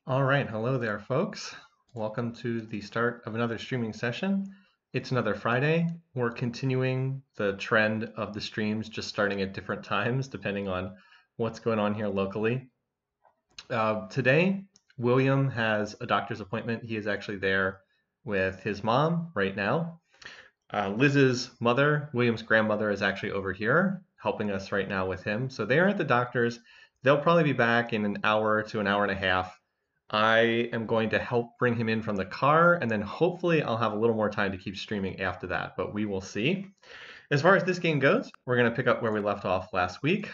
All right, hello there, folks. Welcome to the start of another streaming session. It's another Friday. We're continuing the trend of the streams just starting at different times depending on what's going on here locally. Today, William has a doctor's appointment. He is actually there with his mom right now. Liz's mother, William's grandmother, is actually over here helping us right now with him. So they are at the doctor's. They'll probably be back in an hour to an hour and a half. I am going to help bring him in from the car, and then hopefully I'll have a little more time to keep streaming after that, but we will see. As far as this game goes, we're going to pick up where we left off last week.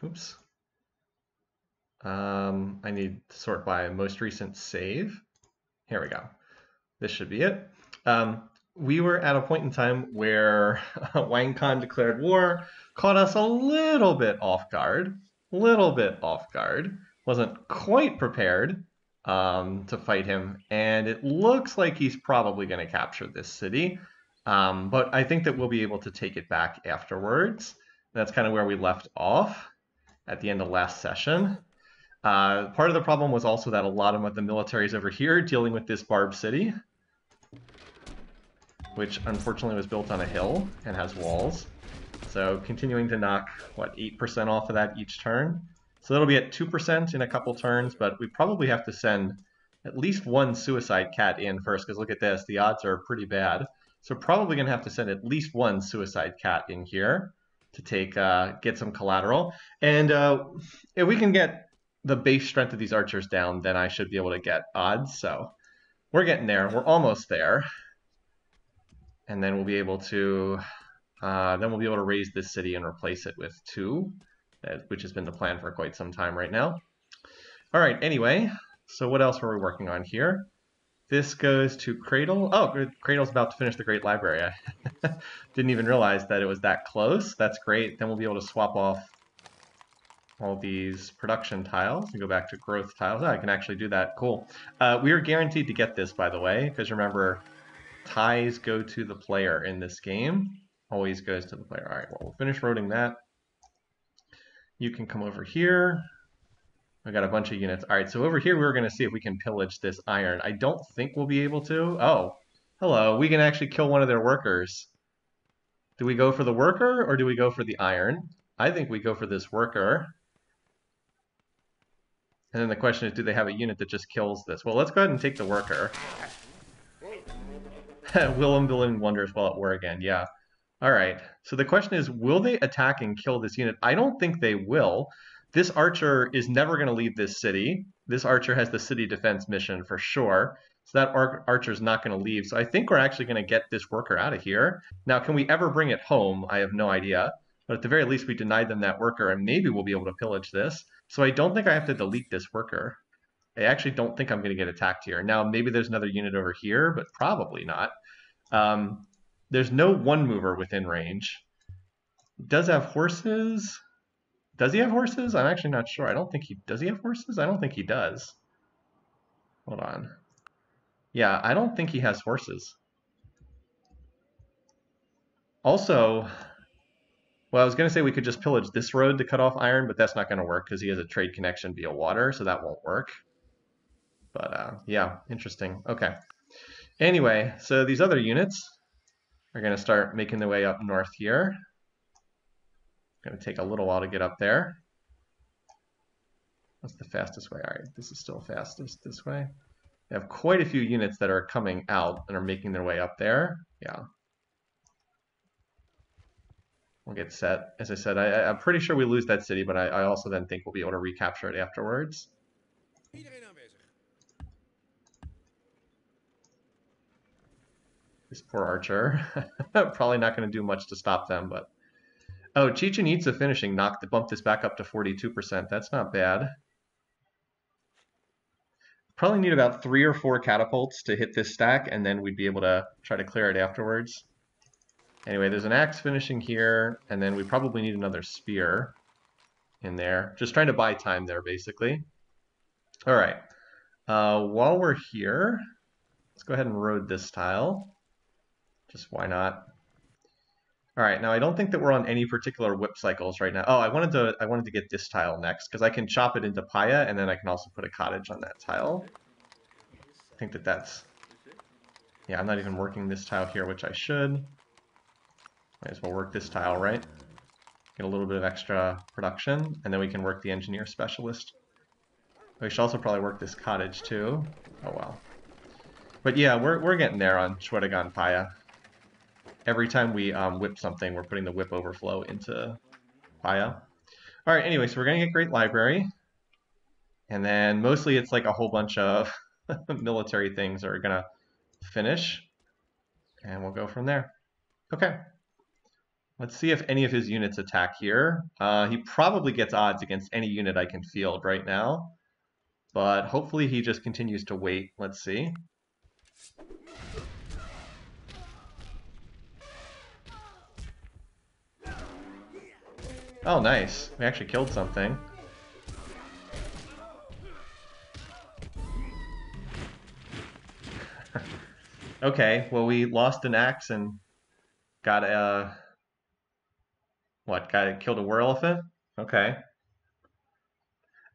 Oops. I need to sort by most recent save. Here we go. This should be it. We were at a point in time where Wang Khan declared war, caught us a little bit off guard. Wasn't quite prepared to fight him, and it looks like he's probably going to capture this city. But I think that we'll be able to take it back afterwards. That's kind of where we left off at the end of last session. Part of the problem was also that a lot of the military is over here dealing with this Barb city, which unfortunately was built on a hill and has walls. So continuing to knock, what, 8% off of that each turn? So that'll be at 2% in a couple turns, but we probably have to send at least one suicide cat in first, because look at this, the odds are pretty bad. So probably going to have to send at least one suicide cat in here to get some collateral. And if we can get the base strength of these archers down, then I should be able to get odds. So we're getting there. We're almost there. And then we'll be able to raise this city and replace it with 2, which has been the plan for quite some time right now. All right, anyway, so what else were we working on here? This goes to Cradle. Oh, Cradle's about to finish the Great Library. I didn't even realize that it was that close. That's great. Then we'll be able to swap off all these production tiles and go back to growth tiles. Oh, I can actually do that. Cool. We are guaranteed to get this, by the way, because remember, ties go to the player in this game. Always goes to the player. All right, well, we'll finish roading that. You can come over here. I got a bunch of units. All right, so over here, we're going to see if we can pillage this iron. I don't think we'll be able to. Oh, hello. We can actually kill one of their workers. Do we go for the worker or do we go for the iron? I think we go for this worker. And then the question is, do they have a unit that just kills this? Well, let's go ahead and take the worker. Willem doing wonders while at war again. Yeah. All right. So the question is, will they attack and kill this unit? I don't think they will. This archer is never going to leave this city. This archer has the city defense mission for sure. So that archer's not going to leave. So I think we're actually going to get this worker out of here. Now, can we ever bring it home? I have no idea. But at the very least, we denied them that worker, and maybe we'll be able to pillage this. So I don't think I have to delete this worker. I actually don't think I'm going to get attacked here. Now, maybe there's another unit over here, but probably not. There's no one mover within range. Does have horses? Does he have horses? I'm actually not sure. I don't think he does. He have horses? I don't think he does. Hold on. Yeah, I don't think he has horses. Also, well, I was going to say we could just pillage this road to cut off iron, but that's not going to work because he has a trade connection via water, so that won't work. But yeah, interesting. Okay. Anyway, so these other units are going to start making their way up north here. Going to take a little while to get up there. What's the fastest way? All right, this is still fastest this way. We have quite a few units that are coming out and are making their way up there. Yeah. We'll get set. As I said, I'm pretty sure we lose that city, but I also then think we'll be able to recapture it afterwards. This poor archer. Probably not going to do much to stop them, but... Oh, Chichen Itza finishing bumped this back up to 42%. That's not bad. Probably need about 3 or 4 catapults to hit this stack, and then we'd be able to try to clear it afterwards. Anyway, there's an axe finishing here, and then we probably need another spear in there. Just trying to buy time there, basically. All right. While we're here, let's go ahead and road this tile. Just why not? All right, now I don't think that we're on any particular whip cycles right now. Oh, I wanted to get this tile next because I can chop it into paya and then I can also put a cottage on that tile. I think that that's, yeah, I'm not even working this tile here, which I should. Might as well work this tile, right? Get a little bit of extra production, and then we can work the engineer specialist. We should also probably work this cottage too. Oh well. But yeah, we're getting there on Swedagon paya. Every time we whip something, we're putting the whip overflow into paya. All right, anyway, so we're going to get Great Library. And then mostly it's like a whole bunch of military things are going to finish. And we'll go from there. Okay. Let's see if any of his units attack here. He probably gets odds against any unit I can field right now. But hopefully he just continues to wait. Let's see. Oh, nice. We actually killed something. Okay, well we lost an axe and got a... What, killed a werelephant? Okay.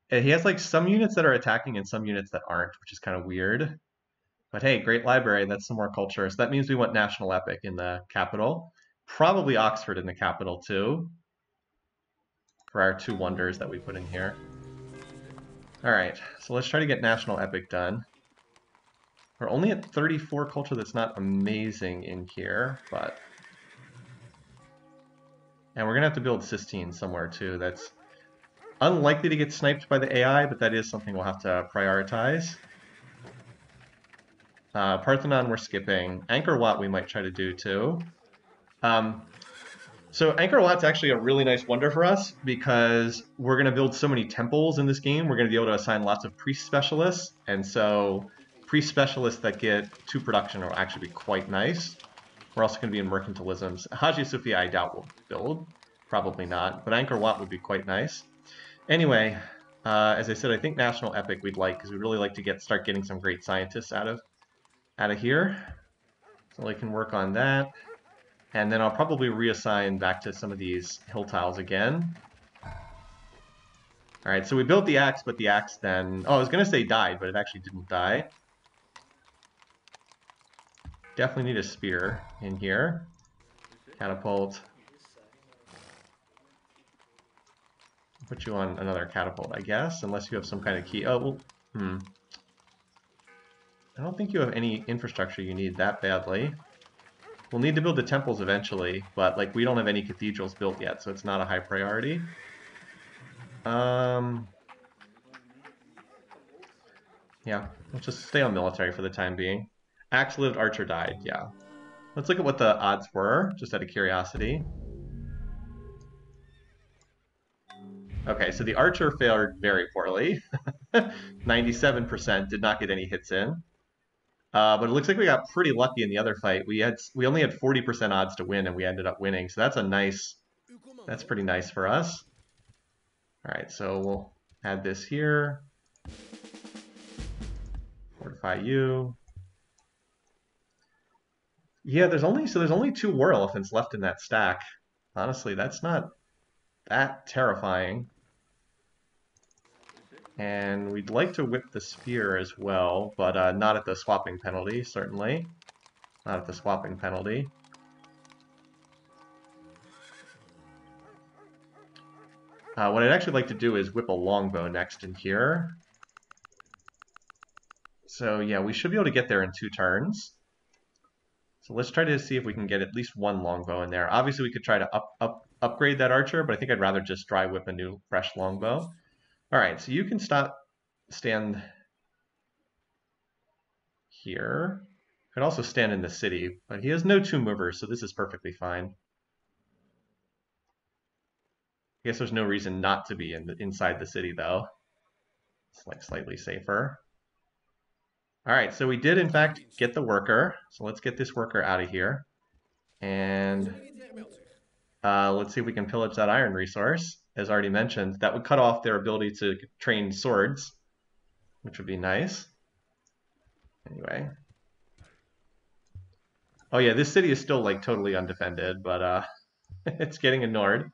He has like some units that are attacking and some units that aren't, which is kind of weird. But hey, Great Library, that's some more culture. So that means we want National Epic in the capital. Probably Oxford in the capital too. For our 2 wonders that we put in here. Alright, so let's try to get National Epic done. We're only at 34 culture, that's not amazing in here, but... And we're going to have to build Sistine somewhere too. That's unlikely to get sniped by the AI, but that is something we'll have to prioritize. Parthenon we're skipping. Angkor Wat we might try to do too. So Angkor Wat's actually a really nice wonder for us because we're going to build so many temples in this game. We're going to be able to assign lots of priest specialists. And so priest specialists that get 2 production will actually be quite nice. We're also going to be in mercantilisms. Hagia Sophia I doubt will build. Probably not. But Angkor Wat would be quite nice. Anyway, as I said, I think National Epic we'd like because we'd really like to start getting some great scientists out of here. So we can work on that. And then I'll probably reassign back to some of these hill tiles again. Alright, so we built the axe, but the axe then... Oh, I was going to say died, but it actually didn't die. Definitely need a spear in here. Catapult. Put you on another catapult, I guess, unless you have some kind of key. Oh, well, I don't think you have any infrastructure you need that badly. We'll need to build the temples eventually, but like we don't have any cathedrals built yet, so it's not a high priority. Yeah, let's just stay on military for the time being. Axe lived, archer died, yeah. Let's look at what the odds were, just out of curiosity. Okay, so the archer fared very poorly. 97% did not get any hits in. But it looks like we got pretty lucky in the other fight. We only had 40% odds to win, and we ended up winning. So that's pretty nice for us. All right, so we'll add this here. Fortify you. Yeah, there's only 2 war elephants left in that stack. Honestly, that's not that terrifying. And we'd like to whip the spear as well, but not at the swapping penalty, certainly. Not at the swapping penalty. What I'd actually like to do is whip a longbow next in here. So yeah, we should be able to get there in 2 turns. So let's try to see if we can get at least 1 longbow in there. Obviously we could try to upgrade that archer, but I think I'd rather just dry whip a new fresh longbow. Alright, so you can stand here. Could also stand in the city, but he has no 2 movers, so this is perfectly fine. I guess there's no reason not to be inside the city, though. It's like slightly safer. Alright, so we did in fact get the worker, so let's get this worker out of here. And let's see if we can pillage that iron resource. As already mentioned, that would cut off their ability to train swords, which would be nice. Anyway. Oh yeah, this city is still like totally undefended, but It's getting ignored.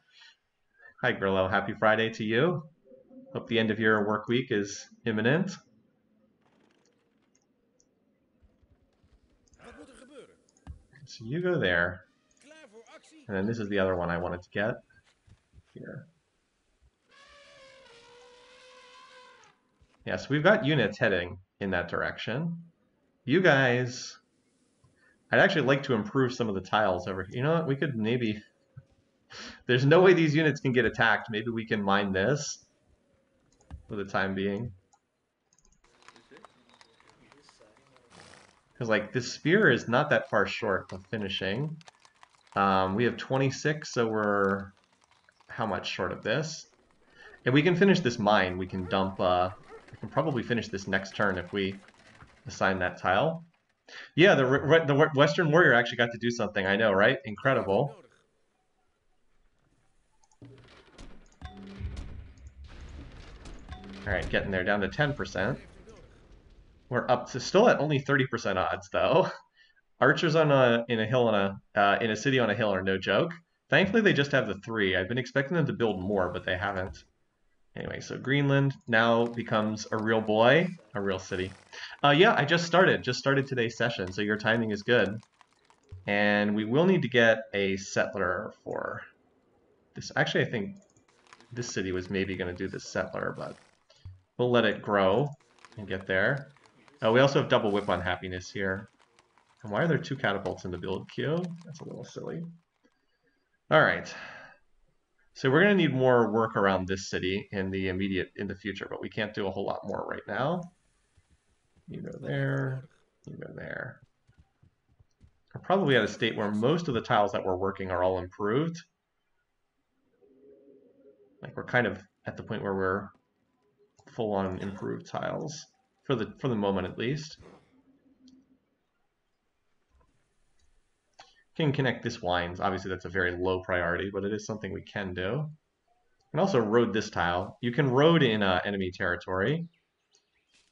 Hi, Grillo. Happy Friday to you. Hope the end of your work week is imminent. So you go there. And then this is the other one I wanted to get. Here. Yeah, so we've got units heading in that direction. You guys... I'd actually like to improve some of the tiles over here. You know what? We could maybe... There's no way these units can get attacked. Maybe we can mine this for the time being. Because, like, this spear is not that far short of finishing. We have 26, so we're... How much short of this? If we can finish this mine, we can dump... we can probably finish this next turn if we assign that tile. Yeah, the Western Warrior actually got to do something. I know, right? Incredible. Alright, getting there, down to 10%. We're up to still at only 30% odds, though. Archers on in a city on a hill are no joke. Thankfully, they just have the 3. I've been expecting them to build more, but they haven't. Anyway, so Greenland now becomes a real boy, a real city. Yeah, I just started today's session, so your timing is good. And we will need to get a settler for this. Actually, I think this city was maybe going to do this settler, but we'll let it grow and get there. We also have double whip on happiness here. And why are there 2 catapults in the build queue? That's a little silly. All right. So we're going to need more work around this city in the future, but we can't do a whole lot more right now. You go there, you go there. We're probably at a state where most of the tiles that we're working are all improved. Like we're kind of at the point where we're full on improved tiles for the moment at least. Can connect this wines. Obviously that's a very low priority, but it is something we can do. And also road this tile. You can road in enemy territory.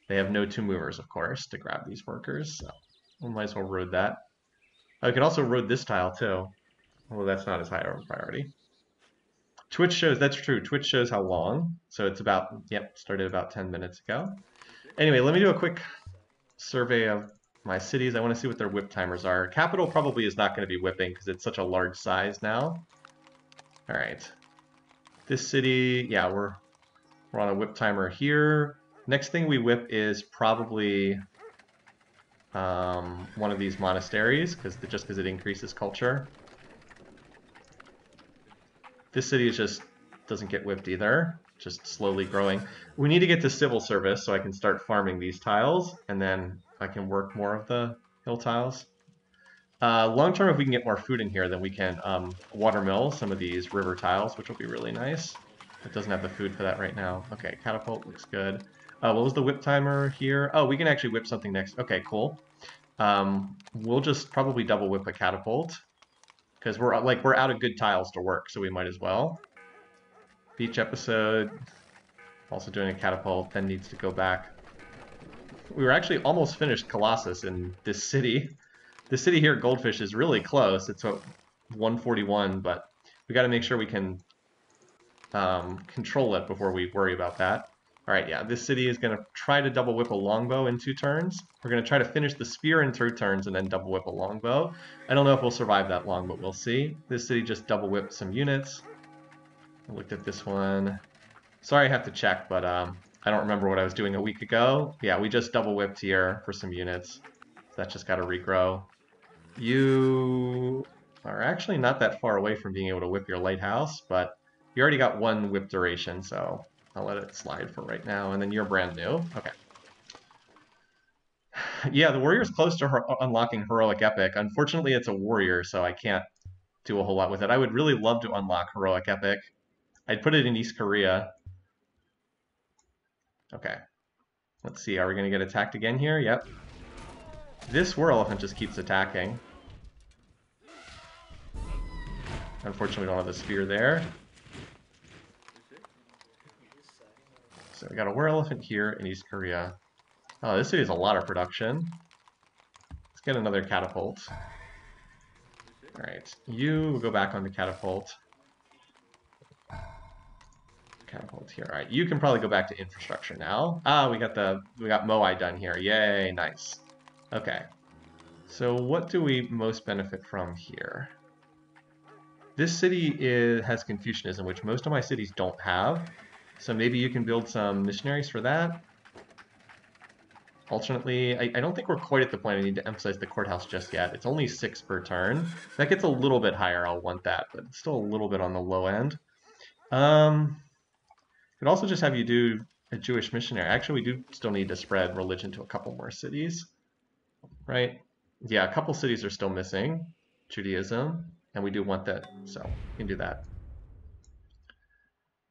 They have no 2 movers, of course, to grab these workers, so we might as well road that. I can also road this tile too, although that's not as high of a priority. Twitch shows, that's true, Twitch shows how long, so it's about, yep, started about 10 minutes ago. Anyway, let me do a quick survey of my cities. I want to see what their whip timers are. Capital probably is not going to be whipping because it's such a large size now. All right. This city, yeah, we're on a whip timer here. Next thing we whip is probably one of these monasteries, just because it increases culture. This city just doesn't get whipped either, just slowly growing. We need to get to civil service so I can start farming these tiles, and then I can work more of the hill tiles. Long term, if we can get more food in here, then we can watermill some of these river tiles, which will be really nice. It doesn't have the food for that right now. Okay, catapult looks good. What was the whip timer here? Oh, we can actually whip something next. Okay, cool. We'll just probably double whip a catapult because we're out of good tiles to work, so we might as well. Beach episode, also doing a catapult, then needs to go back. We were actually almost finished Colossus in this city. The city here at Goldfish is really close. It's at 141, but we got to make sure we can control it before we worry about that. All right, yeah, this city is going to try to double whip a longbow in 2 turns. We're going to try to finish the spear in 2 turns and then double whip a longbow. I don't know if we'll survive that long, but we'll see. This city just double whipped some units. I looked at this one. Sorry I have to check, but I don't remember what I was doing a week ago. Yeah, we just double whipped here for some units. So that's just got to regrow. You are actually not that far away from being able to whip your lighthouse, but you already got 1 whip duration, so I'll let it slide for right now, and then you're brand new. Okay. Yeah, the warrior's close to unlocking Heroic Epic. Unfortunately, it's a warrior, so I can't do a whole lot with it. I would really love to unlock Heroic Epic. I'd put it in East Korea. Okay. Let's see, are we going to get attacked again here? Yep. This war elephant just keeps attacking. Unfortunately, we don't have the spear there. So we got a war elephant here in East Korea. Oh, this city has a lot of production. Let's get another catapult. Alright, you go back on the catapult. Catapult here. Alright, you can probably go back to infrastructure now. Ah, we got Moai done here. Yay, nice. Okay. So what do we most benefit from here? This city has Confucianism, which most of my cities don't have. So maybe you can build some missionaries for that. Alternately, I don't think we're quite at the point I need to emphasize the courthouse just yet. It's only 6 per turn. That gets a little bit higher, I'll want that, but it's still a little bit on the low end. Could also just have you do a Jewish missionary. Actually, we do still need to spread religion to a couple more cities, right? Yeah, a couple cities are still missing Judaism, and we do want that, so we can do that.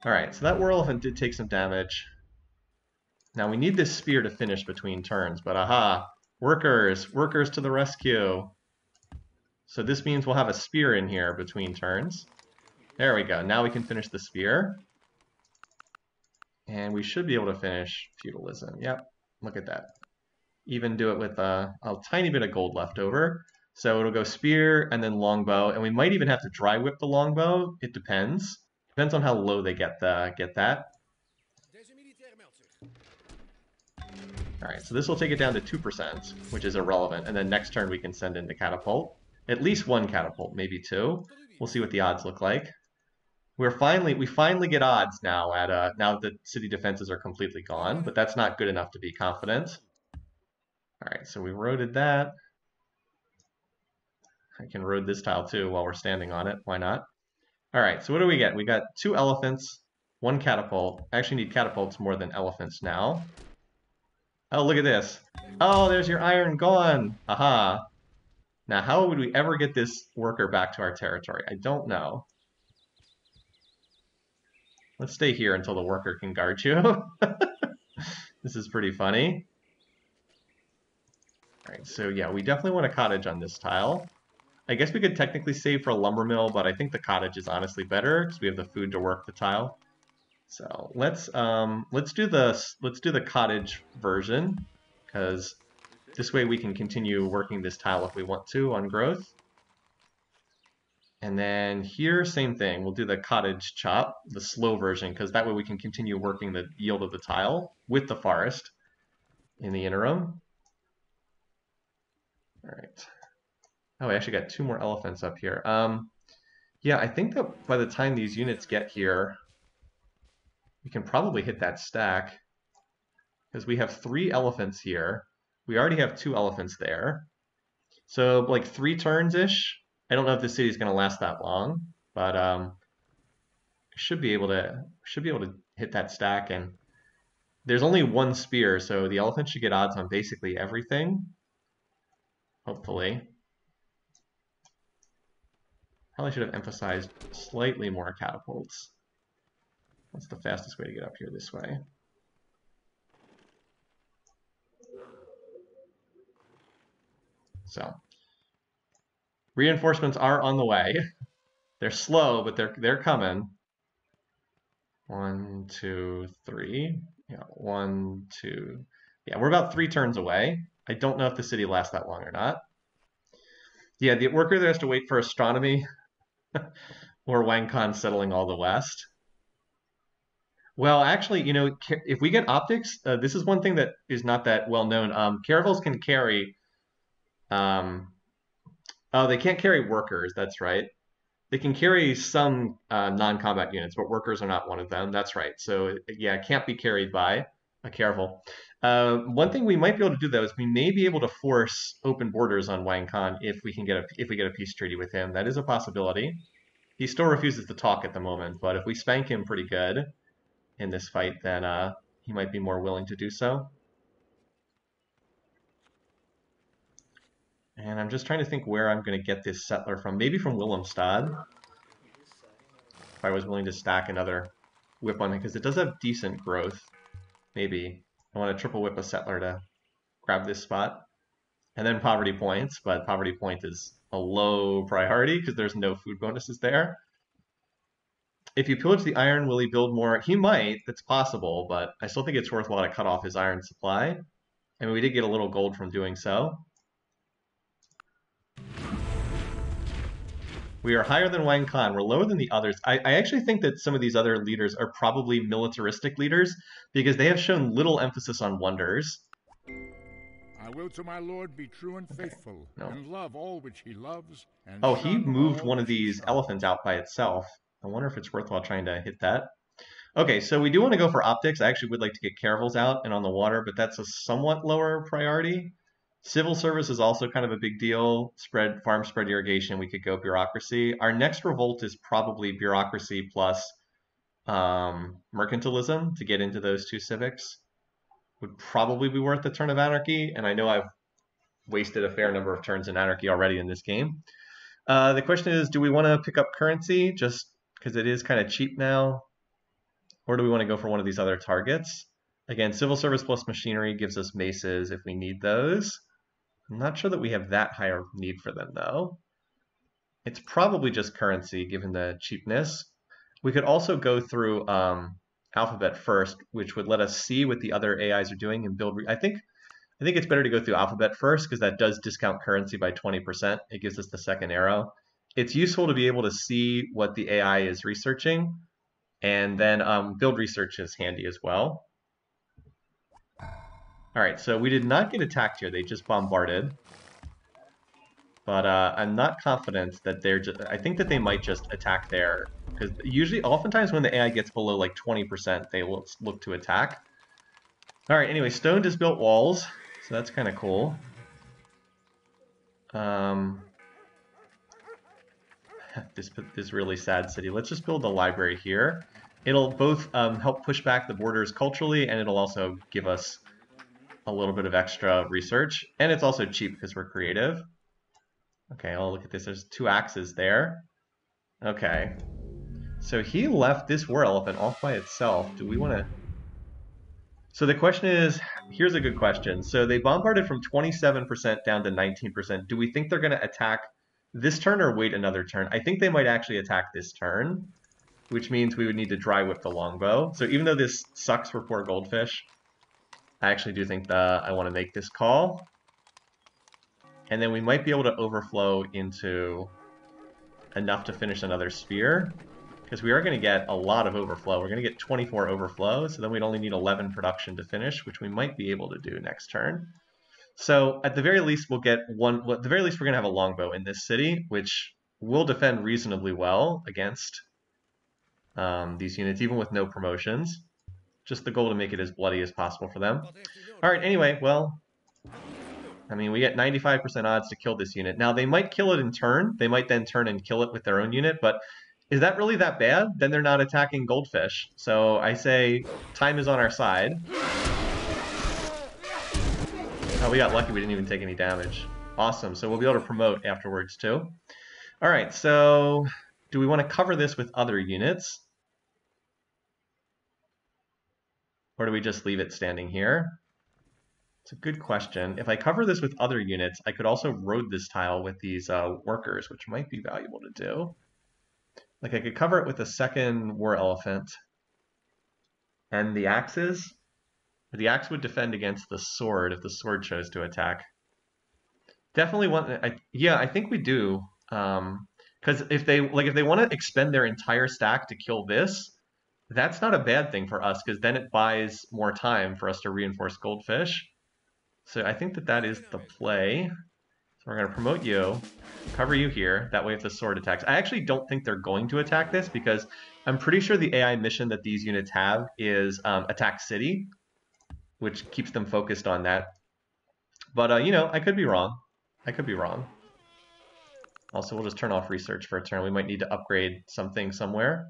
All right, so that war elephant did take some damage. Now we need this spear to finish between turns, but aha, workers to the rescue. So this means we'll have a spear in here between turns. There we go, now we can finish the spear. And we should be able to finish feudalism. Yep, look at that. Even do it with a tiny bit of gold left over. So it'll go spear and then longbow, and we might even have to dry whip the longbow. It depends. Depends on how low they get that. All right, so this will take it down to 2%, which is irrelevant. And then next turn we can send in the catapult. At least one catapult, maybe 2. We'll see what the odds look like. We finally get odds now now that the city defenses are completely gone, but that's not good enough to be confident. All right, so we roaded that. I can road this tile too while we're standing on it. Why not? All right, so what do we get? We got 2 elephants, 1 catapult. I actually need catapults more than elephants now. Oh, look at this. Oh, there's your iron gone. Aha. Now, how would we ever get this worker back to our territory? I don't know. Let's stay here until the worker can guard you. This is pretty funny. All right, so yeah, we definitely want a cottage on this tile. I guess we could technically save for a lumber mill, but I think the cottage is honestly better because we have the food to work the tile. So let's do the cottage version, because this way we can continue working this tile if we want to on growth. And then here, same thing. We'll do the cottage chop, the slow version, because that way we can continue working the yield of the tile with the forest in the interim. All right. Oh, I actually got 2 more elephants up here. Yeah, I think that by the time these units get here, we can probably hit that stack, because we have 3 elephants here. We already have 2 elephants there. So like 3 turns-ish. I don't know if this city is going to last that long, but should be able to hit that stack. And there's only 1 spear, so the elephant should get odds on basically everything. Hopefully. Probably should have emphasized slightly more catapults. What's the fastest way to get up here? This way. So reinforcements are on the way. They're slow, but they're coming. 1, 2, 3. Yeah, 1, 2. Yeah, we're about 3 turns away. I don't know if the city lasts that long or not. Yeah, the worker there has to wait for astronomy or Wang Khan settling all the west. Well, actually, you know, if we get optics, this is one thing that is not that well known. Caravels can carry. Oh, they can't carry workers. That's right. They can carry some non-combat units, but workers are not one of them. That's right. So yeah, it can't be carried by a caravel. One thing we might be able to do though is we may be able to force open borders on Wang Khan if we get a peace treaty with him. That is a possibility. He still refuses to talk at the moment, but if we spank him pretty good in this fight, then he might be more willing to do so. And I'm just trying to think where I'm going to get this settler from. Maybe from Willemstad. If I was willing to stack another whip on it, because it does have decent growth. Maybe. I want to triple whip a settler to grab this spot. And then poverty points, but poverty point is a low priority because there's no food bonuses there. If you pillage the iron, will he build more? He might, that's possible, but I still think it's worthwhile to cut off his iron supply. I mean, we did get a little gold from doing so. We are higher than Wang Khan. We're lower than the others. I actually think that some of these other leaders are probably militaristic leaders because they have shown little emphasis on wonders. I will to my lord be true and faithful, and love all which he loves, and oh, he shun moved all one of which he these shuns. elephants out by itself. I wonder if it's worthwhile trying to hit that. Okay, so we do want to go for optics. I actually would like to get caravels out and on the water, but that's a somewhat lower priority. Civil service is also kind of a big deal. Farm spread irrigation, we could go bureaucracy. Our next revolt is probably bureaucracy plus mercantilism to get into those two civics. Would probably be worth the turn of anarchy, and I know I've wasted a fair number of turns in anarchy already in this game. The question is, do we want to pick up currency just because it is kind of cheap now? Or do we want to go for one of these other targets? Again, civil service plus machinery gives us maces if we need those. I'm not sure that we have that high a need for them, though. It's probably just currency, given the cheapness. We could also go through Alphabet first, which would let us see what the other AIs are doing and build. I think it's better to go through Alphabet first because that does discount currency by 20%. It gives us the second arrow. It's useful to be able to see what the AI is researching. And then build research is handy as well. All right, so we did not get attacked here. They just bombarded. But I'm not confident that they're just... I think that they might just attack there. Because oftentimes when the AI gets below like 20%, they look to attack. All right, anyway, Stone just built walls. So that's kind of cool. This really sad city. Let's just build a library here. It'll both help push back the borders culturally, and it'll also give us a little bit of extra research. And it's also cheap because we're creative. Okay, I'll look at this. There's 2 axes there. Okay. So he left this war elephant off by itself. Do we want to... So the question is, here's a good question. So they bombarded from 27% down to 19%. Do we think they're going to attack this turn or wait another turn? I think they might actually attack this turn, which means we would need to dry whip the longbow. So even though this sucks for poor goldfish, I actually do think that I want to make this call. And then we might be able to overflow into enough to finish another sphere, because we are going to get a lot of overflow. We're going to get 24 overflow, so then we'd only need 11 production to finish, which we might be able to do next turn. So at the very least, we'll get one. At the very least, we're going to have a longbow in this city, which will defend reasonably well against these units, even with no promotions. Just the goal to make it as bloody as possible for them. All right, anyway, well, I mean, we get 95% odds to kill this unit. Now, they might kill it in turn. They might then turn and kill it with their own unit, but is that really that bad? Then they're not attacking goldfish. So I say time is on our side. Oh, we got lucky we didn't even take any damage. Awesome, so we'll be able to promote afterwards too. All right, so do we want to cover this with other units? Or do we just leave it standing here? It's a good question. If I cover this with other units, I could also road this tile with these workers, which might be valuable to do. Like I could cover it with a second war elephant and the axes. The axe would defend against the sword if the sword chose to attack. Definitely want. Yeah, I think we do. Because if they want to expend their entire stack to kill this, that's not a bad thing for us because then it buys more time for us to reinforce goldfish. So I think that is the play. So we're going to promote you, cover you here. That way if the sword attacks. I actually don't think they're going to attack this because I'm pretty sure the AI mission that these units have is attack city, which keeps them focused on that. But, you know, I could be wrong. I could be wrong. Also, we'll just turn off research for a turn. We might need to upgrade something somewhere.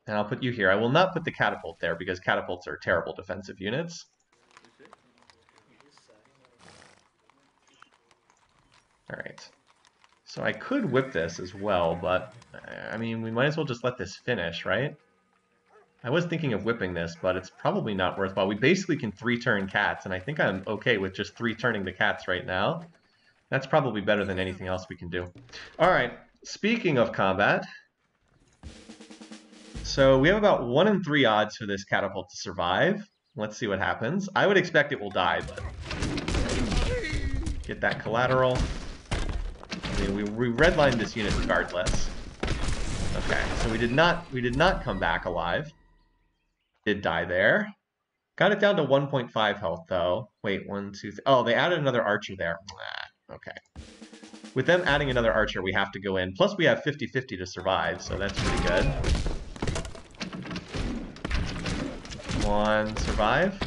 And I'll put you here. I will not put the catapult there because catapults are terrible defensive units. All right. So I could whip this as well, but I mean, we might as well just let this finish, right? I was thinking of whipping this, but it's probably not worthwhile. We basically can 3-turn cats, and I think I'm okay with just 3-turning the cats right now. That's probably better than anything else we can do. All right, speaking of combat, so we have about 1 in 3 odds for this catapult to survive. Let's see what happens. I would expect it will die, but get that collateral. I mean, we redlined this unit regardless. Okay, so we did not come back alive. Did die there. Got it down to 1.5 health though. Wait, 1, 2, oh, they added another archer there. Okay. With them adding another archer, we have to go in. Plus we have 50-50 to survive, so that's pretty good. Come on, survive.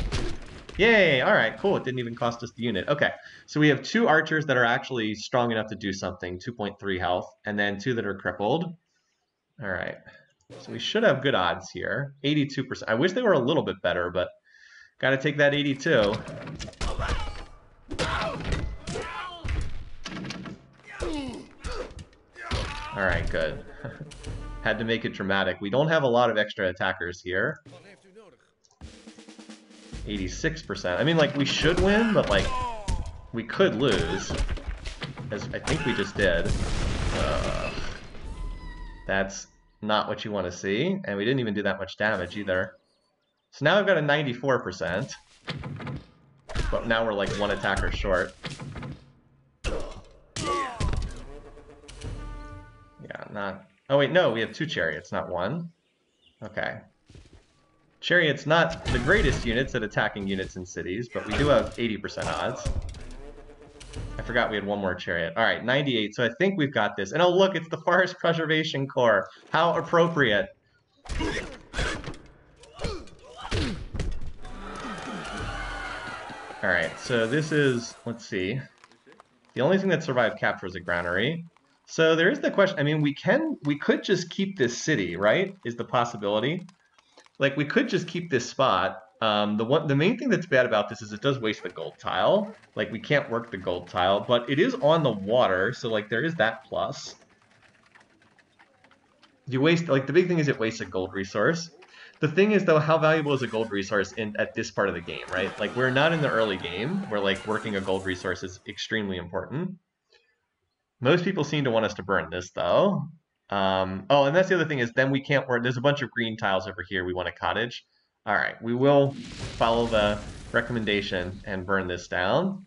Yay, alright, cool. It didn't even cost us the unit. Okay, so we have 2 archers that are actually strong enough to do something, 2.3 health, and then 2 that are crippled. Alright, so we should have good odds here. 82%. I wish they were a little bit better, but gotta take that 82. Alright, good. Had to make it dramatic. We don't have a lot of extra attackers here. 86%. I mean, like, we should win, but, like, we could lose. As I think we just did. That's not what you want to see. And we didn't even do that much damage, either. So now I've got a 94%. But now we're, like, 1 attacker short. Yeah, not... Oh, wait, no, we have 2 chariots, not 1. Okay. Chariot's not the greatest units at attacking units in cities, but we do have 80% odds. I forgot we had 1 more chariot. All right, 98, so I think we've got this. And oh, look, it's the Forest Preservation Corps. How appropriate. All right, so this is, let's see. The only thing that survived capture is a granary. So there is the question, I mean, we could just keep this city, right? Is the possibility. Like, we could just keep this spot. The main thing that's bad about this is it does waste the gold tile. Like, we can't work the gold tile, but it is on the water, so, like, there is that plus. You waste, like, the big thing is it wastes a gold resource. The thing is, though, how valuable is a gold resource at this part of the game, right? Like, we're not in the early game where, like, working a gold resource is extremely important. Most people seem to want us to burn this, though. Oh, and that's the other thing is then we can't work. There's a bunch of green tiles over here. We want a cottage. All right, we will follow the recommendation and burn this down.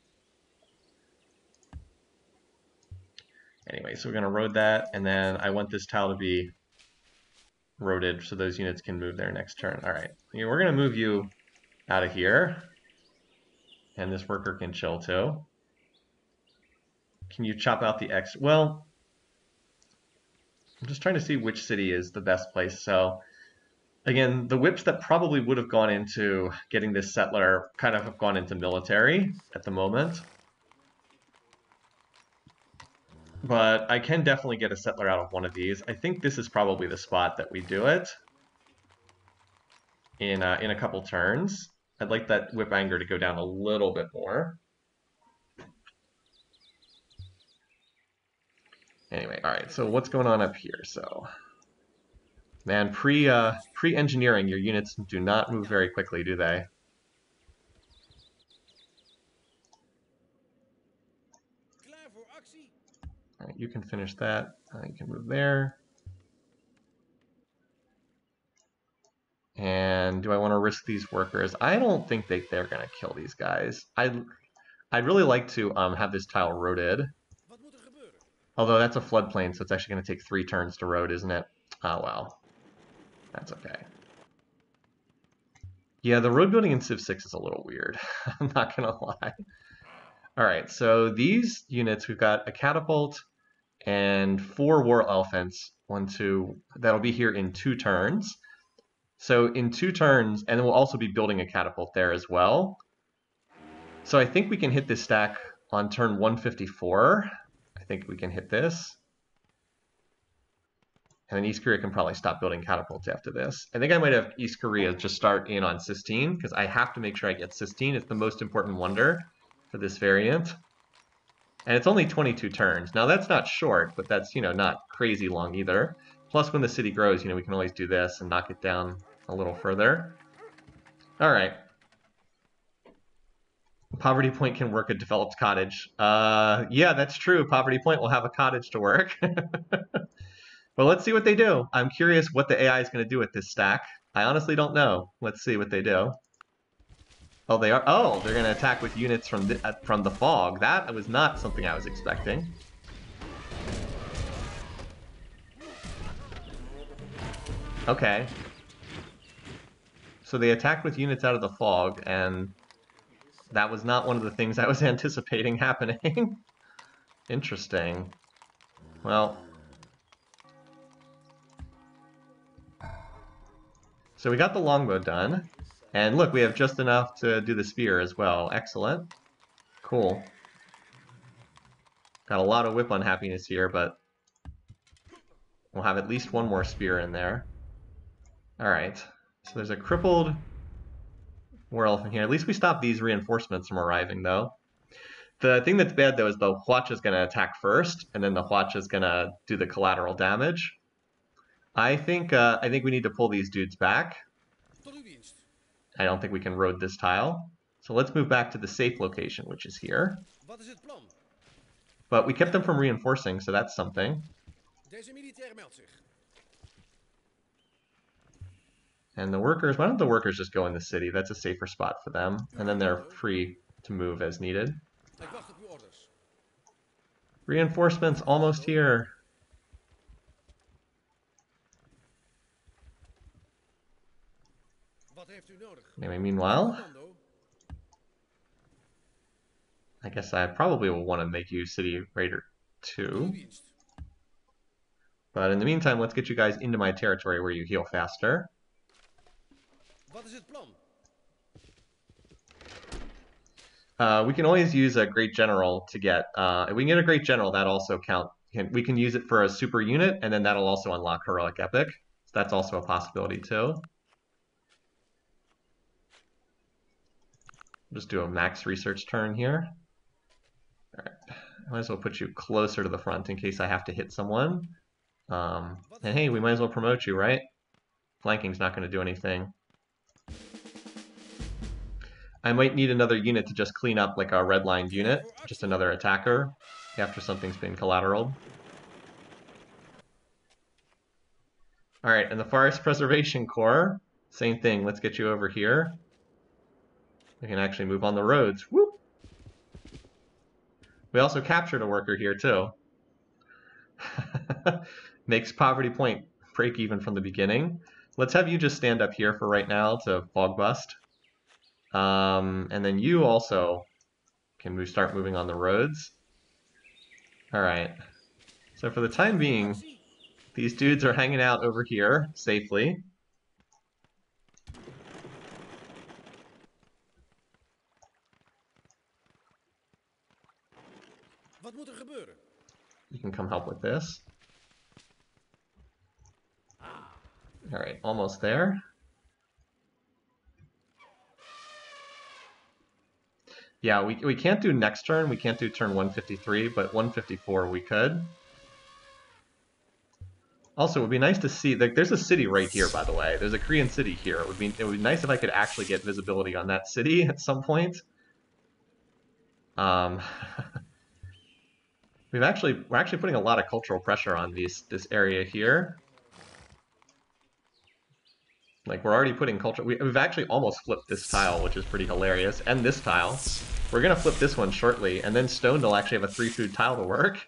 Anyway, so we're going to road that, and then I want this tile to be roaded so those units can move their next turn. All right, we're going to move you out of here, and this worker can chill too. Can you chop out the X? Well, I'm just trying to see which city is the best place. So, again, the whips that probably would have gone into getting this settler kind of have gone into military at the moment. But I can definitely get a settler out of one of these. I think this is probably the spot that we do it in a couple turns. I'd like that whip anger to go down a little bit more. Anyway, all right, so what's going on up here? So, man, pre-engineering, your units do not move very quickly, do they? All right, you can finish that. You can move there. And do I want to risk these workers? I don't think they're going to kill these guys. I'd really like to have this tile roaded. Although that's a floodplain, so it's actually going to take 3 turns to road, isn't it? Oh, well. That's okay. Yeah, the road building in Civ 6 is a little weird. I'm not going to lie. All right, so these units, we've got a catapult and 4 war elephants. 1, 2, that'll be here in 2 turns. So in 2 turns, and then we'll also be building a catapult there as well. So I think we can hit this stack on turn 154. I think we can hit this. And then East Korea can probably stop building catapults after this. I think I might have East Korea just start in on Sistine, because I have to make sure I get Sistine. It's the most important wonder for this variant. And it's only 22 turns. Now that's not short, but that's, not crazy long either. Plus when the city grows, we can always do this and knock it down a little further. All right. Poverty Point can work a developed cottage. Yeah, that's true. Poverty Point will have a cottage to work. Well, let's see what they do. I'm curious what the AI is going to do with this stack. I honestly don't know. Let's see what they do. Oh, they are. Oh, they're going to attack with units from the fog. That was not something I was expecting. Okay. So they attacked with units out of the fog, and that was not one of the things I was anticipating happening. Interesting. Well, so we got the longbow done. And look, we have just enough to do the spear as well. Excellent. Cool. Got a lot of whip unhappiness here, but we'll have at least one more spear in there. Alright. So there's a crippled war elephant here. At least we stopped these reinforcements from arriving, though. The thing that's bad, though, is the Huacha is going to attack first, and then the Huacha is going to do the collateral damage. I think we need to pull these dudes back. I don't think we can road this tile. So let's move back to the safe location, which is here. But we kept them from reinforcing, so that's something. And the workers, why don't the workers just go in the city? That's a safer spot for them. And then they're free to move as needed. Reinforcements almost here. Anyway, meanwhile, I guess I probably will want to make you City Raider 2. But in the meantime, let's get you guys into my territory where you heal faster. We can always use a Great General to get... if we can get a Great General, that also counts. We can use it for a super unit, and then that'll also unlock Heroic Epic. So that's also a possibility, too. Just do a max research turn here. Alright, I might as well put you closer to the front in case I have to hit someone. And hey, we might as well promote you, right? Flanking's not going to do anything. I might need another unit to just clean up like a red-lined unit. Just another attacker after something's been collateraled. Alright, and the Forest Preservation Corps, same thing. Let's get you over here. We can actually move on the roads. Woo! We also captured a worker here, too. Makes Poverty Point break even from the beginning. Let's have you just stand up here for right now to fog bust. And then you also can start moving on the roads. Alright. So for the time being, these dudes are hanging out over here safely. You can come help with this. Alright, almost there. Yeah, we can't do next turn, we can't do turn 153, but 154 we could. Also, it would be nice to see, like, there's a city right here, by the way. There's a Korean city here. It would be nice if I could actually get visibility on that city at some point. We're actually putting a lot of cultural pressure on this area here. Like, we're already putting culture... We've actually almost flipped this tile, which is pretty hilarious. And this tile. We're going to flip this one shortly, and then Stone will actually have a 3-food tile to work.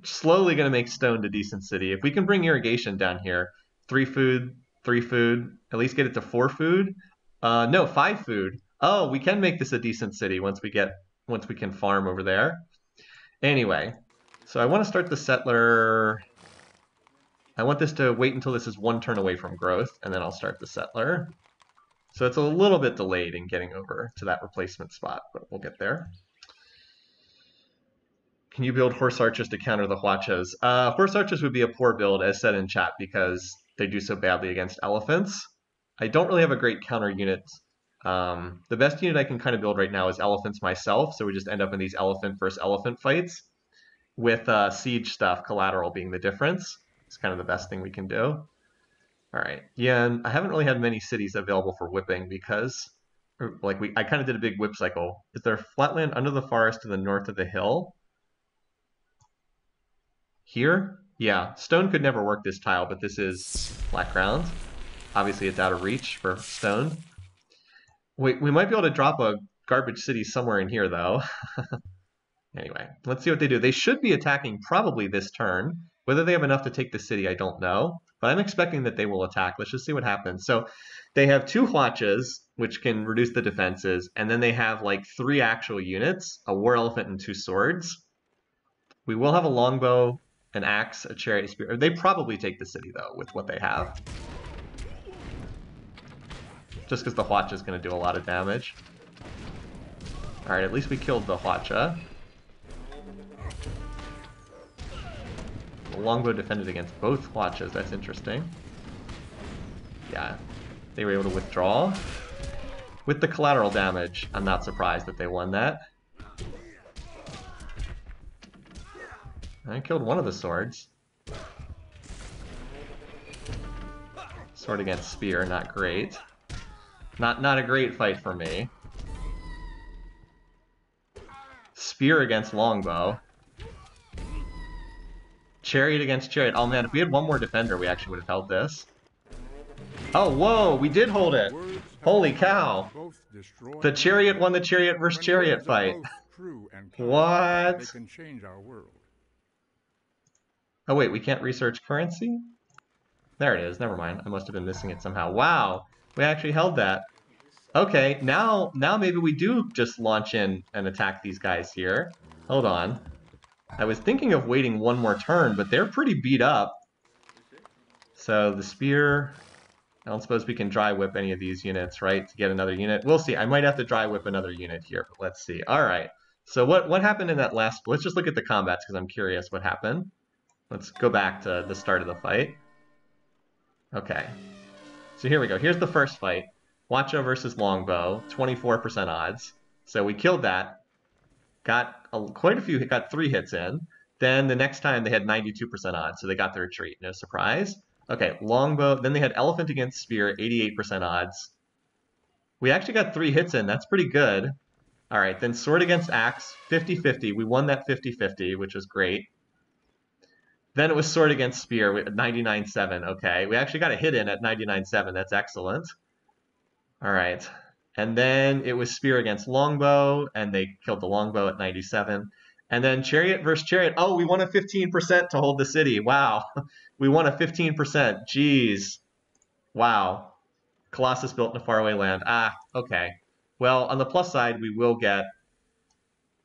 Slowly going to make Stone a decent city. If we can bring irrigation down here, 3 food, 3 food, at least get it to 4 food. No, 5 food. Oh, we can make this a decent city once we can farm over there. Anyway, so I want to start the settler... I want this to wait until this is 1 turn away from growth, and then I'll start the settler. So it's a little bit delayed in getting over to that replacement spot, but we'll get there. Can you build horse archers to counter the Huachas? Horse archers would be a poor build, as said in chat, because they do so badly against elephants. I don't really have a great counter unit. The best unit I can kind of build right now is elephants myself, so we just end up in these elephant versus elephant fights, with siege stuff, collateral being the difference. It's kind of the best thing we can do. Alright, yeah, and I haven't really had many cities available for whipping because, like, I kind of did a big whip cycle. Is there flatland under the forest to the north of the hill? Here? Yeah, Stone could never work this tile, but this is flat ground. Obviously, it's out of reach for Stone. We might be able to drop a garbage city somewhere in here, though. Anyway, let's see what they do. They should be attacking probably this turn. Whether they have enough to take the city, I don't know. but I'm expecting that they will attack. Let's just see what happens. So they have 2 Hwachas, which can reduce the defenses, and then they have like 3 actual units, a War Elephant and 2 swords. We will have a longbow, an axe, a chariot, a spear. They probably take the city, though, with what they have. Just because the Hwacha is going to do a lot of damage. Alright, at least we killed the Hwacha. The longbow defended against both Hwachas. That's interesting. Yeah, they were able to withdraw. With the collateral damage, I'm not surprised that they won that. I killed one of the swords. Sword against spear, not great. Not a great fight for me. Spear against longbow. Chariot against chariot. Oh man, if we had one more defender, we actually would have held this. Oh, whoa, we did hold it. Holy cow. The chariot won the chariot versus chariot fight. What? Oh wait, we can't research currency? There it is, never mind. I must have been missing it somehow. Wow, we actually held that. Okay, now maybe we do just launch in and attack these guys here. Hold on. I was thinking of waiting one more turn, but they're pretty beat up. So the spear, I don't suppose we can dry whip any of these units, right, to get another unit. We'll see. I might have to dry whip another unit here, but let's see. All right. So what happened in that last... Let's just look at the combats because I'm curious what happened. Let's go back to the start of the fight. Okay. So here we go. Here's the first fight. Hwacha versus longbow, 24% odds. So we killed that. Got quite a few, got 3 hits in. Then the next time they had 92% odds, so they got the retreat. No surprise. Okay, longbow. Then they had elephant against spear, 88% odds. We actually got 3 hits in. That's pretty good. All right, then sword against axe, 50-50. We won that 50-50, which was great. Then it was sword against spear at 99.7. Okay, we actually got a hit in at 99.7. That's excellent. All right. And then it was spear against longbow, and they killed the longbow at 97. And then chariot versus chariot. Oh, we won a 15% to hold the city. Wow. We won a 15%. Jeez. Wow. Colossus built in a faraway land. Ah, okay. Well, on the plus side, we will get...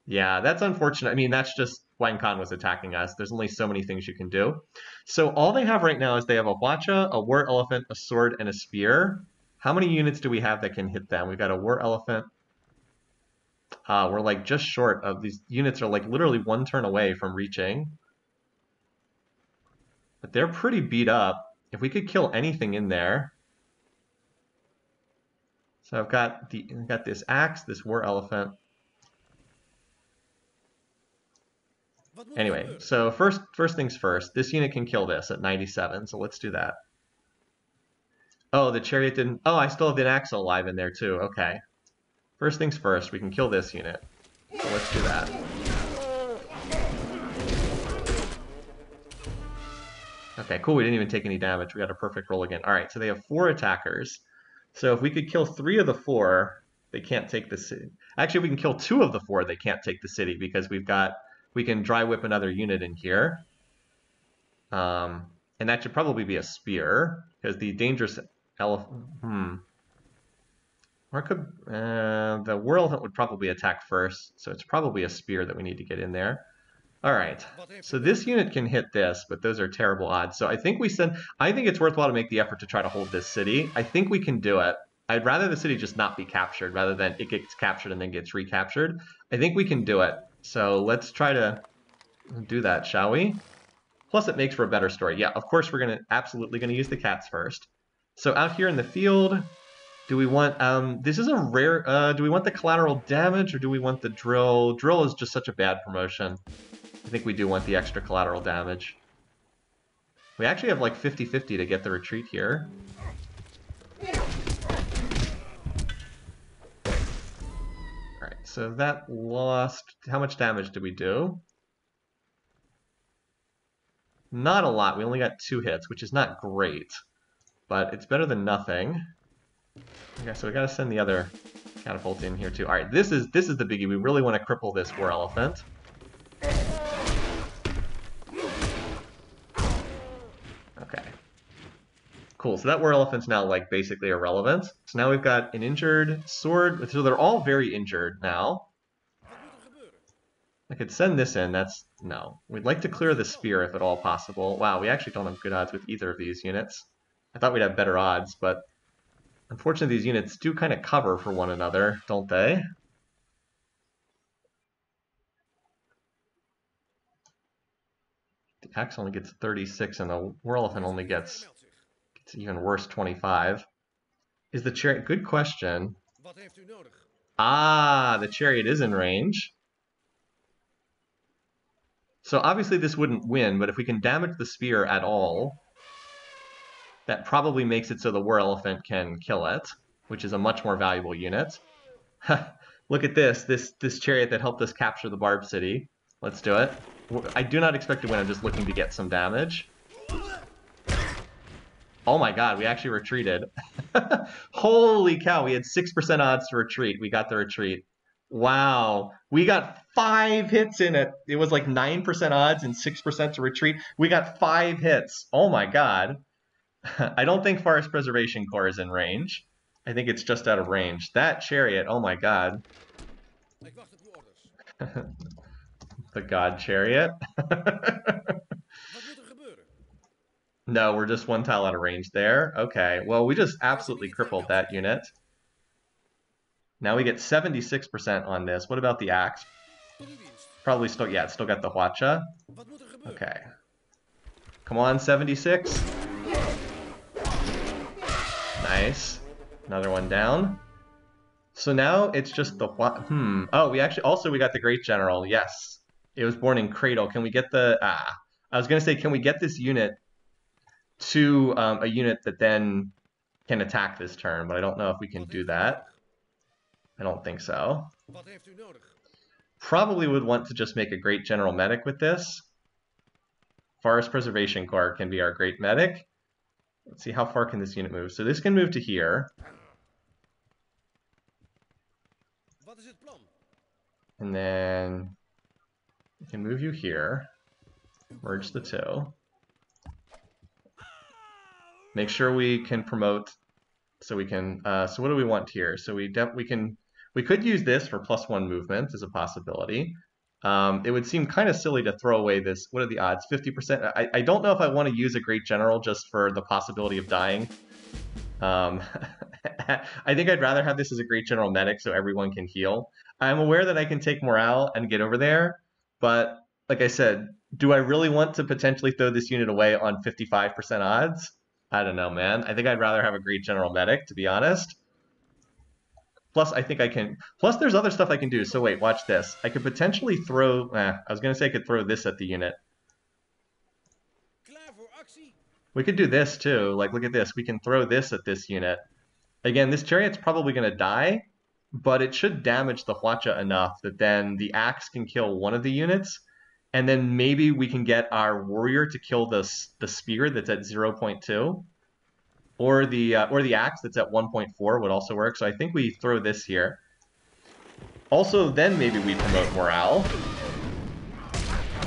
Yeah, that's unfortunate. I mean, that's just Wang Khan was attacking us. There's only so many things you can do. So all they have right now is they have a Hwacha, a war elephant, a sword, and a spear. How many units do we have that can hit them? We've got a war elephant. We're like just short of these units are like literally 1 turn away from reaching. But they're pretty beat up. If we could kill anything in there. So I've got this axe, this war elephant. Anyway, so first things first. This unit can kill this at 97, so let's do that. Oh, the chariot didn't... Oh, I still have the axe alive in there too. Okay. First things first, we can kill this unit. So let's do that. Okay, cool. We didn't even take any damage. We got a perfect roll again. All right, so they have 4 attackers. So if we could kill 3 of the 4, they can't take the city. Actually, if we can kill 2 of the 4, they can't take the city because we can dry whip another unit in here. And that should probably be a spear because the dangerous elephant... Or it could... the war elephant would probably attack first, so it's probably a spear that we need to get in there. All right, so this unit can hit this, but those are terrible odds. So I think I think it's worthwhile to make the effort to try to hold this city. I think we can do it. I'd rather the city just not be captured rather than it gets captured and then gets recaptured. I think we can do it. So let's try to do that, shall we? Plus it makes for a better story. Yeah, of course we're absolutely gonna use the cats first. So out here in the field, do we want, this is a rare, do we want the collateral damage or do we want the drill? Drill is just such a bad promotion. I think we do want the extra collateral damage. We actually have like 50-50 to get the retreat here. Alright, so that lost... How much damage did we do? Not a lot. We only got 2 hits, which is not great. But it's better than nothing. Okay, so we gotta send the other catapult in here too. Alright, this is the biggie. We really want to cripple this war elephant. Okay. Cool, so that war elephant's now like basically irrelevant. So now we've got an injured sword. So they're all very injured now. I could send this in, that's... no. We'd like to clear the spear if at all possible. Wow, we actually don't have good odds with either of these units. I thought we'd have better odds, but unfortunately these units do kind of cover for one another, don't they? The axe only gets 36 and the war elephant only gets even worse, 25. Is the chariot... good question. Ah, the chariot is in range. So obviously this wouldn't win, but if we can damage the spear at all, that probably makes it so the war elephant can kill it, which is a much more valuable unit. Look at this chariot that helped us capture the Barb City. Let's do it. I do not expect to win, I'm just looking to get some damage. Oh my god, we actually retreated. Holy cow, we had 6% odds to retreat. We got the retreat. Wow, we got 5 hits in it. It was like 9% odds and 6% to retreat. We got 5 hits. Oh my god. I don't think Forest Preservation Corps is in range. I think it's just out of range. That chariot, oh my god. The god chariot. No, we're just 1 tile out of range there. Okay, well, we just absolutely crippled that unit. Now we get 76% on this. What about the axe? Probably still, yeah, it's still got the Hwacha. Okay. Come on, 76. Nice. Another one down. So now it's just the oh, we got the Great General. Yes. It was born in Cradle. Can we get the... I was going to say, can we get this unit to a unit that then can attack this turn, but I don't know if we can do that. I don't think so. Probably would want to just make a Great General Medic with this. Forest Preservation Corps can be our Great Medic. Let's see, how far can this unit move? So this can move to here. And then we can move you here. Merge the two. Make sure we can promote, so we can, so what do we want here? So we could use this for +1 movement as a possibility. It would seem kind of silly to throw away this. What are the odds? 50%. I don't know if I want to use a Great General just for the possibility of dying. I think I'd rather have this as a Great General Medic so everyone can heal. I'm aware that I can take morale and get over there, but like I said, do I really want to potentially throw this unit away on 55% odds? I don't know, man. I think I'd rather have a Great General Medic, to be honest. Plus, I think I can... plus, there's other stuff I can do. So wait, watch this. I could potentially throw... I was going to say I could throw this at the unit. We could do this, too. Like, look at this. We can throw this at this unit. Again, this chariot's probably going to die, but it should damage the Hwacha enough that then the axe can kill one of the units, and then maybe we can get our warrior to kill the spear that's at 0.2. Or the axe that's at 1.4 would also work. So I think we throw this here. Also, then maybe we promote morale.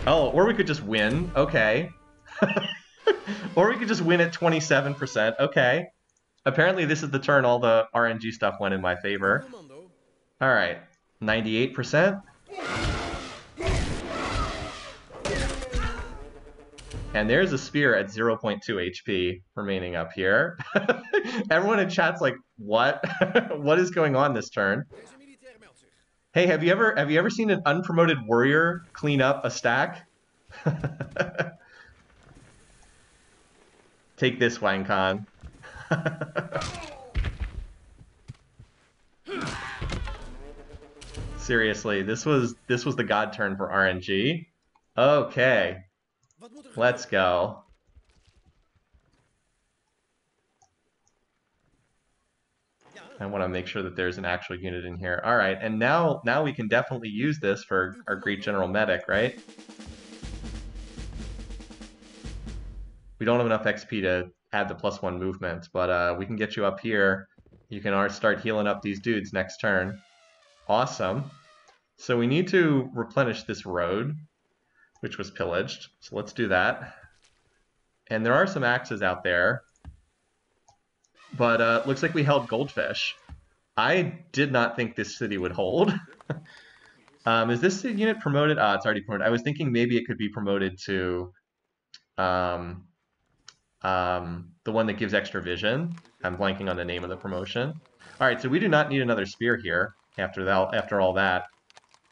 Oh, or we could just win. Okay. Or we could just win at 27%. Okay. Apparently this is the turn all the RNG stuff went in my favor. All right. 98%. And there's a spear at 0.2 HP remaining up here. Everyone in chat's like, what? What is going on this turn? Hey, have you ever seen an unpromoted warrior clean up a stack? Take this, Wang Khan. Seriously, this was the god turn for RNG. Okay. Let's go. I want to make sure that there's an actual unit in here. All right, and now we can definitely use this for our Great General Medic, right? We don't have enough XP to add the +1 movement, but we can get you up here. You can start healing up these dudes next turn. Awesome. So we need to replenish this road, which was pillaged. So let's do that. And there are some axes out there. But looks like we held Goldfish. I did not think this city would hold. Is this unit promoted? It's already promoted. I was thinking maybe it could be promoted to um, the one that gives extra vision. I'm blanking on the name of the promotion. All right, so we do not need another spear here after that. After all that,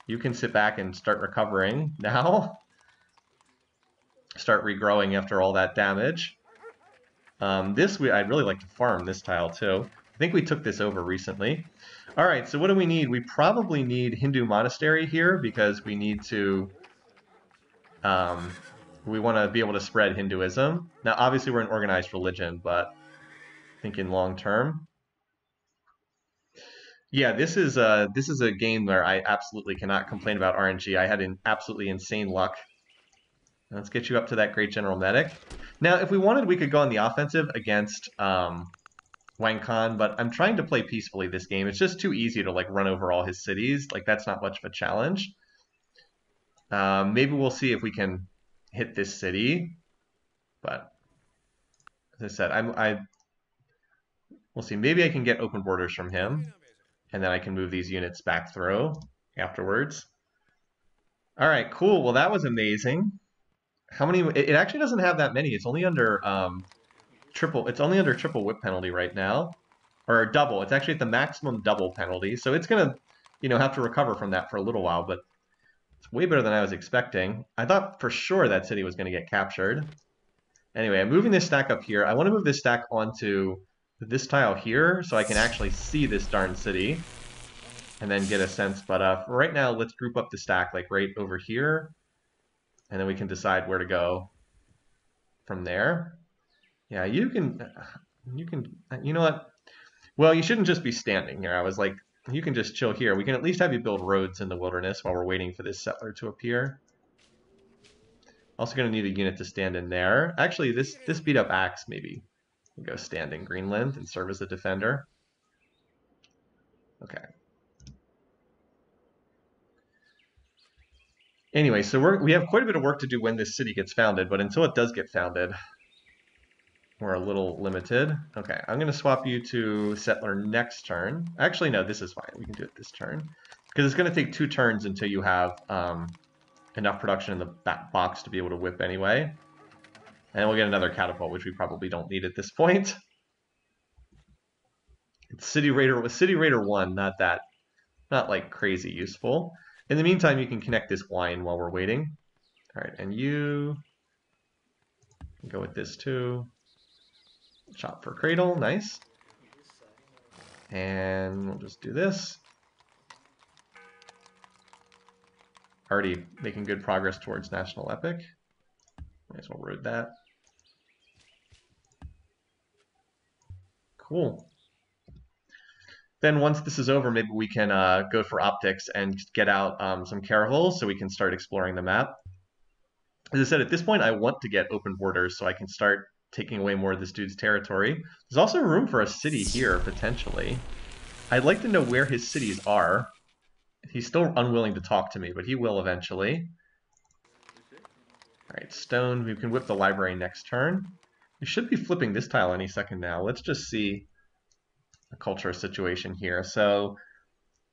you can sit back and start recovering now. Start regrowing after all that damage. I'd really like to farm this tile too. I think we took this over recently. All right, so what do we need? We probably need Hindu monastery here because we need to, we want to be able to spread Hinduism. Now, obviously we're an organized religion, but thinking long term. Yeah, this is a game where I absolutely cannot complain about RNG. I had an absolutely insane luck. Let's get you up to that great general medic. Now, if we wanted, we could go on the offensive against Wang Khan, but I'm trying to play peacefully this game. It's just too easy to like run over all his cities. Like that's not much of a challenge. Maybe we'll see if we can hit this city, but as I said, we'll see. Maybe I can get open borders from him, and then I can move these units back through afterwards. All right, cool. Well, that was amazing. How many? It actually doesn't have that many. It's only under triple. It's only under triple whip penalty right now, or double. It's actually at the maximum double penalty, so it's gonna, have to recover from that for a little while. But it's way better than I was expecting. I thought for sure that city was gonna get captured. Anyway, I'm moving this stack up here. I want to move this stack onto this tile here so I can actually see this darn city and then get a sense. But for right now, let's group up the stack like right over here, and then we can decide where to go from there. Yeah, you know what? Well, you shouldn't just be standing here. I was like, you can just chill here. We can at least have you build roads in the wilderness while we're waiting for this settler to appear. Also going to need a unit to stand in there. Actually, this beat up axe maybe can go stand in Greenland and serve as a defender. Okay. Anyway, so we have quite a bit of work to do when this city gets founded, but until it does get founded, we're a little limited. Okay, I'm going to swap you to settler next turn. Actually, no, this is fine. We can do it this turn. Because it's going to take 2 turns until you have enough production in the back box to be able to whip anyway. And we'll get another catapult, which we probably don't need at this point. It's City Raider 1, not like crazy useful. In the meantime, you can connect this wine while we're waiting. All right, and you can go with this too. Shop for cradle, nice. And we'll just do this. Already making good progress towards National Epic. Might as well road that. Cool. Then once this is over, maybe we can go for optics and get out some caravels so we can start exploring the map. As I said, at this point, I want to get open borders so I can start taking away more of this dude's territory. There's also room for a city here, potentially. I'd like to know where his cities are. He's still unwilling to talk to me, but he will eventually. All right, stone. We can whip the library next turn. We should be flipping this tile any second now. Let's just see the culture situation here. So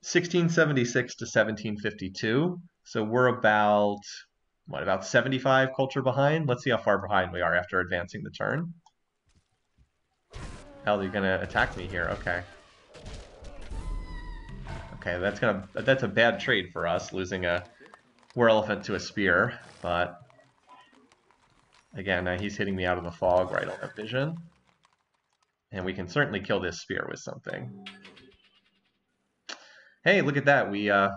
1676 to 1752. So we're about, what, about 75 culture behind? Let's see how far behind we are after advancing the turn. Hell, you're going to attack me here. Okay. Okay, that's a bad trade for us, losing a war elephant to a spear, but again, he's hitting me out of the fog where I don't have vision. And we can certainly kill this spear with something. Hey, look at that. We got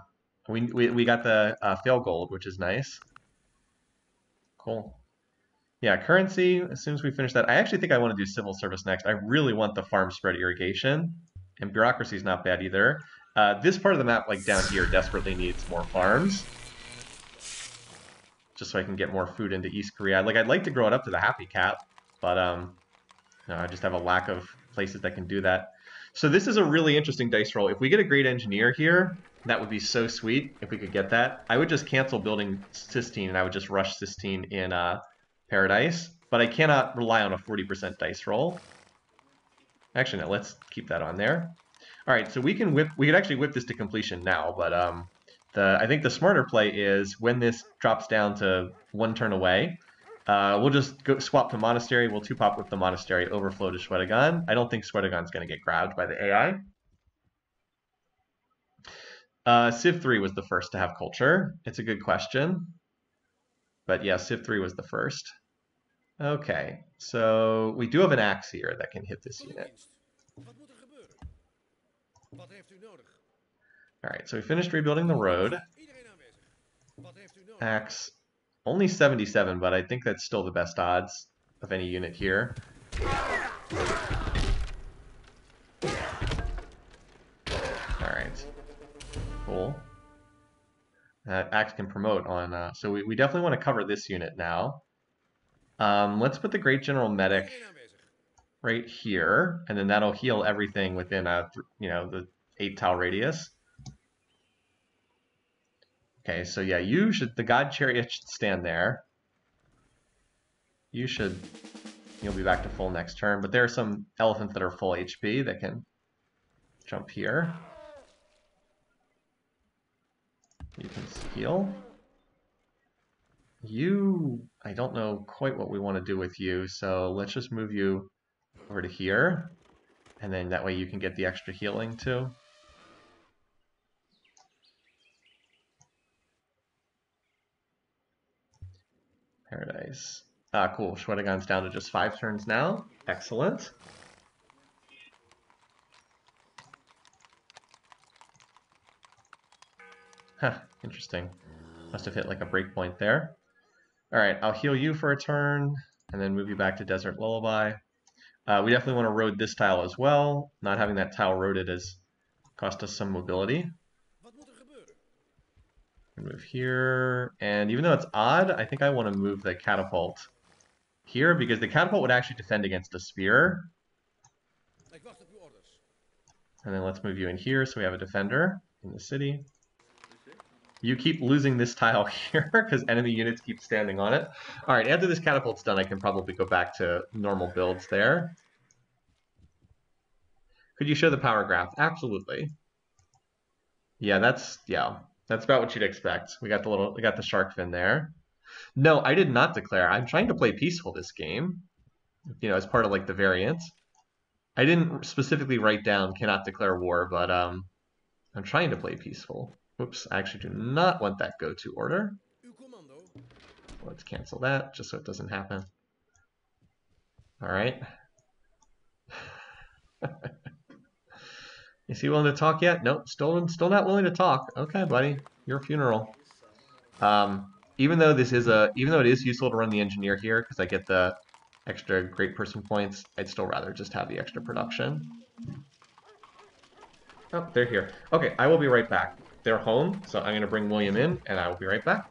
the fail gold, which is nice. Cool. Yeah, currency, as soon as we finish that, I actually think I want to do civil service next. I really want the farm spread irrigation, and bureaucracy is not bad either. This part of the map, like down here, desperately needs more farms. Just so I can get more food into East Korea. Like, I'd like to grow it up to the happy cap, but I just have a lack of places that can do that. So this is a really interesting dice roll. If we get a great engineer here, that would be so sweet if we could get that. I would just cancel building Sistine, and I would just rush Sistine in Paradise. But I cannot rely on a 40% dice roll. Actually, no, let's keep that on there. All right, so we could actually whip this to completion now, but I think the smarter play is when this drops down to 1 turn away, we'll just go swap to Monastery. We'll 2-pop with the Monastery, overflow to Swedagon. I don't think Swedagon's going to get grabbed by the AI. Civ4 was the first to have culture. It's a good question. But yeah, Civ4 was the first. Okay, so we do have an axe here that can hit this unit. All right, so we finished rebuilding the road. Axe, only 77, but I think that's still the best odds of any unit here. All right, cool. Axe can promote on, so we definitely want to cover this unit now. Let's put the Great General Medic right here, and then that'll heal everything within the 8-tile radius. Okay, so yeah, the God Chariot should stand there. You'll be back to full next turn, but there are some elephants that are full HP that can jump here. You can heal. I don't know quite what we want to do with you, so let's just move you over to here, and then that way you can get the extra healing too. Paradise. Ah, cool. Swedagon's down to just 5 turns now. Excellent. Huh, interesting. Must have hit like a breakpoint there. Alright, I'll heal you for a turn, and then move you back to Desert Lullaby. We definitely want to road this tile as well. Not having that tile roaded has cost us some mobility. Move here, and even though it's odd, I think I want to move the catapult here, because the catapult would actually defend against the spear. And then let's move you in here so we have a defender in the city. You keep losing this tile here because enemy units keep standing on it. All right, after this catapult's done, I can probably go back to normal builds there. Could you show the power graph? Absolutely. Yeah, that's about what you'd expect. We got the shark fin there. No, I did not declare. I'm trying to play peaceful this game, as part of like the variant. I didn't specifically write down cannot declare war, but I'm trying to play peaceful. Whoops, I actually do not want that go-to order. Let's cancel that just so it doesn't happen. All right. Is he willing to talk yet? Nope, still not willing to talk. Okay, buddy, your funeral. Even though it is useful to run the engineer here because I get the extra great person points, I'd still rather just have the extra production. Oh, they're here. Okay, I will be right back. They're home, so I'm going to bring William in, and I will be right back.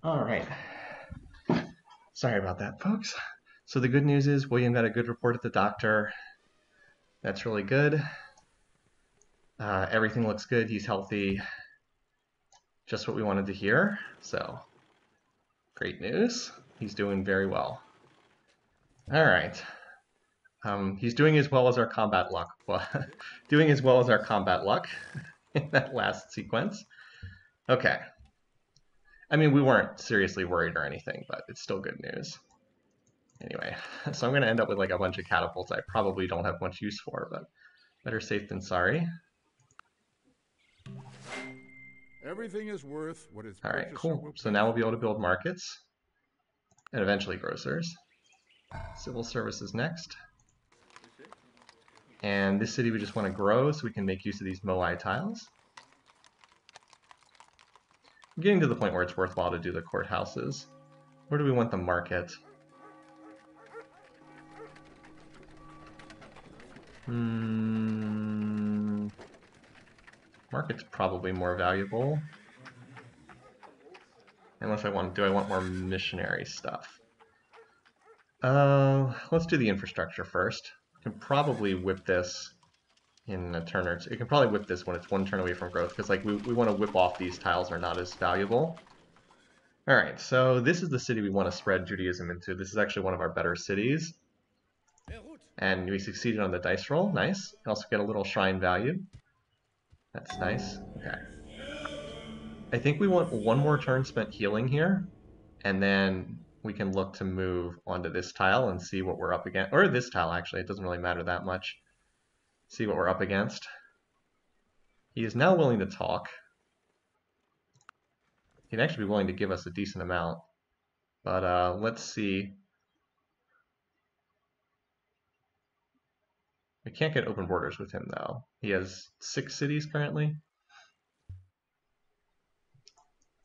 All right. Sorry about that, folks. So the good news is William got a good report at the doctor. That's really good. Everything looks good. He's healthy. Just what we wanted to hear. So great news. He's doing very well. All right. He's doing as well as our combat luck. Well, doing as well as our combat luck in that last sequence. Okay. I mean, we weren't seriously worried or anything, but it's still good news. Anyway, so I'm going to end up with like a bunch of catapults I probably don't have much use for, but better safe than sorry. Everything is worth what its All right, purchaser cool. will So pay. now we'll be able to build markets and eventually grocers. Civil services next. And this city we just want to grow so we can make use of these moai tiles. I'm getting to the point where it's worthwhile to do the courthouses. Where do we want the market? Market's probably more valuable. Unless I want, do I want more missionary stuff? Let's do the infrastructure first. I can probably whip this in a turn or two. You can probably whip this when it's one turn away from growth, because like we want to whip off these tiles are not as valuable. All right, so this is the city we want to spread Judaism into. This is actually one of our better cities. And we succeeded on the dice roll. Nice. We also get a little shrine value. That's nice. Okay. I think we want one more turn spent healing here, and then we can look to move onto this tile and see what we're up against. Or this tile, actually. It doesn't really matter that much. See what we're up against. He is now willing to talk. He'd actually be willing to give us a decent amount. But let's see. We can't get open borders with him, though. He has 6 cities currently.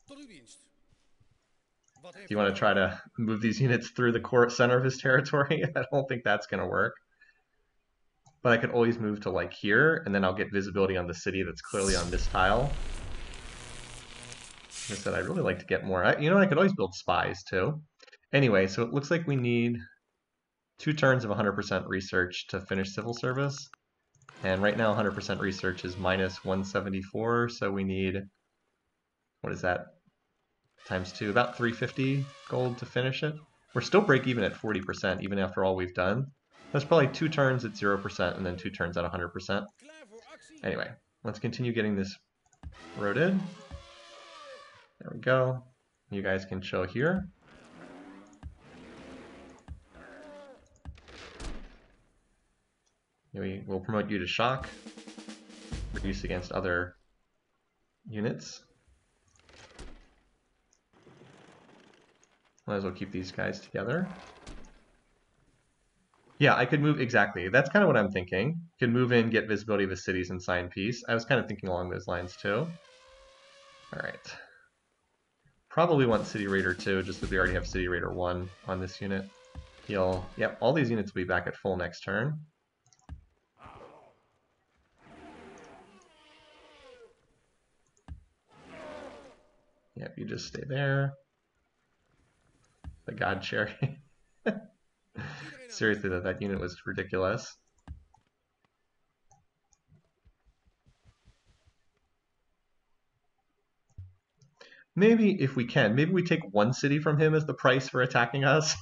Do you want to try to move these units through the center of his territory? I don't think that's going to work. But I could always move to like here, and then I'll get visibility on the city that's clearly on this tile. Like I said, I'd really like to get more. You know, I could always build spies too. Anyway, so it looks like we need 2 turns of 100% research to finish civil service. And right now 100% research is minus 174, so we need, what is that, times 2, about 350 gold to finish it. We're still break even at 40%, even after all we've done. That's probably 2 turns at 0% and then 2 turns at 100%. Anyway, let's continue getting this roaded. There we go. You guys can chill here. We will promote you to shock. Reduce against other units. Might as well keep these guys together. Yeah, I could move, exactly. That's kind of what I'm thinking. Could move in, get visibility of the cities, and sign peace. I was kind of thinking along those lines too. Alright. Probably want City Raider 2, just because we already have City Raider 1 on this unit. He'll, yep, all these units will be back at full next turn. Yep, you just stay there. The God Cherry. Seriously, that unit was ridiculous. Maybe, if we can, maybe we take 1 city from him as the price for attacking us.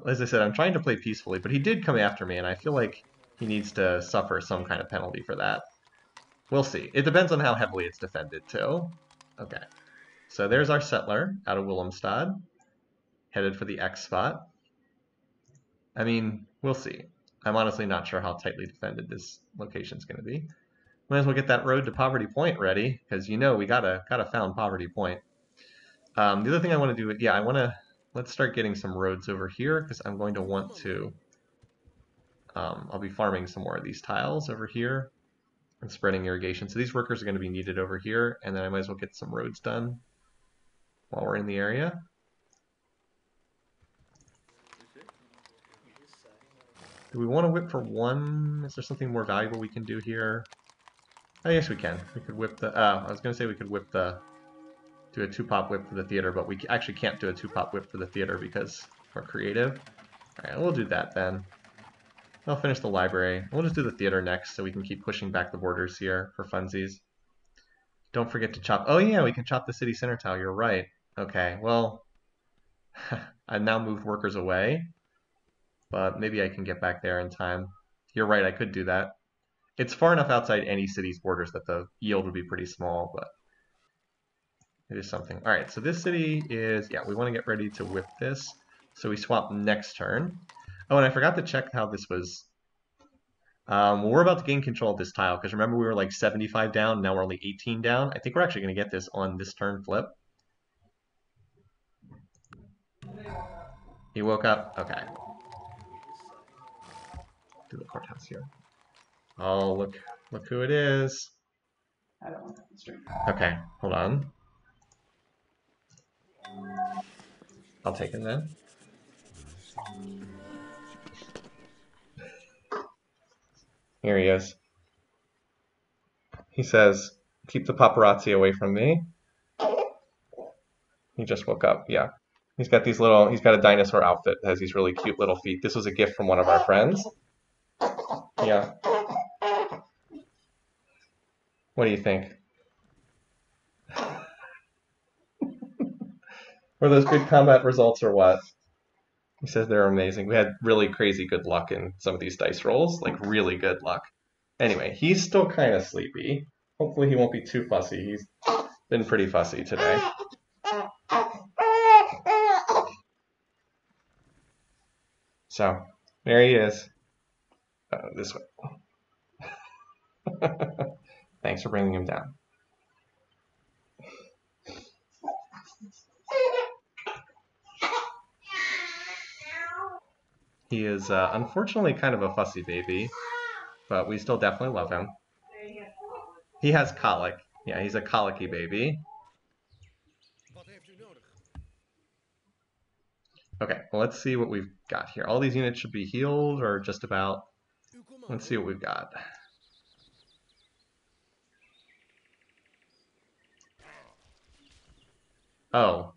As I said, I'm trying to play peacefully, but he did come after me, and I feel like he needs to suffer some kind of penalty for that. We'll see. It depends on how heavily it's defended, too. Okay. So there's our settler out of Willemstad, headed for the X spot. I mean, we'll see. I'm honestly not sure how tightly defended this location's going to be. Might as well get that road to Poverty Point ready, because you know we gotta found Poverty Point. The other thing I want to do, yeah, let's start getting some roads over here, because I'm going to want to, I'll be farming some more of these tiles over here and spreading irrigation. So these workers are going to be needed over here, and then I might as well get some roads done while we're in the area. Do we want to whip for 1? Is there something more valuable we can do here? I guess we can. We could whip the, I was going to say we could whip the do a 2-pop whip for the theater, but we actually can't do a 2-pop whip for the theater because we're creative. Alright, we'll do that then. I'll finish the library. We'll just do the theater next so we can keep pushing back the borders here for funsies. Don't forget to chop. Oh yeah, we can chop the city center tile. You're right. Okay, well, I've now moved workers away, but maybe I can get back there in time. You're right, I could do that. It's far enough outside any city's borders that the yield would be pretty small, but it is something. All right, so this city is, yeah, we want to get ready to whip this. So we swap next turn. Oh, and I forgot to check how this was. Well, we're about to gain control of this tile, because remember we were like 75 down, now we're only 18 down. I think we're actually going to get this on this turn flip. He woke up? Okay. Do the courthouse here. Oh, look who it is. Okay, hold on. I'll take him then. Here he is. He says, keep the paparazzi away from me. He just woke up, yeah. He's got these little, he's got a dinosaur outfit that has these really cute little feet. This was a gift from one of our friends. Yeah. What do you think? Were those good combat results or what? He says they're amazing. We had really crazy good luck in some of these dice rolls, like really good luck. Anyway, he's still kind of sleepy. Hopefully he won't be too fussy. He's been pretty fussy today. So, there he is. This way. Thanks for bringing him down. He is unfortunately kind of a fussy baby, but we still definitely love him. He has colic. Yeah, he's a colicky baby. Okay, well, let's see what we've got here. All these units should be healed, or just about. Let's see what we've got. Oh.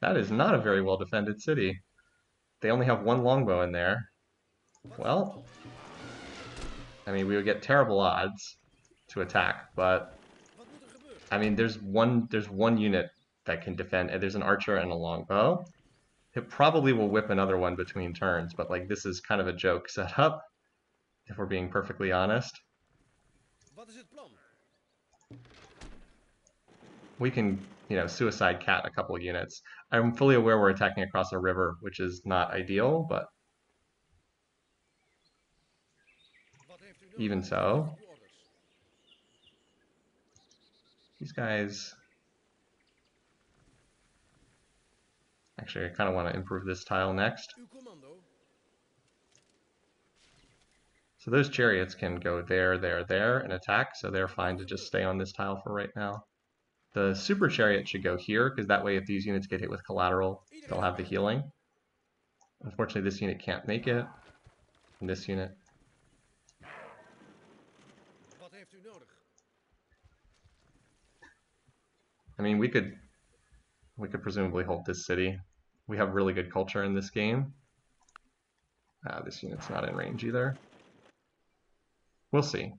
That is not a very well defended city. They only have one longbow in there. Well, I mean, we would get terrible odds to attack, but I mean, there's one unit that can defend, and there's an archer and a longbow. It probably will whip another one between turns, but like this is kind of a joke setup, if we're being perfectly honest. We can, you know, suicide cat a couple of units. I'm fully aware we're attacking across a river, which is not ideal, but even so, these guys. Actually, I kind of want to improve this tile next. So those chariots can go there, there, there, and attack, so they're fine to just stay on this tile for right now. The super chariot should go here, because that way if these units get hit with collateral, they'll have the healing. Unfortunately, this unit can't make it, and this unit. I mean, we could presumably hold this city. We have really good culture in this game. This unit's not in range either. We'll see.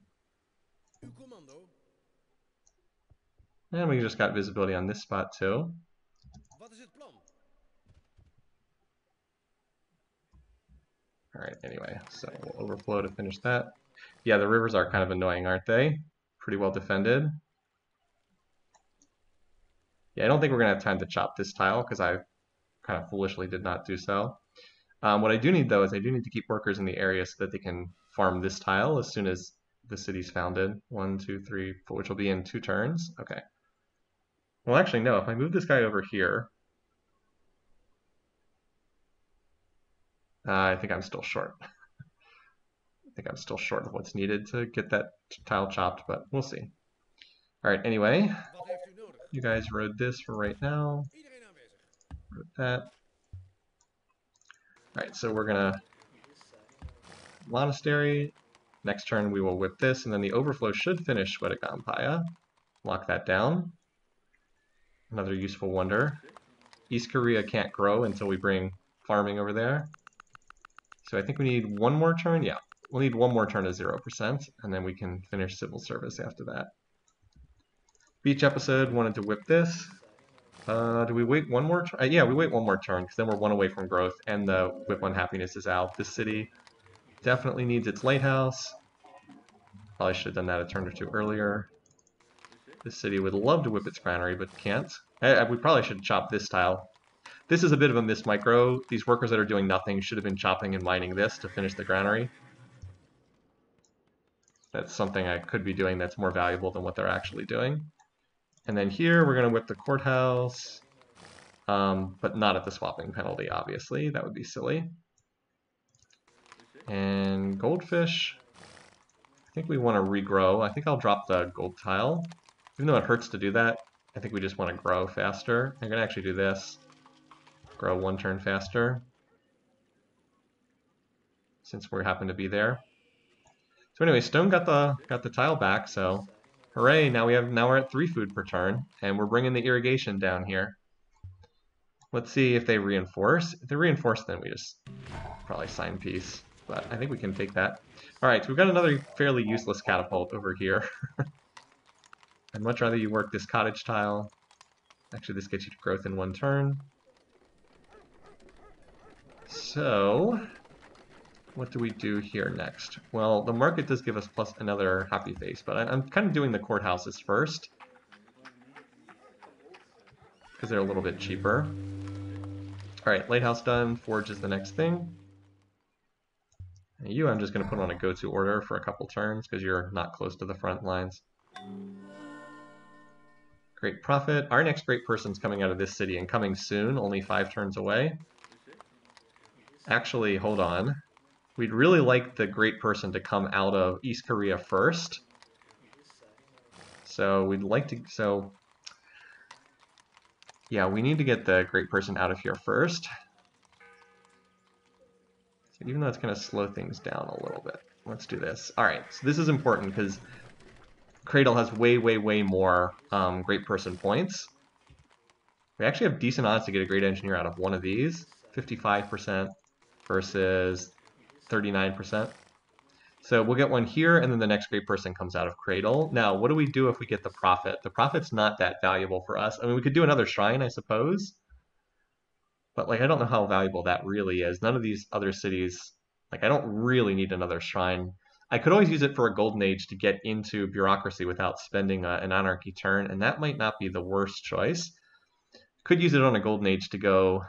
And we just got visibility on this spot too. Alright, anyway, so we'll overflow to finish that. Yeah, the rivers are kind of annoying, aren't they? Pretty well defended. Yeah, I don't think we're going to have time to chop this tile because I kind of foolishly did not do so. What I do need, though, is I do need to keep workers in the area so that they can farm this tile as soon as the city's founded. 1, 2, 3, 4, which will be in 2 turns. Okay. Well, actually, no. If I move this guy over here, I think I'm still short. I think I'm still short of what's needed to get that tile chopped, but we'll see. All right, anyway, you guys rode this for right now. Rode that. All right, so we're gonna monastery. Next turn we will whip this, and then the overflow should finish Swedagon Paya. Lock that down. Another useful wonder. East Korea can't grow until we bring farming over there. So I think we need one more turn. Yeah, we'll need one more turn of 0%, and then we can finish civil service after that. Beach episode wanted to whip this. Do we wait one more turn? Yeah, we wait one more turn, because then we're one away from growth, and the whip unhappiness is out. This city definitely needs its lighthouse. Probably should have done that a turn or two earlier. This city would love to whip its granary, but can't. We probably should chop this tile. This is a bit of a missed micro. These workers that are doing nothing should have been chopping and mining this to finish the granary. That's something I could be doing that's more valuable than what they're actually doing. And then here we're going to whip the courthouse, but not at the swapping penalty, obviously. That would be silly. And goldfish, I think we want to regrow. I think I'll drop the gold tile. Even though it hurts to do that, I think we just want to grow faster. I'm going to actually do this. Grow one turn faster, since we happen to be there. So anyway, Stone got the tile back, so hooray! Now we're at 3 food per turn, and we're bringing the irrigation down here. Let's see if they reinforce. If they reinforce, then we just probably sign peace. But I think we can take that. All right, so we've got another fairly useless catapult over here. I'd much rather you work this cottage tile. Actually, this gets you to growth in 1 turn. So what do we do here next? Well, the market does give us plus another happy face, but I'm kind of doing the courthouses first, because they're a little bit cheaper. Alright, lighthouse done, forge is the next thing. And you, I'm just going to put on a go-to order for a couple turns, because you're not close to the front lines. Great profit. Our next great person's coming out of this city, and coming soon, only 5 turns away. Actually, hold on. We'd really like the great person to come out of East Korea first. So we'd like to, yeah, we need to get the great person out of here first. So even though it's going to slow things down a little bit. Let's do this. All right, so this is important because Cradle has way, way, way more great person points. We actually have decent odds to get a great engineer out of one of these. 55% versus 39%. So we'll get one here, and then the next great person comes out of Cradle. Now, what do we do if we get the profit? The profit's not that valuable for us. I mean, we could do another shrine, I suppose. But, like, I don't know how valuable that really is. None of these other cities, like, I don't really need another shrine. I could always use it for a golden age to get into bureaucracy without spending an anarchy turn, and that might not be the worst choice. Could use it on a golden age to go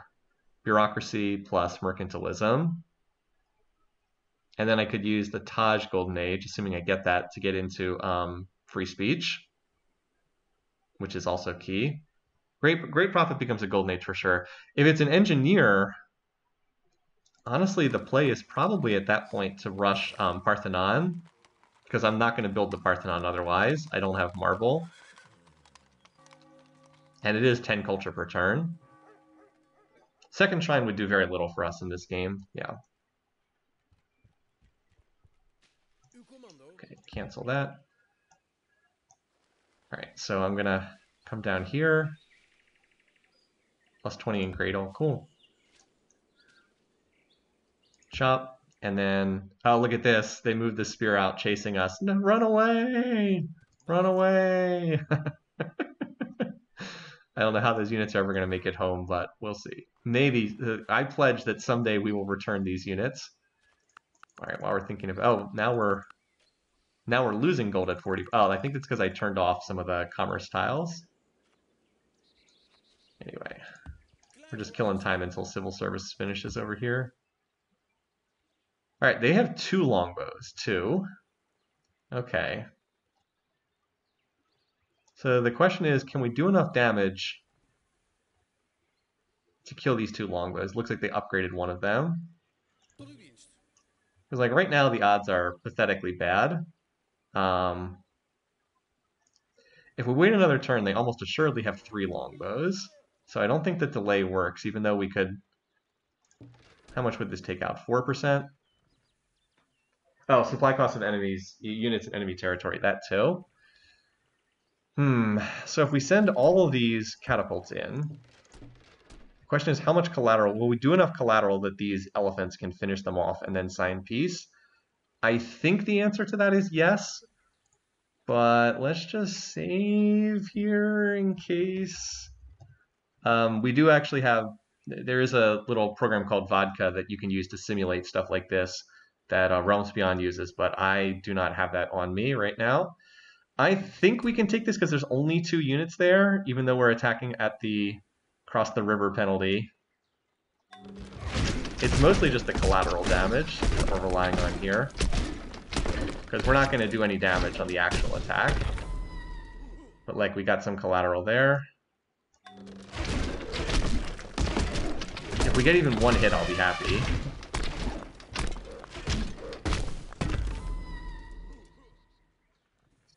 bureaucracy plus mercantilism. And then I could use the Taj Golden Age, assuming I get that, to get into free speech, which is also key. Great profit becomes a Golden Age for sure. If it's an engineer, honestly, the play is probably at that point to rush Parthenon, because I'm not going to build the Parthenon otherwise. I don't have marble. And it is 10 culture per turn. Second shrine would do very little for us in this game. Yeah. Okay, cancel that. All right, so I'm gonna come down here. Plus 20 in Cradle, cool. Chop, and then, oh, look at this. They moved the spear out chasing us. No, run away! Run away! I don't know how those units are ever gonna make it home, but we'll see. Maybe, I pledge that someday we will return these units. All right, while we're thinking of, oh, now we're losing gold at 40. Oh, I think it's because I turned off some of the commerce tiles. Anyway, we're just killing time until civil service finishes over here. All right, they have 2 longbows, too. Okay. So the question is, can we do enough damage to kill these 2 longbows? Looks like they upgraded one of them. Because, like, right now the odds are pathetically bad. If we wait another turn, they almost assuredly have 3 longbows. So I don't think the delay works, even though we could... How much would this take out? 4%? Oh, supply cost of enemies, units in enemy territory, that too? So if we send all of these catapults in, the question is how much collateral? Will we do enough collateral that these elephants can finish them off and then sign peace? I think the answer to that is yes, but let's just save here in case. We do actually have, there is a little program called Vodka that you can use to simulate stuff like this that Realms Beyond uses, but I do not have that on me right now. I think we can take this because there's only 2 units there, even though we're attacking at the cross the river penalty. It's mostly just the collateral damage that we're relying on here, because we're not going to do any damage on the actual attack. But like, we got some collateral there. If we get even 1 hit, I'll be happy.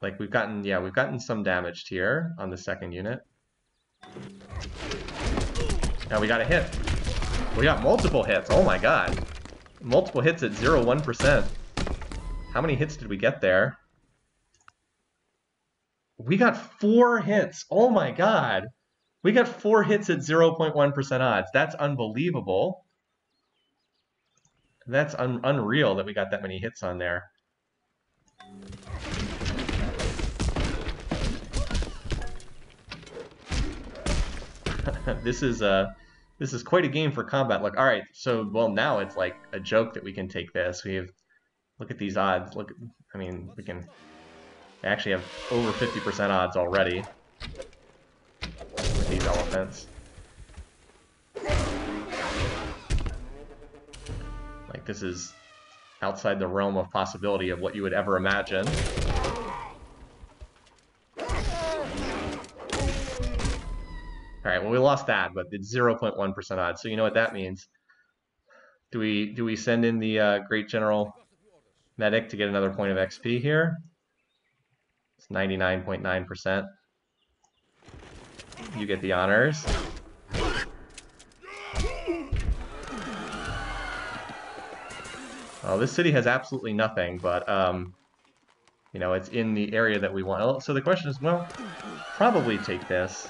Like, we've gotten some damaged here on the second unit. Now we got a hit. We got multiple hits. Oh my god. Multiple hits at 0.1%. How many hits did we get there? We got 4 hits. Oh my god. We got 4 hits at 0.1% odds. That's unbelievable. That's unreal that we got that many hits on there. This is quite a game for combat. Look, all right, so well now it's like a joke that we can take this. We have, look at these odds. Look, I mean, we actually have over 50% odds already with these elephants. Like, this is outside the realm of possibility of what you would ever imagine. Alright, well we lost that, but it's 0.1% odds, so you know what that means. Do we send in the Great General Medic to get another point of XP here? It's 99.9%. You get the honors. Well, this city has absolutely nothing, but you know, it's in the area that we want. So the question is, well, probably take this.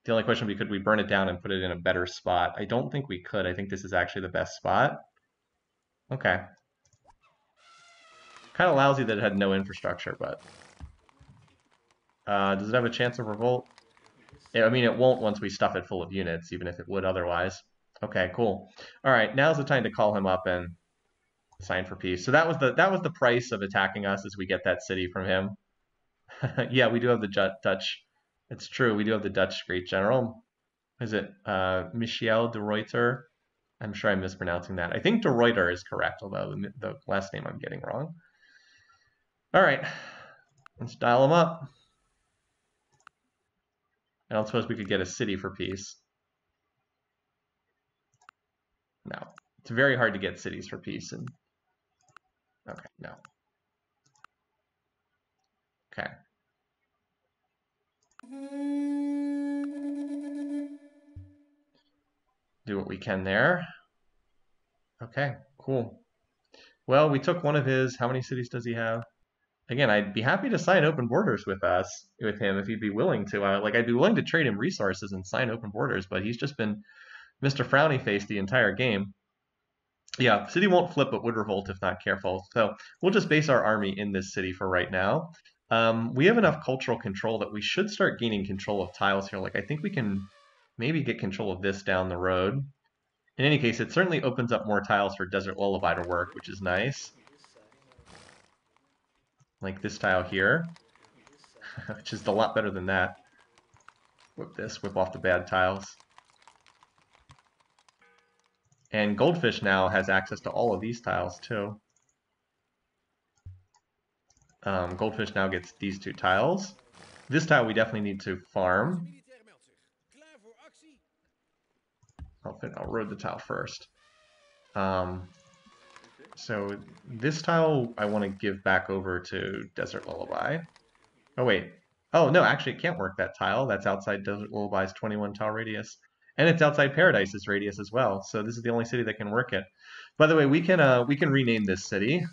The only question would be, could we burn it down and put it in a better spot? I don't think we could. I think this is actually the best spot. Okay. Kind of lousy that it had no infrastructure, but... does it have a chance of revolt? I mean, it won't once we stuff it full of units, even if it would otherwise. Okay, cool. All right, now's the time to call him up and sign for peace. So that was the price of attacking us, as we get that city from him. Yeah, we do have the Dutch. It's true, we do have the Dutch Great General. Is it Michiel de Ruyter? I'm sure I'm mispronouncing that. I think de Ruyter is correct, although the last name I'm getting wrong. All right, let's dial him up. I don't suppose we could get a city for peace. No, it's very hard to get cities for peace. And okay, no. Okay. Do what we can there. Okay, cool. Well, we took one of his. How many cities does he have? Again, I'd be happy to sign open borders with him, if he'd be willing to. I'd be willing to trade him resources and sign open borders, but he's just been Mr. Frowny Face the entire game. Yeah, city won't flip, but would revolt if not careful. So we'll just base our army in this city for right now. We have enough cultural control that we should start gaining control of tiles here. Like, I think we can maybe get control of this down the road. In any case, it certainly opens up more tiles for Desert Lullaby to work, which is nice. Like this tile here, which is a lot better than that. Whip off the bad tiles. And Goldfish now has access to all of these tiles too. Goldfish now gets these 2 tiles. This tile we definitely need to farm. I'll road the tile first. So this tile I want to give back over to Desert Lullaby. Oh wait. Oh no, actually it can't work that tile. That's outside Desert Lullaby's 21 tile radius. And it's outside Paradise's radius as well, so this is the only city that can work it. By the way, we can rename this city.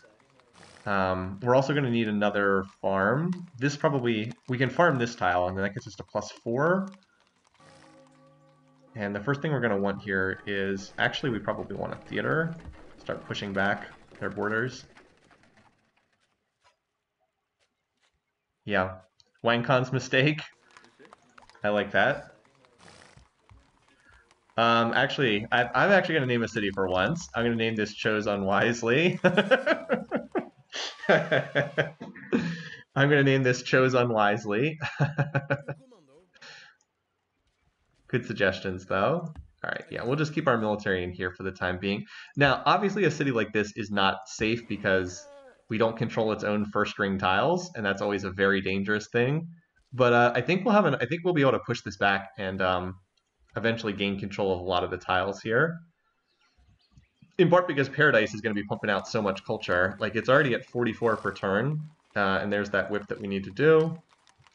We're also going to need another farm. This probably, we can farm this tile, and then that gets us to +4. And the first thing we're going to want here is, actually we probably want a theater. Start pushing back their borders. Yeah, Wangkon's mistake. I like that. Actually, I'm actually going to name a city for once. I'm going to name this Chose Unwisely. I'm going to name this Chose Unwisely. Good suggestions, though. All right, yeah, we'll just keep our military in here for the time being. Now, obviously, a city like this is not safe because we don't control its own first-ring tiles, and that's always a very dangerous thing. But I think we'll be able to push this back and eventually gain control of a lot of the tiles here. In part because Paradise is going to be pumping out so much culture. Like, it's already at 44 per turn, and there's that whip that we need to do.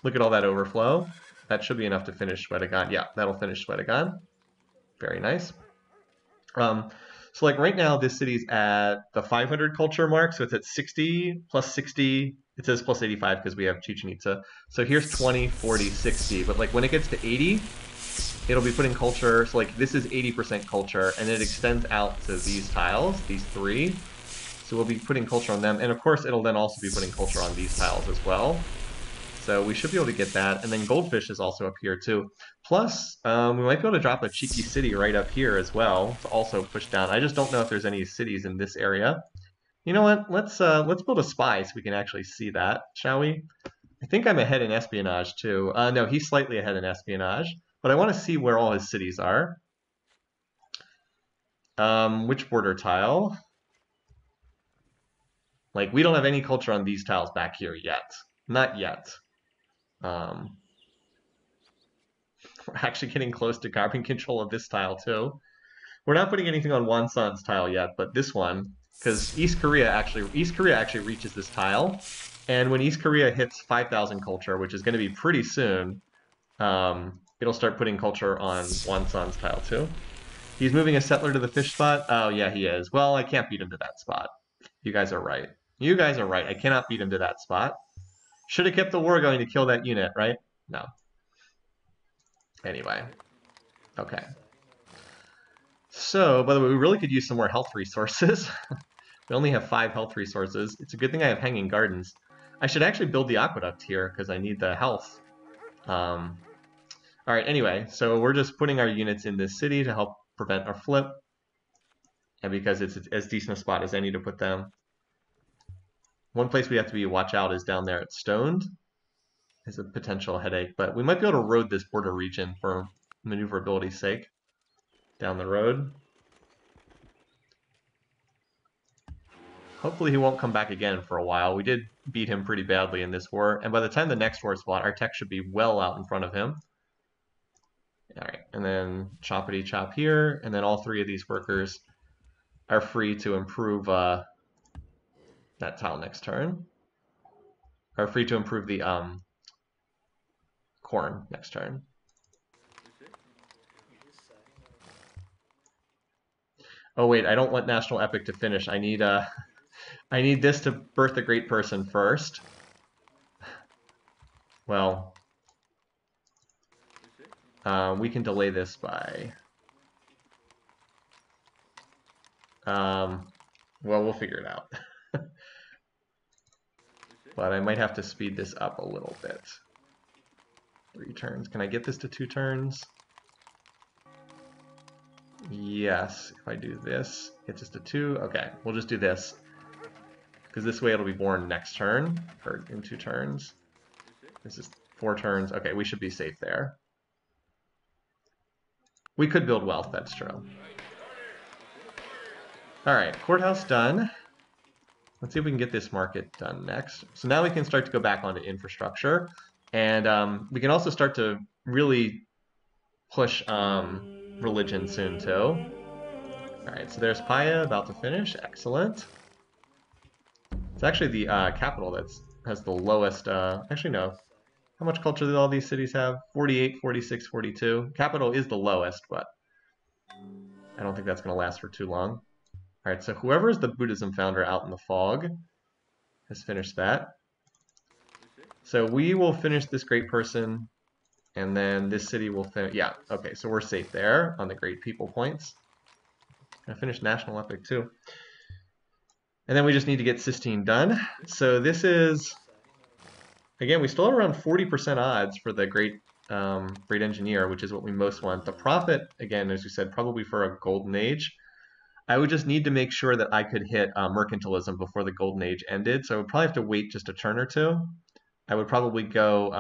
Look at all that overflow. That should be enough to finish Swedagon. Yeah, that'll finish Swedagon. Very nice. So like right now, this city's at the 500 culture mark, so it's at 60 plus 60. It says plus 85 because we have Chichen Itza. So here's 20, 40, 60. But like when it gets to 80, it'll be putting culture. So like this is 80% culture, and it extends out to these tiles, these 3. So we'll be putting culture on them, and of course it'll then also be putting culture on these tiles as well. So we should be able to get that. And then Goldfish is also up here too. Plus, we might be able to drop a cheeky city right up here as well to also push down. I just don't know if there's any cities in this area. You know what? Let's build a spy so we can actually see that, shall we? I think I'm ahead in espionage too. No, he's slightly ahead in espionage, but I want to see where all his cities are. Which border tile? Like, we don't have any culture on these tiles back here yet. Not yet. We're actually getting close to grabbing control of this tile too. We're not putting anything on Wonsan's tile yet, but this one, because East Korea actually reaches this tile, and when East Korea hits 5,000 culture, which is going to be pretty soon, it'll start putting culture on Wonsan's tile too. He's moving a settler to the fish spot. Oh yeah, he is. Well, I can't beat him to that spot. You guys are right. You guys are right. I cannot beat him to that spot. Should have kept the war going to kill that unit, right? No. Anyway. Okay. So, by the way, we really could use some more health resources. We only have 5 health resources. It's a good thing I have hanging gardens. I should actually build the aqueduct here because I need the health. Alright, anyway, so we're just putting our units in this city to help prevent our flip. And because it's as decent a spot as any to put them. One place we have to watch out is down there at Stoned. Is a potential headache, but we might be able to road this border region for maneuverability's sake. Down the road. Hopefully he won't come back again for a while. We did beat him pretty badly in this war, and by the time the next war is fought, our tech should be well out in front of him. Alright, and then choppity chop here, and then all 3 of these workers are free to improve that tile next turn. Are free to improve the corn next turn. Oh wait, I don't want National Epic to finish. I need this to birth a great person first. Well, we can delay this by well, we'll figure it out. But I might have to speed this up a little bit. 3 turns. Can I get this to 2 turns? Yes, if I do this, it's just a 2. Okay, we'll just do this. Because this way it'll be born next turn, or in 2 turns. This is 4 turns. Okay, we should be safe there. We could build wealth, that's true. Alright, courthouse done. Let's see if we can get this market done next. So now we can start to go back onto infrastructure. And we can also start to really push religion soon too. Alright, so there's Paya about to finish. Excellent. It's actually the capital that has the lowest... actually, no. How much culture do all these cities have? 48, 46, 42. Capital is the lowest, but I don't think that's going to last for too long. All right, so whoever is the Buddhism founder out in the fog has finished that. So we will finish this great person, and then this city will finish. Yeah, okay, so we're safe there on the great people points. I finished National Epic too. And then we just need to get Sistine done. So this is, again, we still have around 40% odds for the great engineer, which is what we most want. The profit, again, as you said, probably for a golden age. I would just need to make sure that I could hit mercantilism before the golden age ended. So I would probably have to wait just a turn or two. I would probably go,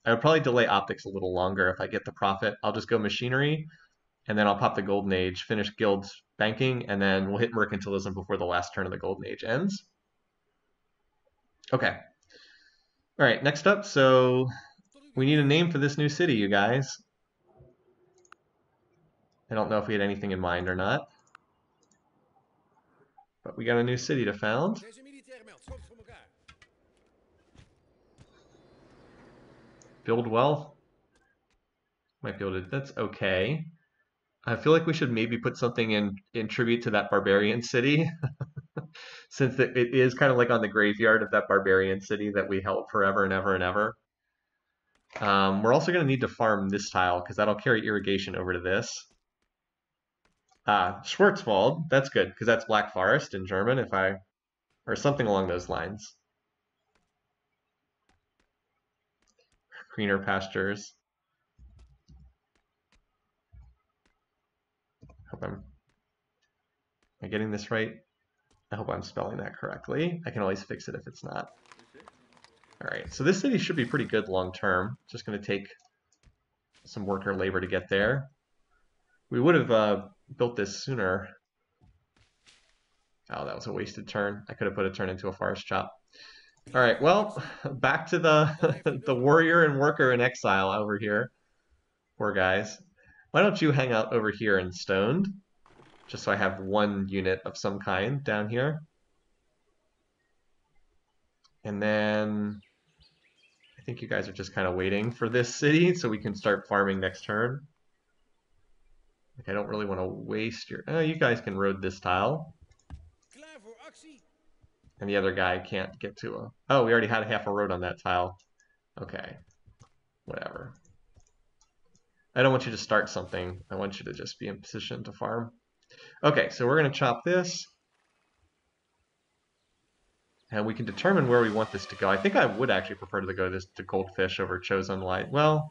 I would probably delay optics a little longer if I get the profit. I'll just go machinery, and then I'll pop the golden age, finish guilds banking, and then we'll hit mercantilism before the last turn of the golden age ends. Okay. All right, next up, so we need a name for this new city, you guys. I don't know if we had anything in mind or not, but we got a new city to found. Build wealth. Might be able to, that's okay. I feel like we should maybe put something in tribute to that barbarian city, since it is kind of like on the graveyard of that barbarian city that we held forever and ever and ever. We're also going to need to farm this tile, because that'll carry irrigation over to this. Schwarzwald, that's good, because that's Black Forest in German, or something along those lines. Greener pastures. Am I getting this right? I hope I'm spelling that correctly. I can always fix it if it's not. All right, so this city should be pretty good long term. Just going to take some worker labor to get there. We would have built this sooner. Oh, that was a wasted turn. I could have put a turn into a forest chop. All right, well, back to the the warrior and worker in exile over here. Poor guys. Why don't you hang out over here in stoned? Just so I have one unit of some kind down here. And then I think you guys are just kind of waiting for this city so we can start farming next turn. Like, I don't really want to waste your... Oh, you guys can road this tile. And the other guy can't get to a... Oh, we already had half a road on that tile. Okay. Whatever. I don't want you to start something. I want you to just be in position to farm. Okay, so we're going to chop this. And we can determine where we want this to go. I think I would actually prefer to go this to Goldfish over Chosen Wisely. Well,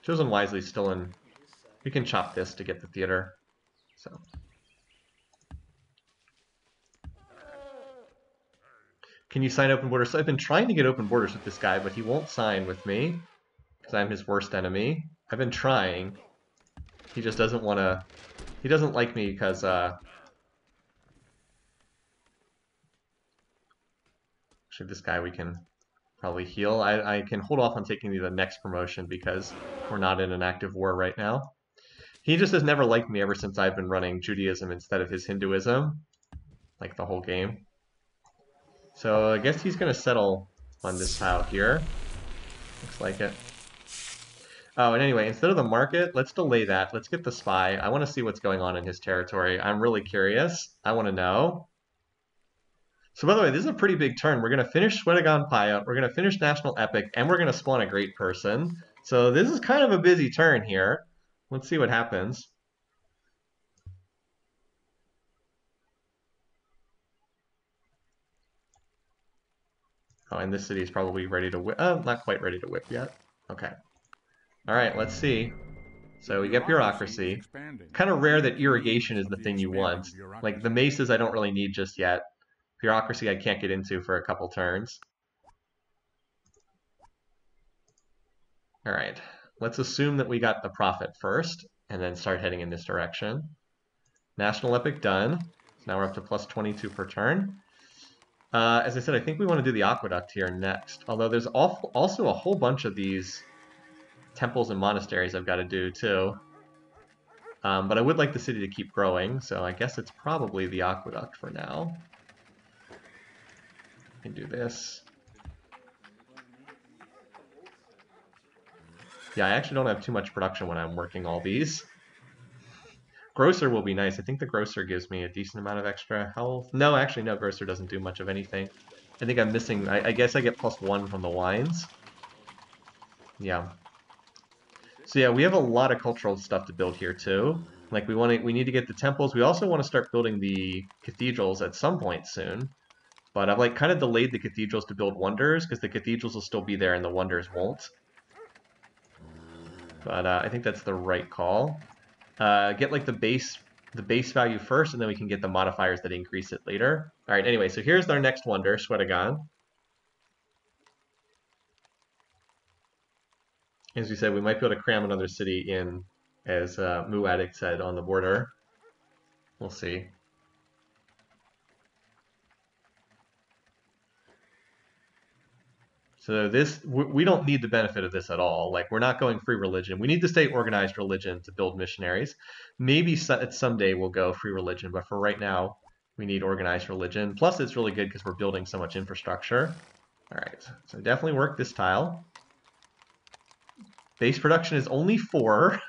Chosen Wisely still in... We can chop this to get the theater. So... Can you sign open borders? So I've been trying to get open borders with this guy, but he won't sign with me because I'm his worst enemy. I've been trying. He just doesn't want to... He doesn't like me because... Actually, this guy we can probably heal. I can hold off on taking the next promotion because we're not in an active war right now. He just has never liked me ever since I've been running Judaism instead of his Hinduism. Like the whole game. So I guess he's going to settle on this tile here. Looks like it. Oh, and anyway, instead of the market, let's delay that. Let's get the spy. I want to see what's going on in his territory. I'm really curious. I want to know. So by the way, this is a pretty big turn. We're going to finish Swedagon Paya, we're going to finish National Epic, and we're going to spawn a great person. So this is kind of a busy turn here. Let's see what happens. Oh, and this city is probably ready to whip. Oh, not quite ready to whip yet. Okay. All right, let's see. So we get Bureaucracy. Kind of rare that irrigation is the thing you want. Like the maces I don't really need just yet. Bureaucracy I can't get into for a couple turns. All right, let's assume that we got the profit first and then start heading in this direction. National Epic done. So now we're up to plus 22 per turn. As I said, I think we want to do the aqueduct here next. Although there's also a whole bunch of these temples and monasteries I've got to do too. But I would like the city to keep growing, so I guess it's probably the aqueduct for now. I can do this. Yeah, I actually don't have too much production when I'm working all these. Grocer will be nice. I think the Grocer gives me a decent amount of extra health. No, actually, no, Grocer doesn't do much of anything. I think I'm missing... I guess I get +1 from the wines. Yeah. So yeah, we have a lot of cultural stuff to build here, too. Like, we need to get the temples. We also want to start building the cathedrals at some point soon. But I've, like, kind of delayed the cathedrals to build wonders, because the cathedrals will still be there and the wonders won't. But I think that's the right call. Get like the base value first, and then we can get the modifiers that increase it later. All right, anyway, so here's our next wonder, Swedagon. As we said, we might be able to cram another city in, as Muad'Dib said, on the border. We'll see. So this, we don't need the benefit of this at all. Like, we're not going free religion. We need to stay organized religion to build missionaries. Maybe someday we'll go free religion, but for right now, we need organized religion. Plus, it's really good because we're building so much infrastructure. All right, so definitely work this tile. Base production is only 4.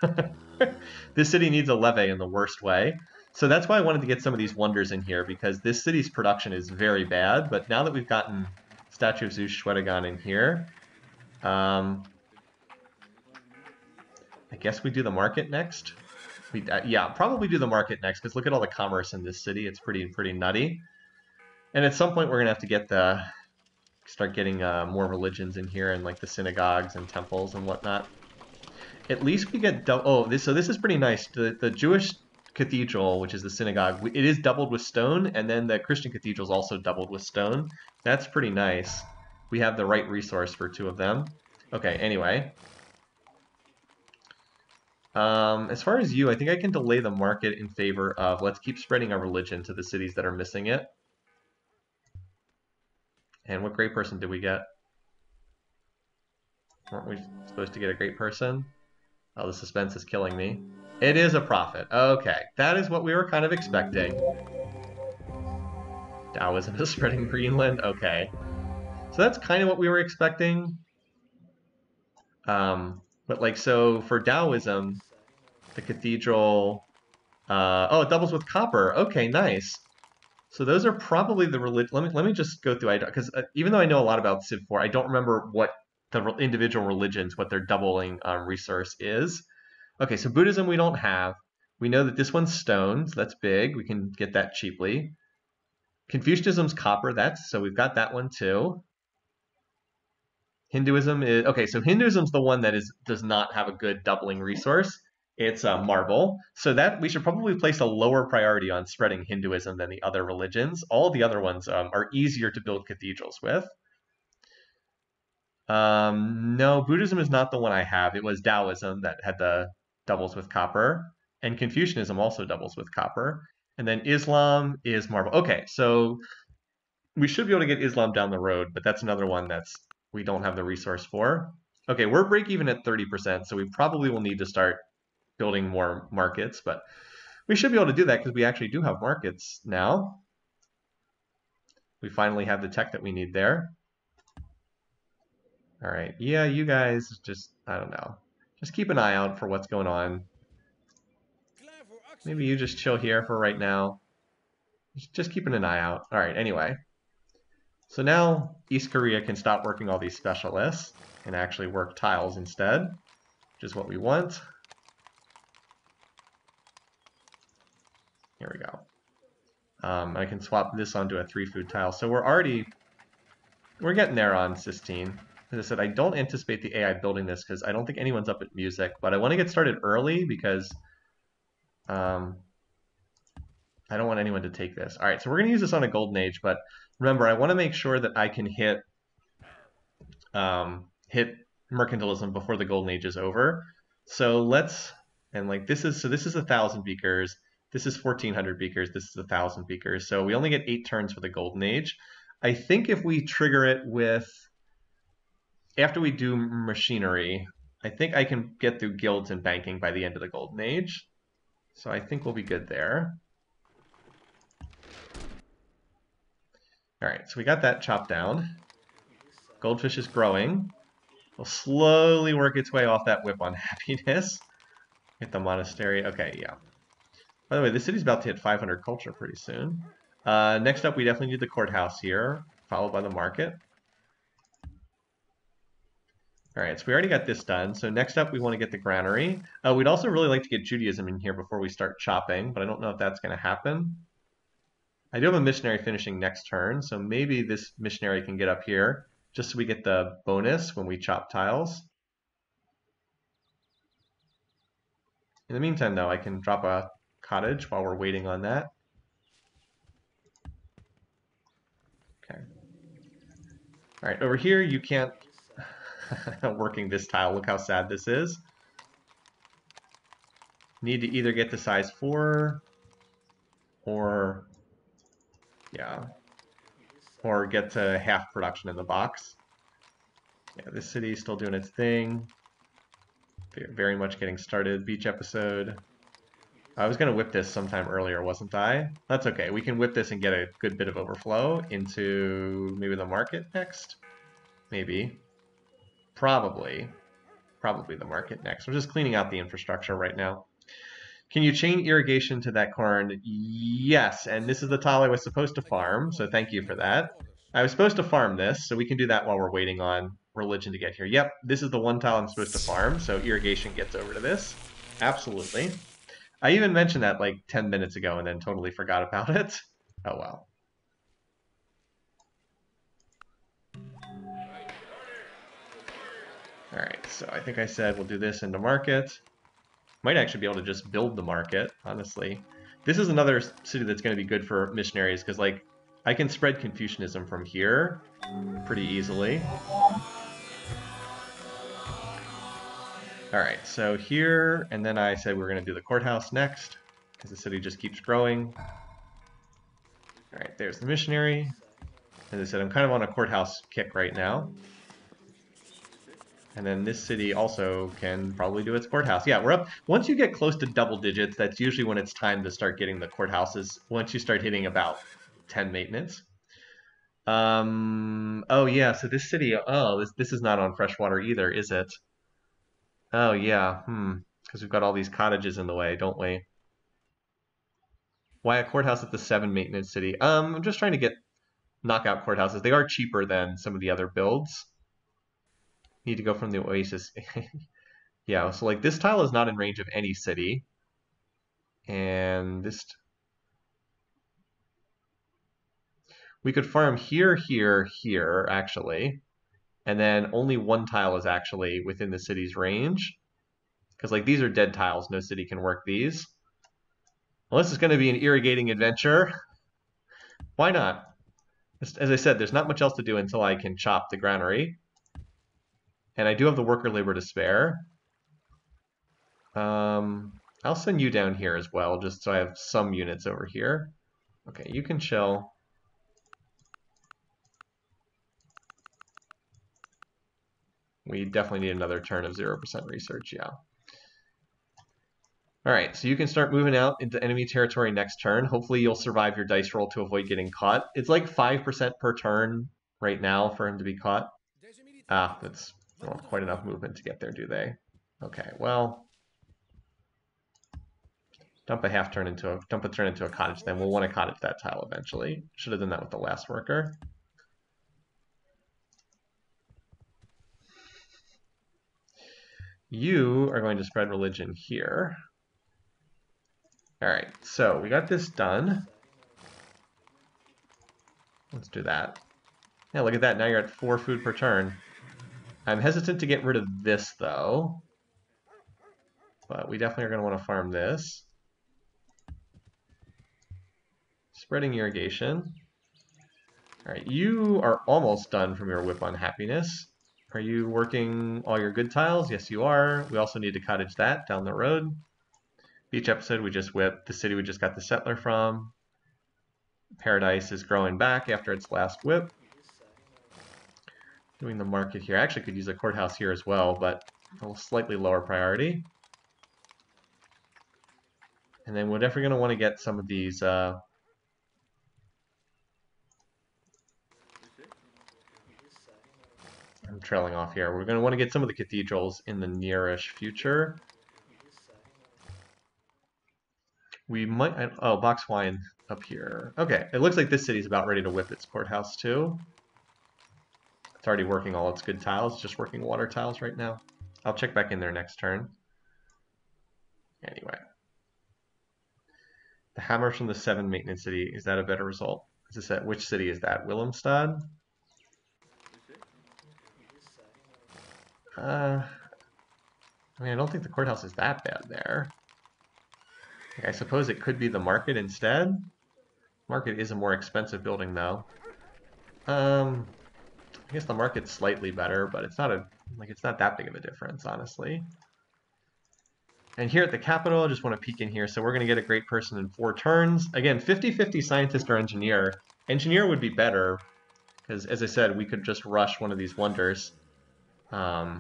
This city needs a levee in the worst way. So that's why I wanted to get some of these wonders in here, because this city's production is very bad. But now that we've gotten Statue of Zeus Swedagon in here, I guess we do the market next. Yeah, probably do the market next, because look at all the commerce in this city. It's pretty nutty. And at some point, we're gonna have to start getting more religions in here, and like the synagogues and temples and whatnot. At least we get so this is pretty nice. The Jewish cathedral, which is the synagogue, it is doubled with stone, and then the Christian cathedral is also doubled with stone. That's pretty nice. We have the right resource for 2 of them. Okay, anyway. As far as you, I think I can delay the market in favor of, let's keep spreading our religion to the cities that are missing it. And what great person did we get? Weren't we supposed to get a great person? Oh, the suspense is killing me. It is a prophet. Okay, that is what we were kind of expecting. Taoism is spreading Greenland. Okay. So that's kind of what we were expecting. But like, so for Taoism, the cathedral... oh, it doubles with copper. Okay, nice. So those are probably the religion... Let me just go through... Because even though I know a lot about Civ4, I don't remember what the individual religions, what their doubling resource is. Okay, so Buddhism we don't have. We know that this one's stone, so that's big. We can get that cheaply. Confucianism's copper, so we've got that one too. Hinduism is... Okay, so Hinduism's the one that does not have a good doubling resource. It's marble. So that we should probably place a lower priority on spreading Hinduism than the other religions. All the other ones are easier to build cathedrals with. No, Buddhism is not the one I have. It was Taoism that had the doubles with copper, and Confucianism also doubles with copper. And then Islam is marble. Okay, so we should be able to get Islam down the road, but that's another one we don't have the resource for. Okay, we're break even at 30%, so we probably will need to start building more markets, but we should be able to do that because we actually do have markets now. We finally have the tech that we need there. All right, yeah, you guys just, I don't know. Just keep an eye out for what's going on. Maybe you just chill here for right now. Just keeping an eye out. All right, anyway. So now East Korea can stop working all these specialists and actually work tiles instead, which is what we want. Here we go. I can swap this onto a 3-food tile. So we're getting there on Sistine. As I said, I don't anticipate the AI building this because I don't think anyone's up at music, but I want to get started early because I don't want anyone to take this. All right, so we're going to use this on a golden age, but remember, I want to make sure that I can hit mercantilism before the golden age is over. So this is 1,000 beakers. This is 1,400 beakers. This is 1,000 beakers. So we only get 8 turns for the golden age. I think if we trigger it after we do machinery, I think I can get through guilds and banking by the end of the golden age. So I think we'll be good there. All right, so we got that chopped down. Goldfish is growing. Will slowly work its way off that whip on happiness. Hit the monastery. Okay, yeah. By the way, this city's about to hit 500 culture pretty soon. Next up, we definitely need the courthouse here, followed by the market. All right, so we already got this done. So next up, we want to get the granary. We'd also really like to get Judaism in here before we start chopping, but I don't know if that's going to happen. I do have a missionary finishing next turn, so maybe this missionary can get up here just so we get the bonus when we chop tiles. In the meantime, though, I can drop a cottage while we're waiting on that. Okay. All right, over here, you can't working this tile. Look how sad this is. Need to either get to size 4 or, yeah, or get to half production in the box. Yeah, this city is still doing its thing. Very much getting started. Beach episode. I was going to whip this sometime earlier, wasn't I? That's okay. We can whip this and get a good bit of overflow into maybe the market next. Maybe. Probably the market next. We're just cleaning out the infrastructure right now. Can you chain irrigation to that corn? Yes, and this is the tile I was supposed to farm, so thank you for that. I was supposed to farm this, so we can do that while we're waiting on religion to get here. Yep, this is the one tile I'm supposed to farm, so irrigation gets over to this. Absolutely. I even mentioned that like 10 minutes ago and then totally forgot about it. Oh well. All right, so I think I said we'll do this into market. Might actually be able to just build the market, honestly. This is another city that's going to be good for missionaries because, like, I can spread Confucianism from here pretty easily. All right, so here, and then I said we're going to do the courthouse next because the city just keeps growing. All right, there's the missionary. As I said, I'm kind of on a courthouse kick right now. And then this city also can probably do its courthouse. Yeah, we're up. Once you get close to double digits, that's usually when it's time to start getting the courthouses. Once you start hitting about 10 maintenance. Oh yeah, so this city, oh, this is not on freshwater either, is it? Oh yeah, because we've got all these cottages in the way, don't we? Why a courthouse at the 7 maintenance city? I'm just trying to get knockout courthouses. They are cheaper than some of the other builds. Need to go from the Oasis. Yeah, so like this tile is not in range of any city. And this... We could farm here, here, here, actually. And then only one tile is actually within the city's range. Because like these are dead tiles, no city can work these. Unless it's going to be an irrigating adventure. Why not? As I said, there's not much else to do until I can chop the granary. And I do have the worker labor to spare. I'll send you down here as well, just so I have some units over here. Okay, you can chill. We definitely need another turn of 0% research, yeah. All right, so you can start moving out into enemy territory next turn. Hopefully you'll survive your dice roll to avoid getting caught. It's like 5% per turn right now for him to be caught. Ah, that's not quite enough movement to get there, do they? Okay, well, dump a turn into a cottage then. We'll want to cottage that tile eventually. Should have done that with the last worker. You are going to spread religion here. All right, so we got this done. Let's do that. Yeah, look at that. Now you're at 4 food per turn. I'm hesitant to get rid of this, though. But we definitely are going to want to farm this. Spreading irrigation. All right, you are almost done from your whip on happiness. Are you working all your good tiles? Yes, you are. We also need to cottage that down the road. Beach episode, we just whipped. The city we just got the settler from. Paradise is growing back after its last whip. Doing the market here. I actually could use a courthouse here as well, but a slightly lower priority. And then we're definitely going to want to get some of these... I'm trailing off here. We're going to want to get some of the cathedrals in the nearish future. We might... Oh, box wine up here. Okay, it looks like this city's about ready to whip its courthouse, too. It's already working all its good tiles, just working water tiles right now. I'll check back in there next turn. Anyway. The hammers from the 7 maintenance city, is that a better result? Is this at, which city is that? Willemstad? I mean, I don't think the courthouse is that bad there. I suppose it could be the market instead. Market is a more expensive building, though. I guess the market's slightly better, but it's not it's not that big of a difference, honestly. And here at the capital, I just want to peek in here. So we're going to get a great person in 4 turns. Again, 50-50 scientist or engineer. Engineer would be better, because as I said, we could just rush one of these wonders. Probably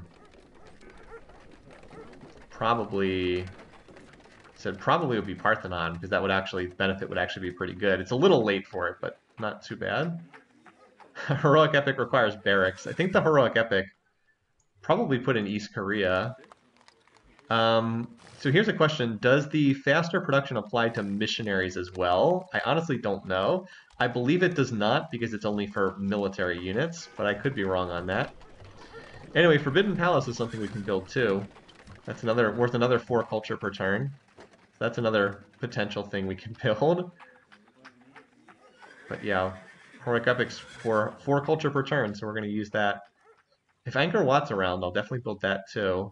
would be Parthenon, because that would actually, benefit would actually be pretty good. It's a little late for it, but not too bad. Heroic Epic requires barracks. I think the Heroic Epic probably put in East Korea. So here's a question. Does the faster production apply to missionaries as well? I honestly don't know. I believe it does not, because it's only for military units, but I could be wrong on that. Anyway, Forbidden Palace is something we can build too. That's worth another 4 culture per turn. So that's another potential thing we can build. But yeah, Heroic Epics for 4 culture per turn, so we're going to use that. If Angkor Wat's around, I'll definitely build that too.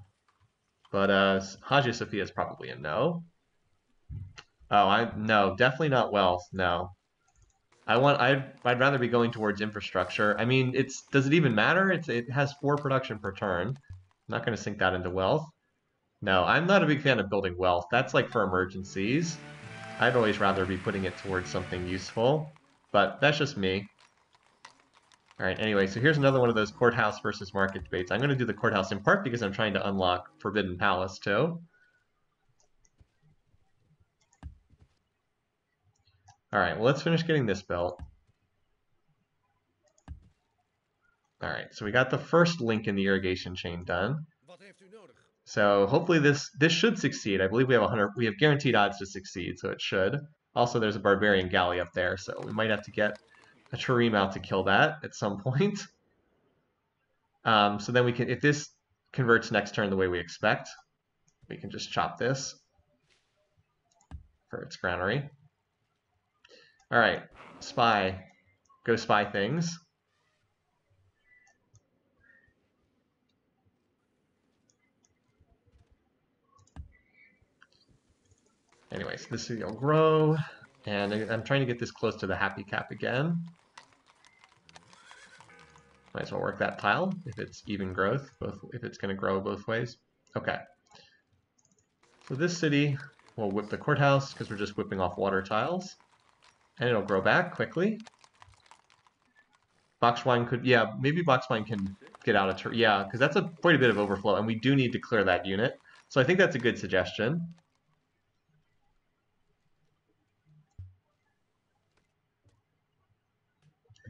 But Hagia Sophia is probably a no. Oh, no, definitely not wealth. No, I'd rather be going towards infrastructure. I mean, does it even matter? It has 4 production per turn. I'm not going to sink that into wealth. No, I'm not a big fan of building wealth. That's like for emergencies. I'd always rather be putting it towards something useful. But that's just me. Alright, anyway, so here's another one of those courthouse versus market debates. I'm going to do the courthouse in part because I'm trying to unlock Forbidden Palace too. Alright, well let's finish getting this built. Alright, so we got the first link in the irrigation chain done. So hopefully this should succeed. I believe we have guaranteed odds to succeed, so it should. Also, there's a barbarian galley up there, so we might have to get a trireme out to kill that at some point. So then we can, if this converts next turn the way we expect, we can just chop this for its granary. All right, spy, go spy things. Anyways, this city will grow, and I'm trying to get this close to the happy cap again. Might as well work that tile if it's even growth, if it's going to grow both ways. Okay. So this city will whip the courthouse because we're just whipping off water tiles, and it'll grow back quickly. Boxwine could, yeah, maybe Boxwine can get out of yeah, because that's quite a bit of overflow, and we do need to clear that unit. So I think that's a good suggestion.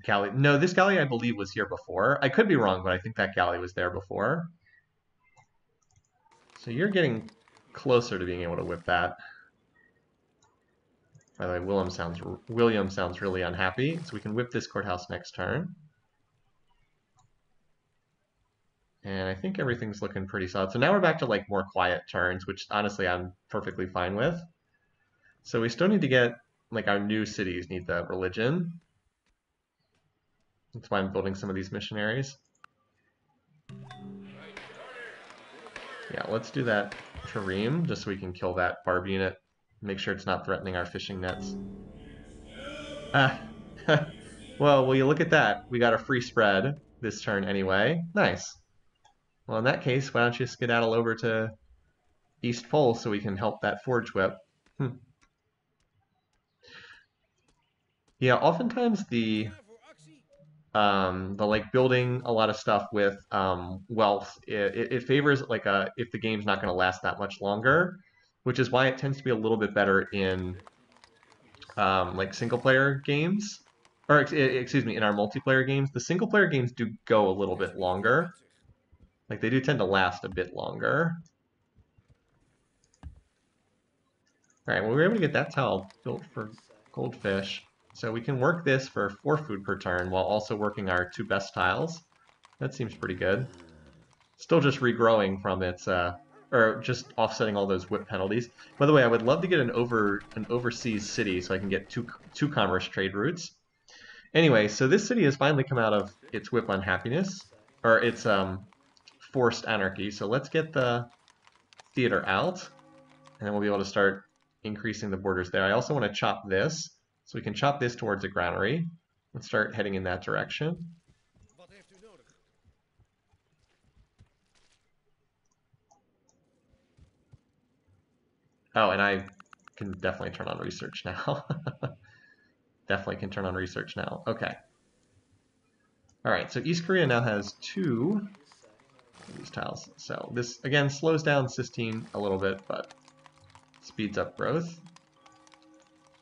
Galley. No, this galley I believe was here before. I could be wrong, but I think that galley was there before. So you're getting closer to being able to whip that. By the way, William sounds really unhappy, so we can whip this courthouse next turn. And I think everything's looking pretty solid. So now we're back to like more quiet turns, which honestly I'm perfectly fine with. So we still need to get, like, our new cities need the religion. That's why I'm building some of these missionaries. Yeah, let's do that trireme, just so we can kill that barb unit. Make sure it's not threatening our fishing nets. Well, will you look at that? We got a free spread this turn anyway. Nice. Well, in that case, why don't you skedaddle over to East Pole so we can help that forge whip? Yeah, oftentimes the like building a lot of stuff with wealth, it favors like if the game's not going to last that much longer, which is why it tends to be a little bit better in like single player games, or excuse me, in our multiplayer games. The single player games do go a little bit longer, like they do tend to last a bit longer. Alright, well we were able to get that tile built for goldfish. So we can work this for 4 food per turn while also working our 2 best tiles. That seems pretty good. Still just regrowing from its, or just offsetting all those whip penalties. By the way, I would love to get an overseas city so I can get two commerce trade routes. Anyway, so this city has finally come out of its whip unhappiness, or its forced anarchy. So let's get the theater out, and then we'll be able to start increasing the borders there. I also want to chop this, so we can chop this towards a granary. Let's start heading in that direction. Oh, and I can definitely turn on research now. Definitely can turn on research now. Okay. Alright, so East Korea now has 2 of these tiles. So this, again, slows down Cystine a little bit, but speeds up growth.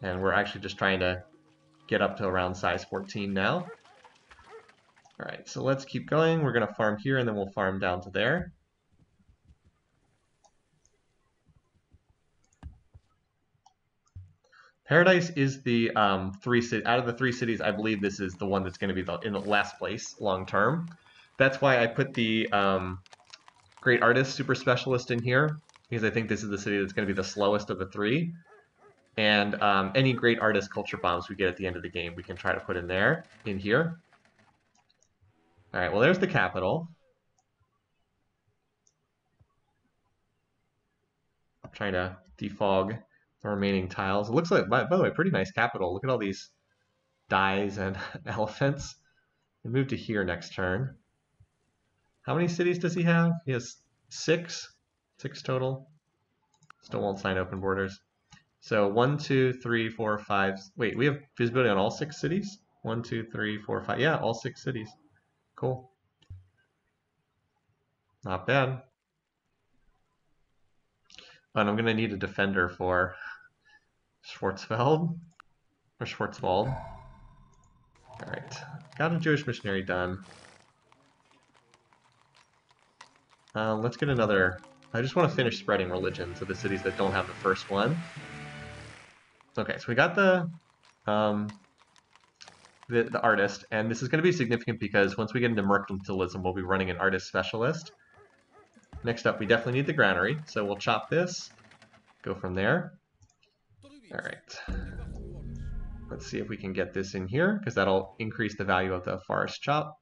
And we're actually just trying to get up to around size 14 now. Alright, so let's keep going. We're going to farm here, and then we'll farm down to there. Paradise is the out of the 3 cities, I believe this is the one that's going to be in the last place long term. That's why I put the Great Artist Super Specialist in here, because I think this is the city that's going to be the slowest of the 3. And any Great Artist culture bombs we get at the end of the game, we can try to put in here. All right, well, there's the capital. I'm trying to defog the remaining tiles. It looks like, by the way, pretty nice capital. Look at all these dies and elephants. We move to here next turn. How many cities does he have? He has 6. 6 total. Still won't sign open borders. So 1, 2, 3, 4, 5. Wait, we have visibility on all 6 cities? 1, 2, 3, 4, 5. Yeah, all 6 cities. Cool. Not bad. And I'm going to need a defender for Schwarzwald. Or Schwarzwald. Alright. Got a Jewish missionary done. Let's get another... I just want to finish spreading religion to the cities that don't have the first one. Okay, so we got the artist, and this is going to be significant because once we get into mercantilism, we'll be running an artist specialist. Next up, we definitely need the granary, so we'll chop this, go from there. All right. Let's see if we can get this in here, because that'll increase the value of the forest chop.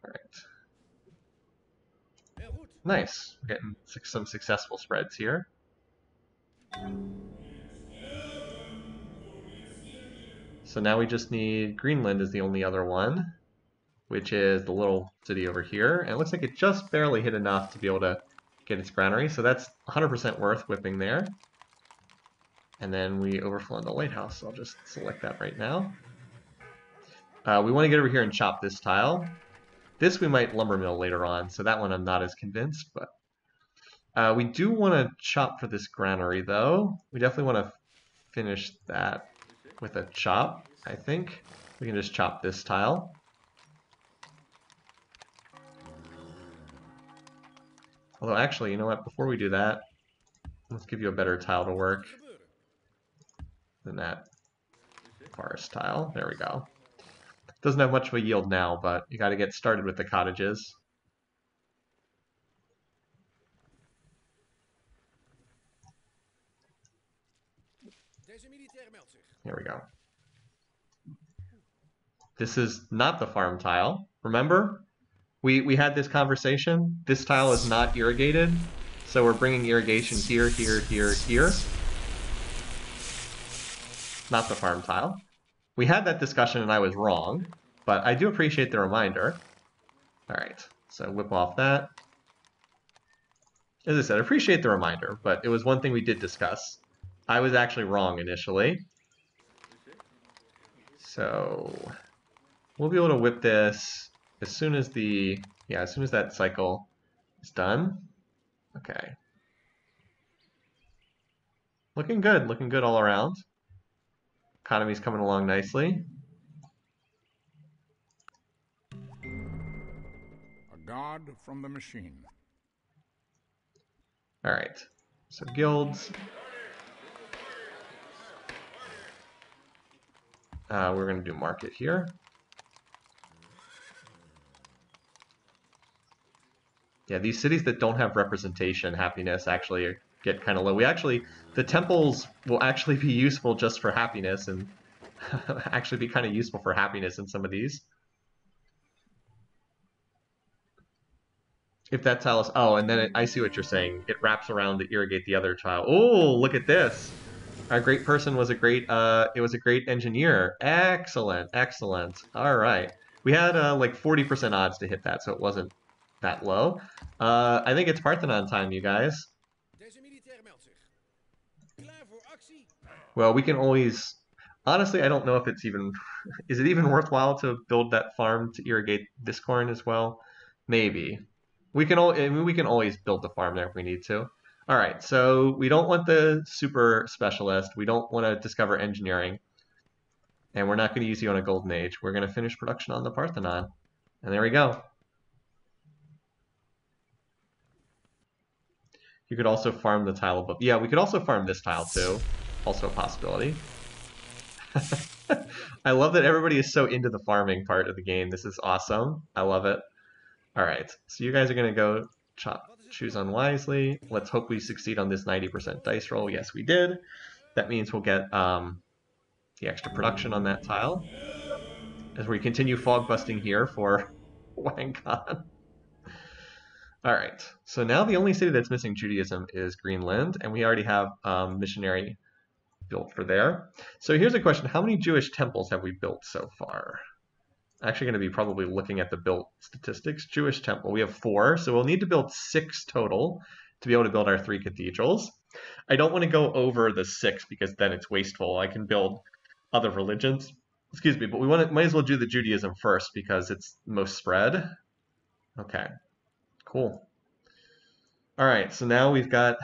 All right. Nice. We're getting some successful spreads here. So now we just need Greenland is the only other one, which is the little city over here. And it looks like it just barely hit enough to be able to get its granary. So that's 100% worth whipping there. And then we overflow in the lighthouse. So I'll just select that right now. We want to get over here and chop this tile. This we might lumber mill later on, so that one I'm not as convinced. But we do want to chop for this granary, though. We definitely want to finish that with a chop, I think. We can just chop this tile. Although, actually, you know what? Before we do that, let's give you a better tile to work than that forest tile. There we go. Doesn't have much of a yield now, but you got to get started with the cottages. Here we go. This is not the farm tile. Remember? We had this conversation. This tile is not irrigated, so we're bringing irrigation here, here, here, here. Not the farm tile. We had that discussion and I was wrong, but I do appreciate the reminder. All right, so whip off that. As I said, I appreciate the reminder, but it was one thing we did discuss. I was actually wrong initially. So we'll be able to whip this as soon as as soon as that cycle is done. Okay. Looking good all around. Economy's coming along nicely. God from the machine. All right, so guilds. We're going to do market here. Yeah, these cities that don't have representation, happiness actually get kind of low. The temples will actually be useful just for happiness and actually be kind of useful for happiness in some of these. If that tile is, oh, and then I see what you're saying. It wraps around to irrigate the other tile. Oh, look at this. Our great person was a great, it was a great engineer. Excellent, excellent. All right. We had like 40% odds to hit that, so it wasn't that low. I think it's Parthenon time, you guys. Well, we can always, honestly, I don't know if it's even, is it even worthwhile to build that farm to irrigate this corn as well? Maybe. We can always build the farm there if we need to. All right, so we don't want the super specialist. We don't want to discover engineering. And we're not going to use you on a golden age. We're going to finish production on the Parthenon. And there we go. You could also farm the tile above. Yeah, we could also farm this tile too. Also a possibility. I love that everybody is so into the farming part of the game. This is awesome. I love it. All right, so you guys are going to go choose unwisely. Let's hope we succeed on this 90% dice roll. Yes, we did. That means we'll get the extra production on that tile as we continue fog busting here for Wangan. All right, so now the only city that's missing Judaism is Greenland, and we already have missionary built for there. So here's a question. How many Jewish temples have we built so far? Actually going to be probably looking at the built statistics. Jewish temple, we have 4, so we'll need to build 6 total to be able to build our 3 cathedrals. I don't want to go over the 6 because then it's wasteful. I can build other religions, excuse me, but we might as well do the Judaism first because it's most spread. Okay, cool. All right, so now we've got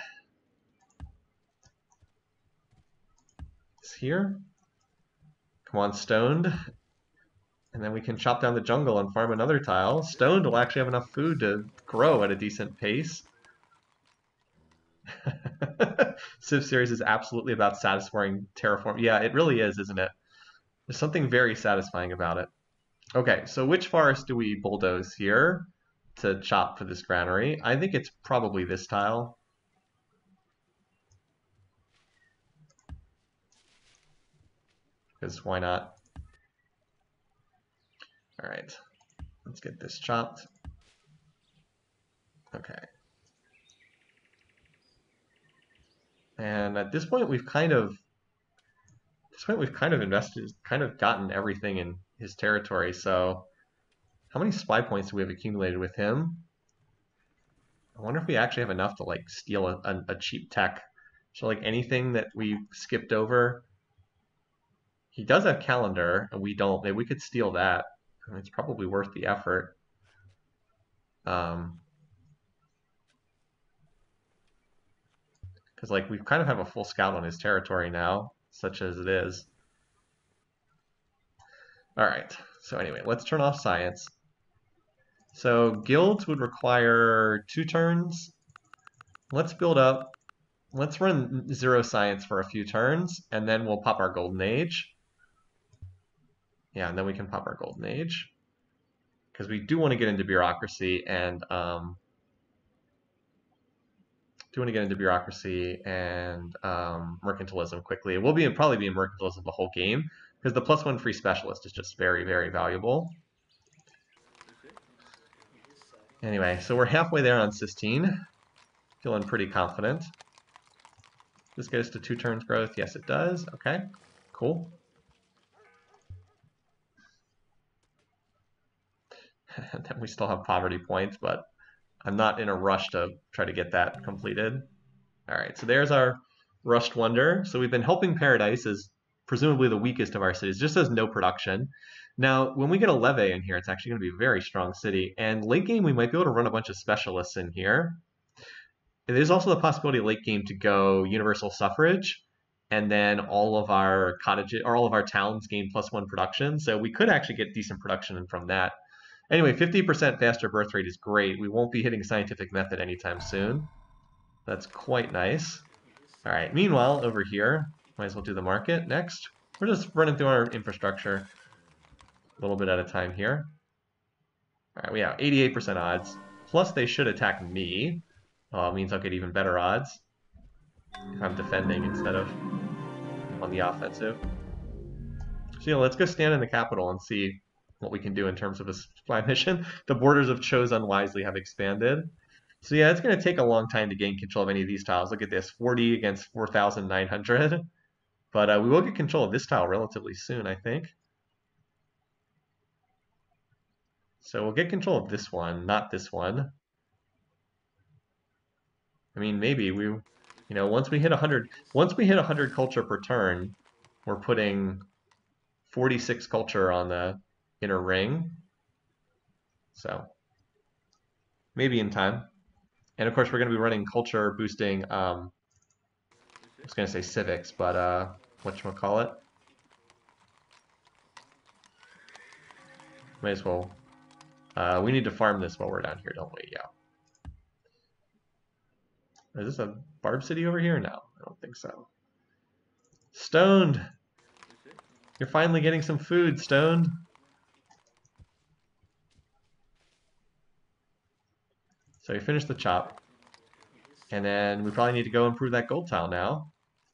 this here. Come on, stoned. And then we can chop down the jungle and farm another tile. Stoned will actually have enough food to grow at a decent pace. Civ series is absolutely about satisfying terraform. Yeah, it really is, isn't it? There's something very satisfying about it. Okay, so which forest do we bulldoze here to chop for this granary? I think it's probably this tile. Because why not? All right, let's get this chopped. Okay. And at this point, we've kind of invested, kind of gotten everything in his territory. So how many spy points do we have accumulated with him? I wonder if we actually have enough to like steal a cheap tech. So like anything that we skipped over. He does have calendar, and we don't. Maybe we could steal that. I mean, it's probably worth the effort. Because like we kind of have a full scout on his territory now, such as it is. All right. So anyway, let's turn off science. So guilds would require 2 turns. Let's build up. Let's run 0 science for a few turns, and then we'll pop our golden age. Yeah, and then we can pop our golden age. Because we do want to get into bureaucracy and mercantilism quickly. It will probably be in mercantilism the whole game, because the +1 free specialist is just very, very valuable. Anyway, so we're halfway there on Sistine. Feeling pretty confident. This goes to 2 turns growth. Yes, it does. Okay, cool. And then we still have poverty points, but I'm not in a rush to try to get that completed. All right, so there's our Rushed Wonder. So we've been helping Paradise as presumably the weakest of our cities, just as no production. Now, when we get a levy in here, it's actually going to be a very strong city. And late game, we might be able to run a bunch of specialists in here. There's also the possibility late game to go universal suffrage, and then all of our cottages or all of our towns gain +1 production. So we could actually get decent production from that. Anyway, 50% faster birth rate is great. We won't be hitting scientific method anytime soon. That's quite nice. All right, meanwhile, over here, might as well do the market next. We're just running through our infrastructure a little bit at a time here. All right, we have 88% odds. Plus, they should attack me. It means I'll get even better odds if I'm defending instead of on the offensive. So, you know, let's go stand in the capital and see what we can do in terms of a supply mission. The borders of Chose unwisely have expanded. So yeah, it's going to take a long time to gain control of any of these tiles. Look at this, 40 against 4,900. But we will get control of this tile relatively soon, I think. So we'll get control of this one, not this one. I mean, maybe you know, once we hit 100 culture per turn, we're putting 46 culture on the inner ring. So maybe in time. And of course, we're going to be running culture boosting, I was going to say civics, but whatchamacallit? Might as well. We need to farm this while we're down here, don't we? Yeah. Is this a barb city over here? No, I don't think so. Stoned! You're finally getting some food, Stoned. So we finished the chop. And then we probably need to go improve that gold tile now.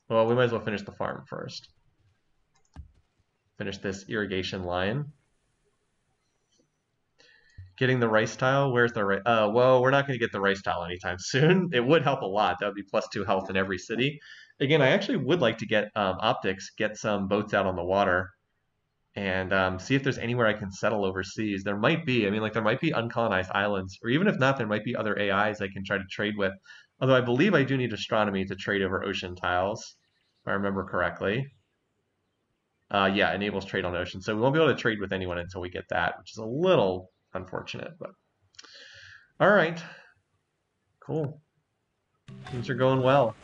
Well, we might as well finish the farm first. Finish this irrigation line. Getting the rice tile? Where's the rice? Well, we're not going to get the rice tile anytime soon. It would help a lot. That would be +2 health in every city. Again, I actually would like to get optics, get some boats out on the water, and see if there's anywhere I can settle overseas. There might be. I mean, like, there might be uncolonized islands, or even if not, there might be other AIs I can try to trade with. Although I believe I do need astronomy to trade over ocean tiles, if I remember correctly. Yeah, enables trade on ocean. So we won't be able to trade with anyone until we get that, which is a little unfortunate, but all right, cool. Things are going well.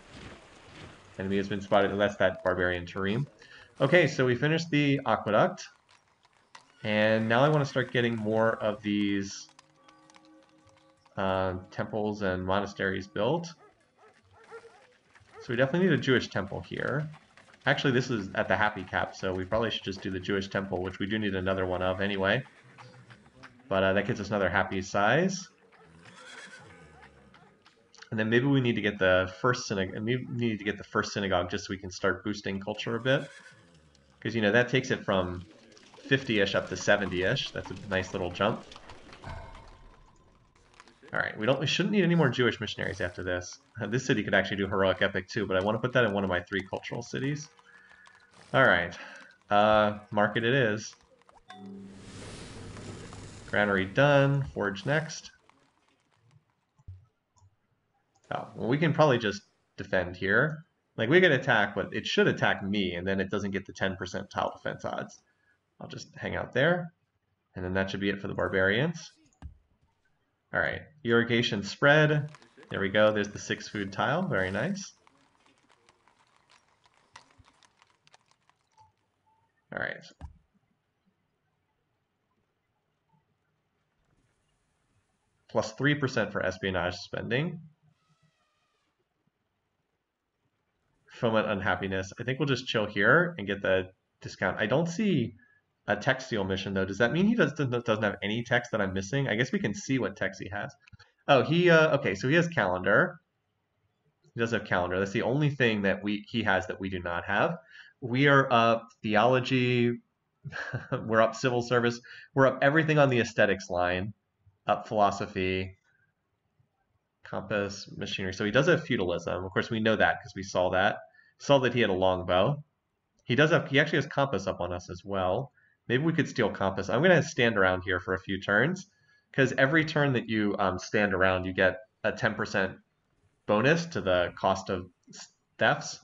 Enemy has been spotted. That's that barbarian Tarim. Okay, so we finished the aqueduct, and now I want to start getting more of these temples and monasteries built. So we definitely need a Jewish temple here. Actually, this is at the happy cap, so we probably should just do the Jewish temple, which we do need another one of anyway. But that gives us another happy size. And then maybe we need to get the first synagogue just so we can start boosting culture a bit. Because, you know, that takes it from 50-ish up to 70-ish. That's a nice little jump. All right, we shouldn't need any more Jewish missionaries after this. This city could actually do heroic epic too, but I want to put that in one of my 3 cultural cities. All right, market it is. Granary done. Forge next. Oh, well, we can probably just defend here. Like, we can attack, but it should attack me, and then it doesn't get the 10% tile defense odds. I'll just hang out there, and then that should be it for the barbarians. All right, irrigation spread. There we go. There's the 6 food tile. Very nice. All right. Plus 3% for espionage spending. Foment unhappiness. I think we'll just chill here and get the discount. I don't see a textile mission though. Does that mean he doesn't have any text that I'm missing? I guess we can see what text he has. Oh, okay, so he has calendar. He does have calendar. That's the only thing that he has that we do not have. We are up theology. We're up civil service. We're up everything on the aesthetics line. Up philosophy. Compass, machinery. So he does have feudalism. Of course, we know that because we saw that. Saw that he had a longbow. He actually has compass up on us as well. Maybe we could steal compass. I'm going to stand around here for a few turns because every turn that you stand around, you get a 10% bonus to the cost of thefts.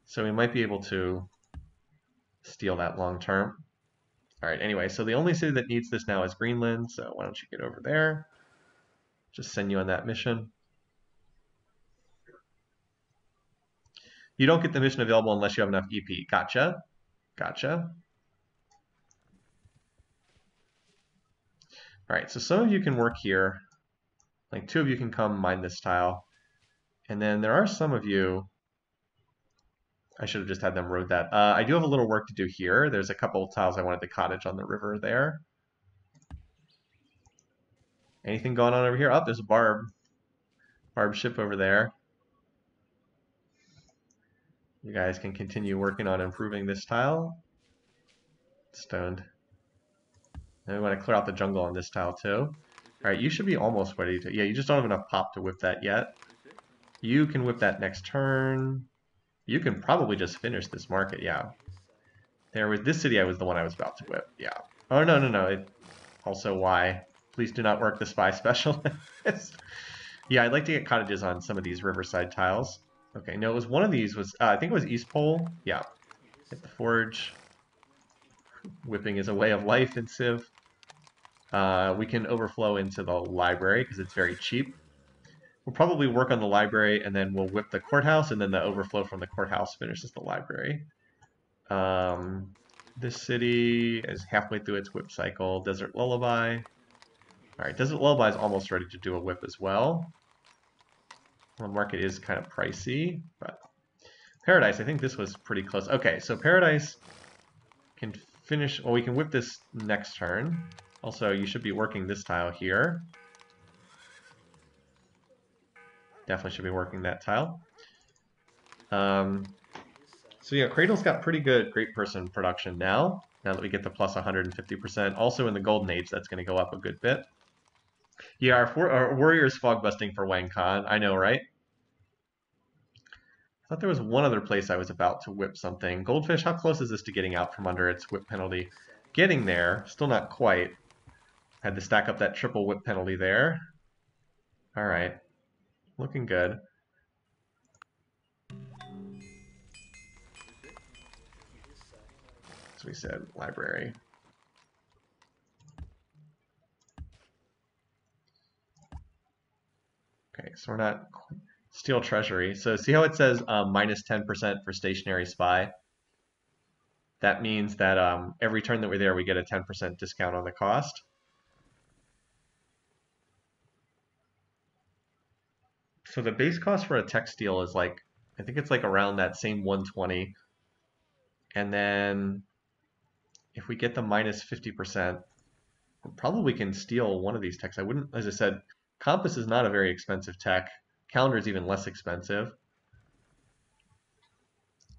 So we might be able to steal that long term. All right, anyway, so the only city that needs this now is Greenland. So why don't you get over there? Just send you on that mission. You don't get the mission available unless you have enough EP. Gotcha. Gotcha. Alright, so some of you can work here. Like 2 of you can come mine this tile. And then there are some of you... I should have just had them road that. I do have a little work to do here. There's a couple of tiles I wanted to cottage on the river there. Anything going on over here? Oh, there's a barb ship over there. You guys can continue working on improving this tile. Stoned. And we want to clear out the jungle on this tile too. Alright, you should be almost ready to... Yeah, you just don't have enough pop to whip that yet. You can whip that next turn. You can probably just finish this market, yeah. There was this city I was the one I was about to whip, yeah. Oh, no. Also, why? Please do not work the spy specialist. Yeah, I'd like to get cottages on some of these riverside tiles. Okay, no, it was one of these was, I think it was East Pole. Yeah. Hit the forge. Whipping is a way of life in Civ. We can overflow into the library because it's very cheap. We'll probably work on the library, and then we'll whip the courthouse, and then the overflow from the courthouse finishes the library. This city is halfway through its whip cycle. Desert Lullaby. Alright, Desert Lullaby is almost ready to do a whip as well. The market is kind of pricey, but... Paradise, I think this was pretty close. Okay, so Paradise can finish... Well, we can whip this next turn. Also, you should be working this tile here. Definitely should be working that tile. So yeah, Cradle's got pretty good Great Person production now that we get the plus 150%. Also in the Golden Age, that's going to go up a good bit. Yeah, our Warrior's fog busting for Wang Khan. I know, right? I thought there was one other place I was about to whip something. Goldfish, how close is this to getting out from under its whip penalty? Getting there, still not quite. Had to stack up that triple whip penalty there. Alright. Looking good. As we said, library. Okay, so we're not... Steel Treasury. So see how it says minus 10% for Stationary Spy? That means that every turn that we're there, we get a 10% discount on the cost. So the base cost for a tech steel is like, I think it's like around that same 120. And then if we get the minus 50%, we probably can steal one of these techs. I wouldn't, as I said, Compass is not a very expensive tech. Calendar is even less expensive.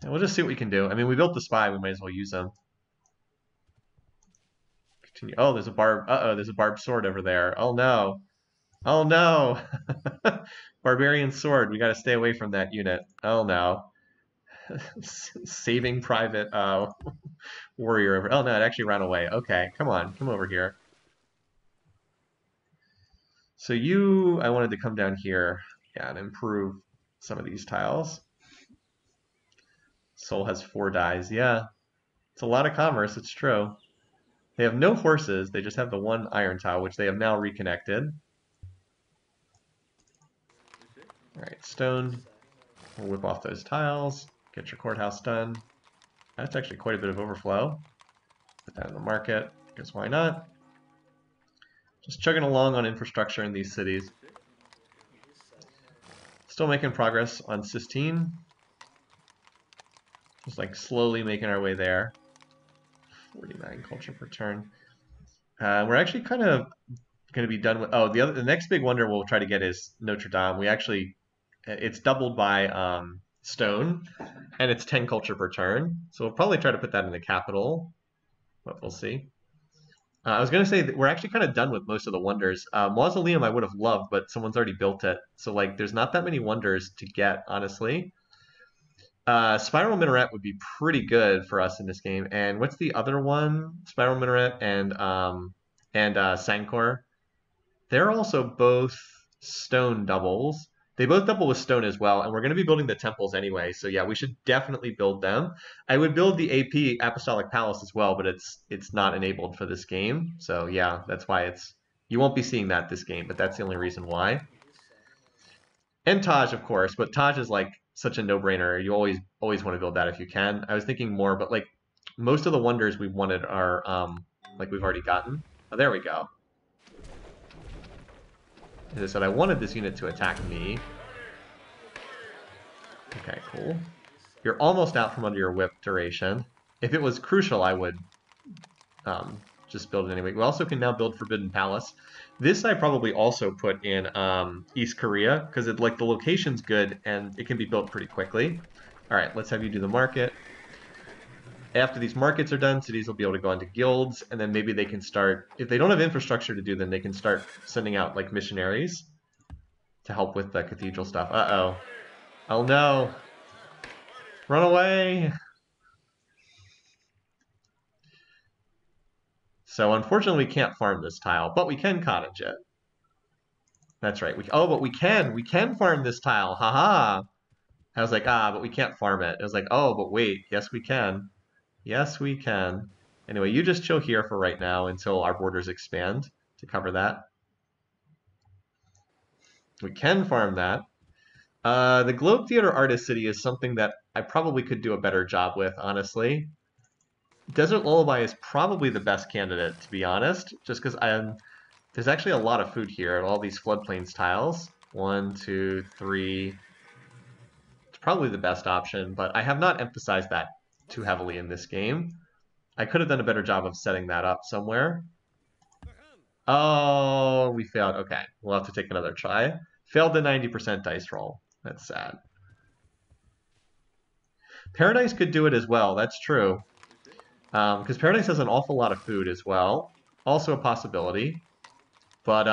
And we'll just see what we can do. I mean, we built the spy, we might as well use them. Continue. Oh, there's a barb. Uh-oh, there's a barbed sword over there. Oh no. Oh no. Barbarian sword. We got to stay away from that unit. Oh no. Saving Private Warrior over. Oh no, it actually ran away. Okay, come on, come over here. So you, I wanted to come down here, yeah, and improve some of these tiles. Soul has 4 dies. Yeah, it's a lot of commerce. It's true. They have no horses. They just have the 1 iron tile, which they have now reconnected. All right, stone. We'll whip off those tiles. Get your courthouse done. That's actually quite a bit of overflow. Put that in the market, because why not? Just chugging along on infrastructure in these cities. Still making progress on Sistine. Just like slowly making our way there. 49 culture per turn. We're actually kind of going to be done with... Oh, the next big wonder we'll try to get is Notre Dame. We actually... It's doubled by stone, and it's 10 culture per turn. So we'll probably try to put that in the capital, but we'll see. I was going to say that we're actually kind of done with most of the wonders. Mausoleum I would have loved, but someone's already built it. So like, there's not that many wonders to get, honestly. Spiral Minaret would be pretty good for us in this game. And what's the other one? Spiral Minaret and Sancor. They're also both stone doubles. They both double with stone as well, and we're going to be building the temples anyway, so yeah, we should definitely build them. I would build the AP Apostolic Palace as well, but it's not enabled for this game, so yeah, that's why you won't be seeing that this game, but that's the only reason why. And Taj, of course, but Taj is like such a no-brainer. You always want to build that if you can. I was thinking more, but like most of the wonders we wanted are like we've already gotten. Oh, there we go. As I said, I wanted this unit to attack me. Okay, cool. You're almost out from under your whip duration. If it was crucial, I would just build it anyway. We also can now build Forbidden Palace. This I probably also put in East Korea, because like the location's good and it can be built pretty quickly. All right, let's have you do the market. After these markets are done, cities will be able to go into guilds, and then maybe they can start, if they don't have infrastructure to do them, they can start sending out like missionaries to help with the cathedral stuff. Uh-oh. Oh no. Run away. So unfortunately we can't farm this tile, but we can cottage it. That's right. But we can farm this tile. Haha. I was like, but we can't farm it. I was like, oh, but wait, yes we can. Yes we can. Anyway, you just chill here for right now until our borders expand to cover that. We can farm that. The Globe Theater Artist City is something that I probably could do a better job with, honestly. Desert Lullaby is probably the best candidate, to be honest, just because there's actually a lot of food here, all these floodplains tiles. 1, 2, 3. It's probably the best option, but I have not emphasized that too heavily in this game. I could have done a better job of setting that up somewhere. Oh, we failed. Okay, we'll have to take another try. Failed the 90% dice roll. That's sad. Paradise could do it as well, that's true. Because Paradise has an awful lot of food as well. Also a possibility. But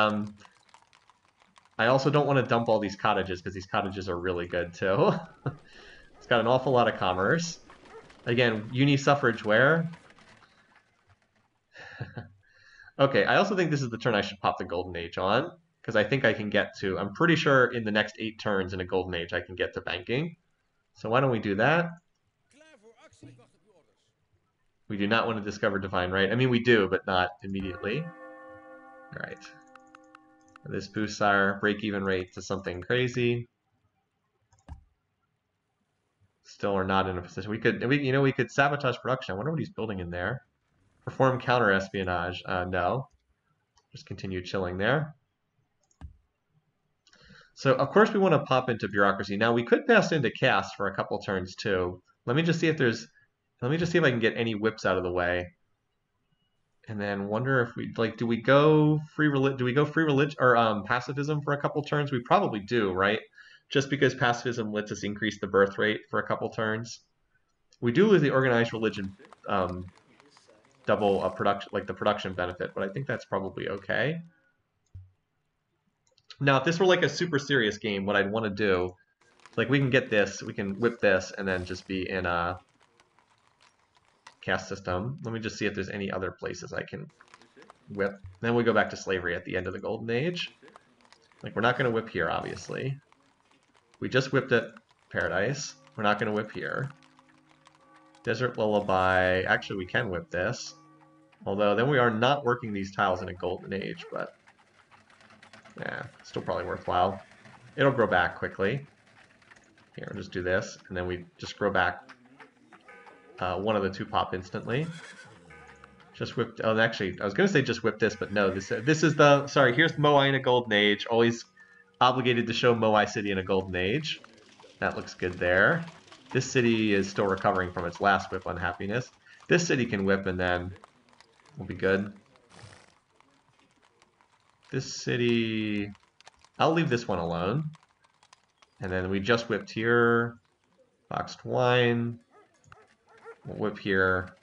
I also don't want to dump all these cottages, because these cottages are really good too. It's got an awful lot of commerce. Again, uni-suffrage where? Okay, I also think this is the turn I should pop the Golden Age on, because I think I can get to, I'm pretty sure in the next 8 turns in a Golden Age I can get to banking. So why don't we do that? We do not want to discover Divine Right. I mean, we do, but not immediately. All right. This boosts our break-even rate to something crazy. Still are not in a position. We could sabotage production. I wonder what he's building in there. Perform counter-espionage. No. Just continue chilling there. So, of course, we want to pop into Bureaucracy. Now, we could pass into Cast for a couple turns, too. Let me just see if I can get any whips out of the way. And then wonder if we, like, do we go free religion, or pacifism for a couple turns? We probably do, right? Just because pacifism lets us increase the birth rate for a couple turns. We do lose the organized religion double production, like the production benefit, but I think that's probably okay. Now, if this were like a super serious game, what I'd want to do, like we can get this, we can whip this, and then just be in a caste system. Let me just see if there's any other places I can whip. Then we go back to slavery at the end of the Golden Age. Like, we're not going to whip here, obviously. We just whipped at Paradise. We're not going to whip here. Desert Lullaby. Actually, we can whip this. Although, then we are not working these tiles in a Golden Age, but yeah, still probably worthwhile. It'll grow back quickly. Here, we'll just do this, and then we just grow back one of the 2 pop instantly. Just whipped. Oh, actually, I was going to say just whip this, but no. This is the. Sorry, here's Moai in a Golden Age. Always obligated to show Moai City in a Golden Age. That looks good there. This city is still recovering from its last whip unhappiness. This city can whip, and then we'll be good. This city, I'll leave this one alone. And then we just whipped here. Boxed wine. We'll whip here.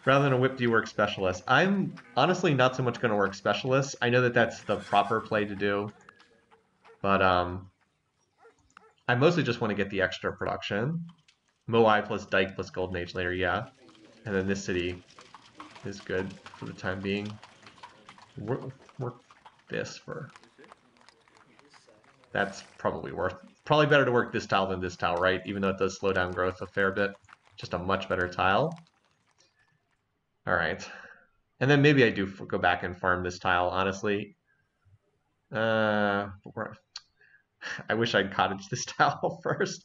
Rather than a whip, do you work specialist? I'm honestly not so much going to work specialist. I know that that's the proper play to do. But I mostly just want to get the extra production. Moai plus Dyke plus Golden Age later, yeah. And then this city is good for the time being. Work this for... That's probably better to work this tile than this tile, right? Even though it does slow down growth a fair bit. Just a much better tile. All right. And then maybe I do go back and farm this tile, honestly. I wish I'd cottage this tile first.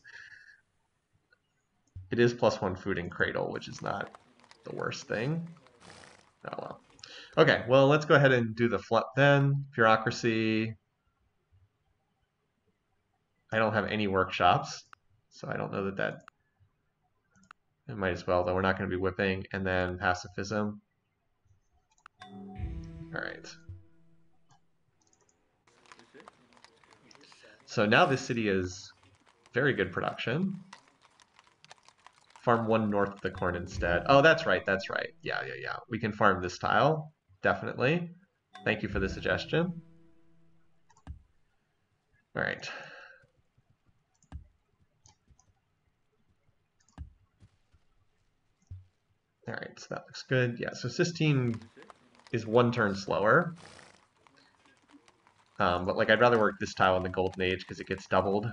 It is +1 food and cradle, which is not the worst thing. Oh well. Okay, well, let's go ahead and do the flip then. Bureaucracy. I don't have any workshops, so I don't know that it might as well, though we're not going to be whipping. And then pacifism. All right. So now this city is very good production. Farm 1 north of the corn instead. Oh, that's right, that's right. Yeah. We can farm this tile, definitely. Thank you for the suggestion. All right. All right, so that looks good. Yeah, so Sistine is 1 turn slower. But like, I'd rather work this tile in the Golden Age because it gets doubled.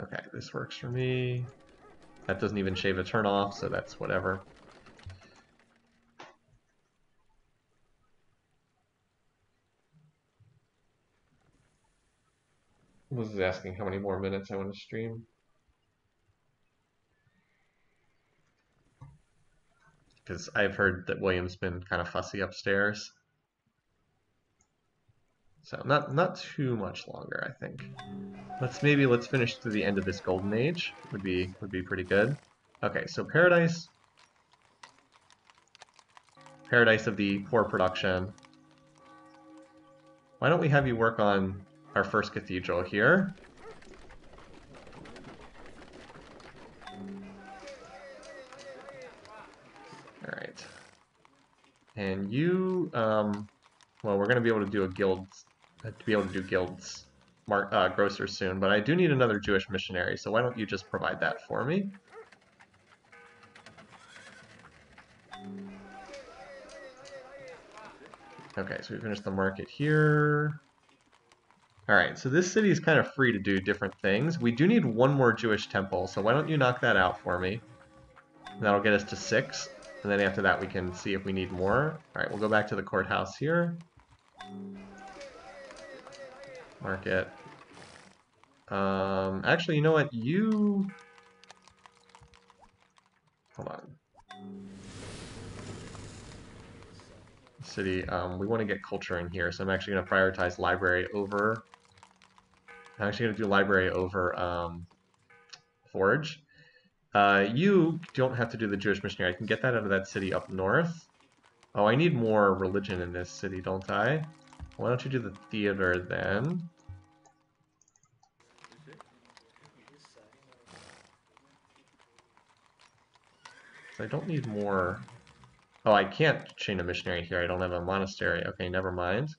Okay, this works for me. That doesn't even shave a turn off, so that's whatever. Was asking how many more minutes I want to stream. Because I've heard that William's been kind of fussy upstairs. So not too much longer, I think. Let's finish to the end of this Golden Age. Would be pretty good. Okay, so Paradise of the poor production. Why don't we have you work on our first cathedral here? All right. And you, well, we're going to be able to do a guild, guilds, grocers soon, but I do need another Jewish missionary, so why don't you just provide that for me? Okay, so we finished the market here. All right, so this city is kind of free to do different things. We do need 1 more Jewish temple, so why don't you knock that out for me? And that'll get us to 6, and then after that we can see if we need more. All right, we'll go back to the courthouse here. Market. Actually, you know what? Hold on. City, we want to get culture in here, so I'm actually going to prioritize library over... I'm actually going to do library over forge. You don't have to do the Jewish missionary. I can get that out of that city up north. Oh, I need more religion in this city, don't I? Why don't you do the theater then? So I don't need more... Oh, I can't chain a missionary here. I don't have a monastery. Okay, never mind.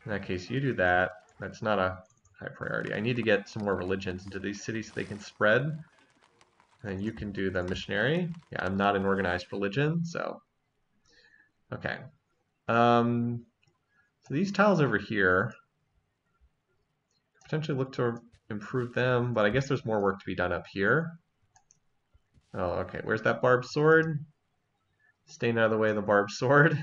In that case, you do that. That's not a high priority. I need to get some more religions into these cities so they can spread. And then you can do the missionary. Yeah, I'm not an organized religion, so... Okay. So these tiles over here, potentially look to improve them, but I guess there's more work to be done up here. Oh, okay. Where's that barbed sword? Staying out of the way of the barbed sword.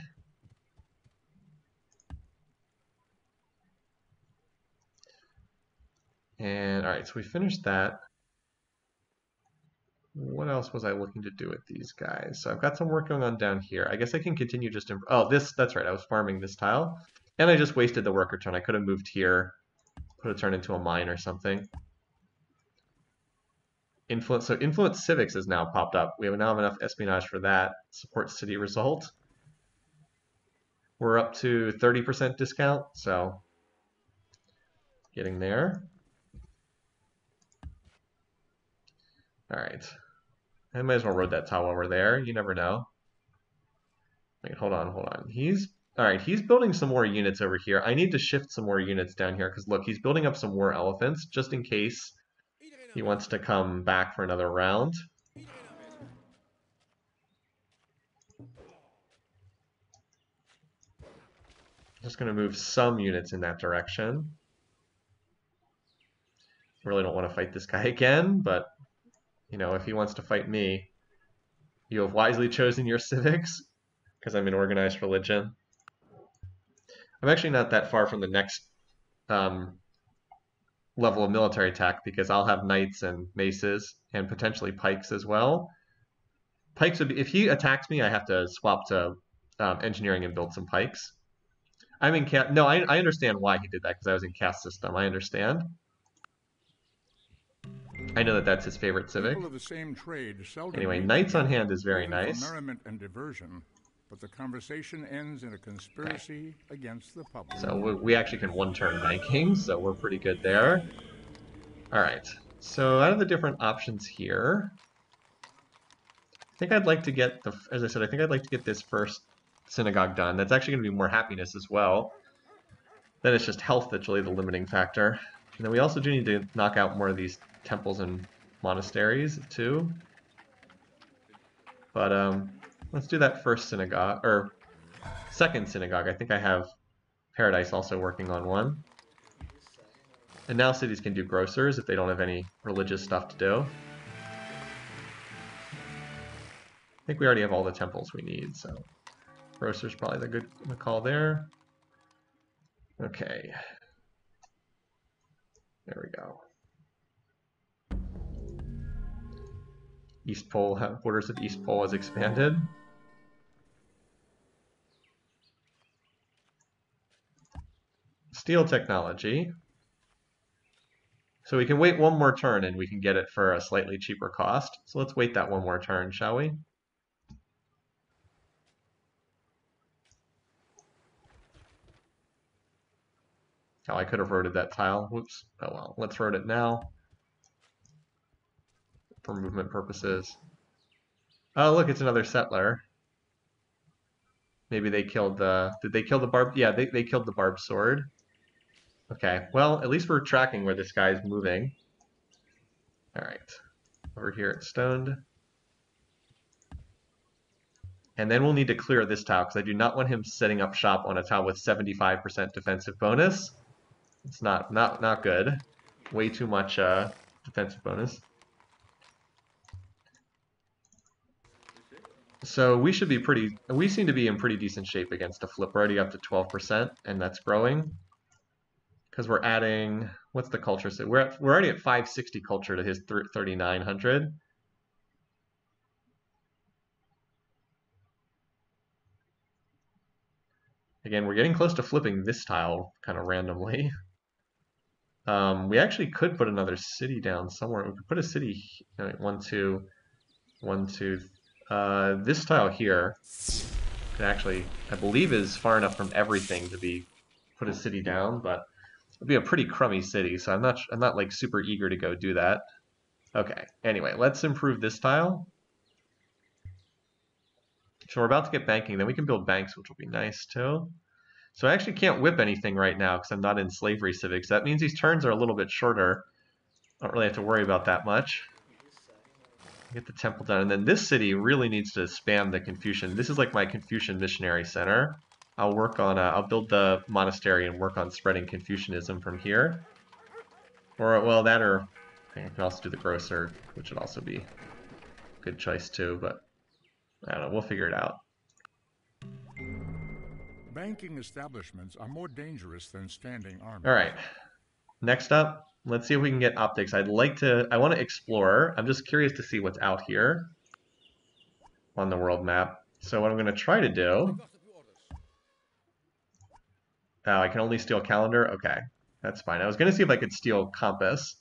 And all right, so we finished that. What else was I looking to do with these guys? So I've got some work going on down here. I guess I can continue just... Oh, that's right. I was farming this tile. And I just wasted the worker turn. I could have moved here, put a turn into a mine or something. Influence civics has now popped up. We now have enough espionage for that. Support city result. We're up to 30% discount, so getting there. All right. I might as well road that tile while we're there. You never know. Wait, hold on. All right, he's building some more units over here. I need to shift some more units down here because look, he's building up some more elephants just in case he wants to come back for another round. Just going to move some units in that direction. Really don't want to fight this guy again, but you know, if he wants to fight me, you have wisely chosen your civics because I'm an organized religion. I'm actually not that far from the next level of military attack because I'll have knights and maces and potentially pikes as well. Pikes would be, if he attacks me, I have to swap to engineering and build some pikes. I'm in cast. No, I understand why he did that because I was in caste system. I understand. I know that that's his favorite civic. People of the same trade seldom Anyway, meet knights on together, hand is very even nice. for merriment and diversion, but the conversation ends in a conspiracy against the public. So we actually can one-turn banking, so we're pretty good there. All right. So out of the different options here, I think I'd like to get the, as I said, I think I'd like to get this first synagogue done. That's actually going to be more happiness as well. Then it's just health that's really the limiting factor. And then we also do need to knock out more of these temples and monasteries too. But let's do that first synagogue, or second synagogue. I think I have Paradise also working on one. And now cities can do grocers if they don't have any religious stuff to do. I think we already have all the temples we need, so grocer's probably the good call there. Okay. There we go. East Pole, borders of East Pole has expanded. Steel technology. So we can wait one more turn and we can get it for a slightly cheaper cost. So let's wait that one more turn, shall we? Oh, I could have rotated that tile. Whoops. Oh well, let's rotate it now for movement purposes. Oh, look, it's another settler. Maybe they killed the... Did they kill the barb? Yeah, they killed the barbed sword. Okay, well, at least we're tracking where this guy's moving. Alright. Over here it's stoned. And then we'll need to clear this tile, because I do not want him setting up shop on a tile with 75% defensive bonus. It's not good. Way too much defensive bonus. So we should be pretty... We seem to be in pretty decent shape against a flip. We're already up to 12%, and that's growing. Because we're adding... What's the culture? So we're already at 560 culture to his 3,900. Again, we're getting close to flipping this tile kind of randomly. We actually could put another city down somewhere. We could put a city... 1, 2, 1, 2... this tile here can actually, I believe, is far enough from everything to be put a city down, but it'd be a pretty crummy city, so I'm not like super eager to go do that. Okay, anyway, let's improve this tile. So we're about to get banking, then we can build banks, which will be nice too. So I actually can't whip anything right now because I'm not in slavery civics. That means these turns are a little bit shorter. Don't really have to worry about that much. Get the temple done, and then this city really needs to spam the Confucian. This is like my Confucian missionary center. I'll work on, I'll build the monastery and work on spreading Confucianism from here. Or, well, that or I can also do the grocer, which would also be a good choice too, but I don't know, we'll figure it out. Banking establishments are more dangerous than standing armies. All right, next up. Let's see if we can get optics. I want to explore. I'm just curious to see what's out here on the world map. So what I'm going to try to do... Oh, I can only steal calendar? Okay, that's fine. I was going to see if I could steal compass.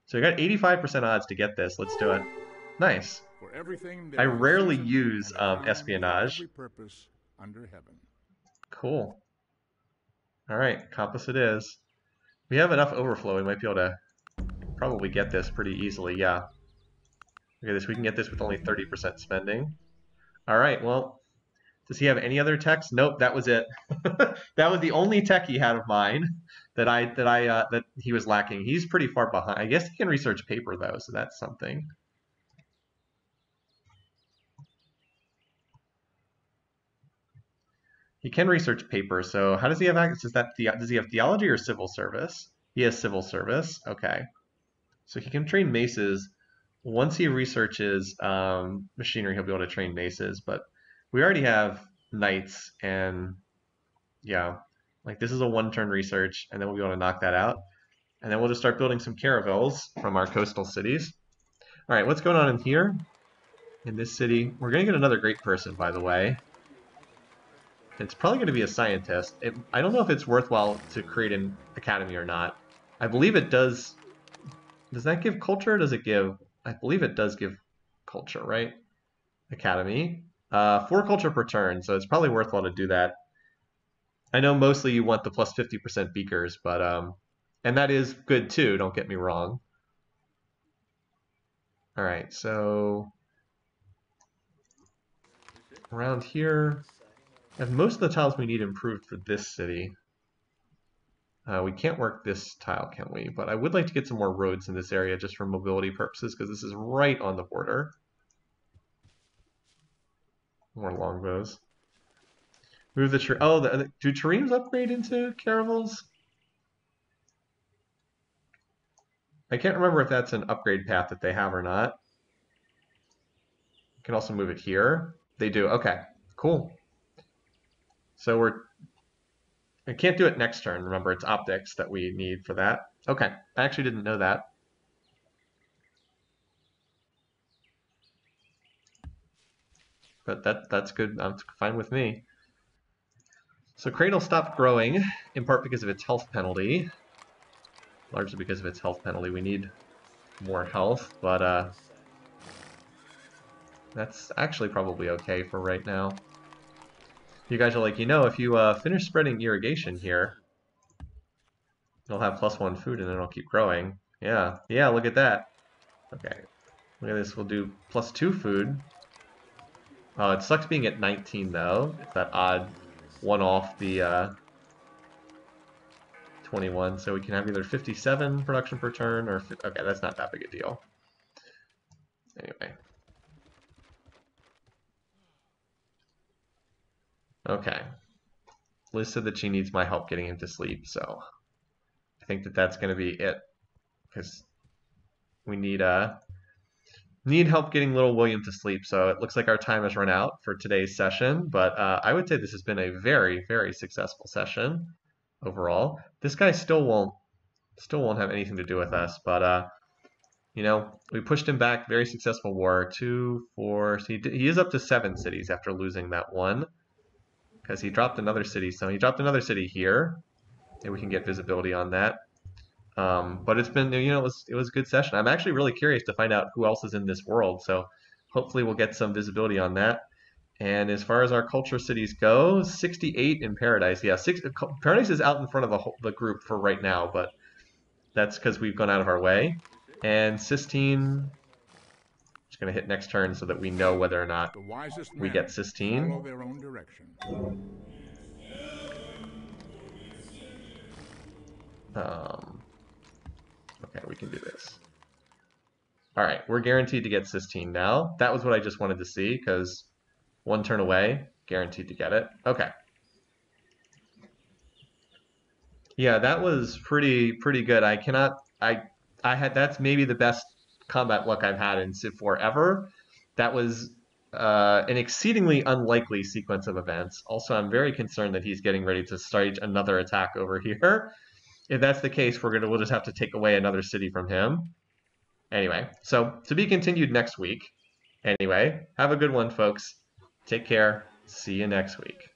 So we got 85% odds to get this. Let's do it. Nice. For everything, I rarely use espionage. every purpose under heaven. Cool. All right, compass it is. We have enough overflow, we might be able to probably get this pretty easily, yeah. Look at this, we can get this with only 30% spending. Alright, well, does he have any other techs? Nope, that was it. That was the only tech he had of mine that he was lacking. He's pretty far behind. I guess he can research paper though, so that's something. He can research paper, so how does he have access? Does he have theology or civil service? He has civil service, okay. So he can train maces. Once he researches machinery, he'll be able to train maces, but we already have knights, and yeah, like this is a one-turn research, and then we'll be able to knock that out. And then we'll just start building some caravels from our coastal cities. All right, what's going on in here? in this city. We're going to get another great person, by the way. It's probably going to be a scientist. I don't know if it's worthwhile to create an academy or not. I believe it does. Does that give culture? Does it give? I believe it does give culture, right? Academy. 4 culture per turn, so it's probably worthwhile to do that. I know mostly you want the plus 50% beakers, but and that is good too, don't get me wrong. All right, so around here, and most of the tiles we need improved for this city. We can't work this tile, can we? But I would like to get some more roads in this area just for mobility purposes, because this is right on the border. More longbows. Move the oh, do Terems upgrade into caravels? I can't remember if that's an upgrade path that they have or not. You can also move it here. They do. Okay, cool. So I can't do it next turn. Remember, it's optics that we need for that. Okay, I actually didn't know that. But that's good. That's fine with me. So Cradle stopped growing, in part because of its health penalty. Largely because of its health penalty. We need more health, but that's actually probably okay for right now. You guys are like, if you finish spreading irrigation here, you'll have +1 food and then it'll keep growing. Yeah, look at that. Okay, look at this. We'll do +2 food. It sucks being at 19 though. It's that odd one off the 21. So we can have either 57 production per turn or okay, that's not that big a deal. Anyway. Okay. Liz said that she needs my help getting him to sleep, so I think that's going to be it, because we need help getting little William to sleep. So it looks like our time has run out for today's session, but I would say this has been a very, very successful session overall. This guy still won't have anything to do with us, but we pushed him back. Very successful war. 2, 4. So he is up to 7 cities after losing that one, because he dropped another city. So he dropped another city here, and we can get visibility on that. But it's been, it was a good session. I'm actually really curious to find out who else is in this world. So hopefully we'll get some visibility on that. And as far as our culture cities go, 68 in Paradise. Yeah, Paradise is out in front of the group for right now, but that's because we've gone out of our way. And Sistine, just going to hit next turn so that we know whether or not we get Sistine. Follow their own direction. Okay, we can do this. All right, we're guaranteed to get Sistine now. That was what I just wanted to see, because 1 turn away, guaranteed to get it. Okay. Yeah, that was pretty good. That's maybe the best combat luck I've had in Civ4 ever. That was an exceedingly unlikely sequence of events. Also, I'm very concerned that he's getting ready to stage another attack over here. If that's the case, we'll just have to take away another city from him. Anyway, so to be continued next week. Anyway, have a good one, folks. Take care. See you next week.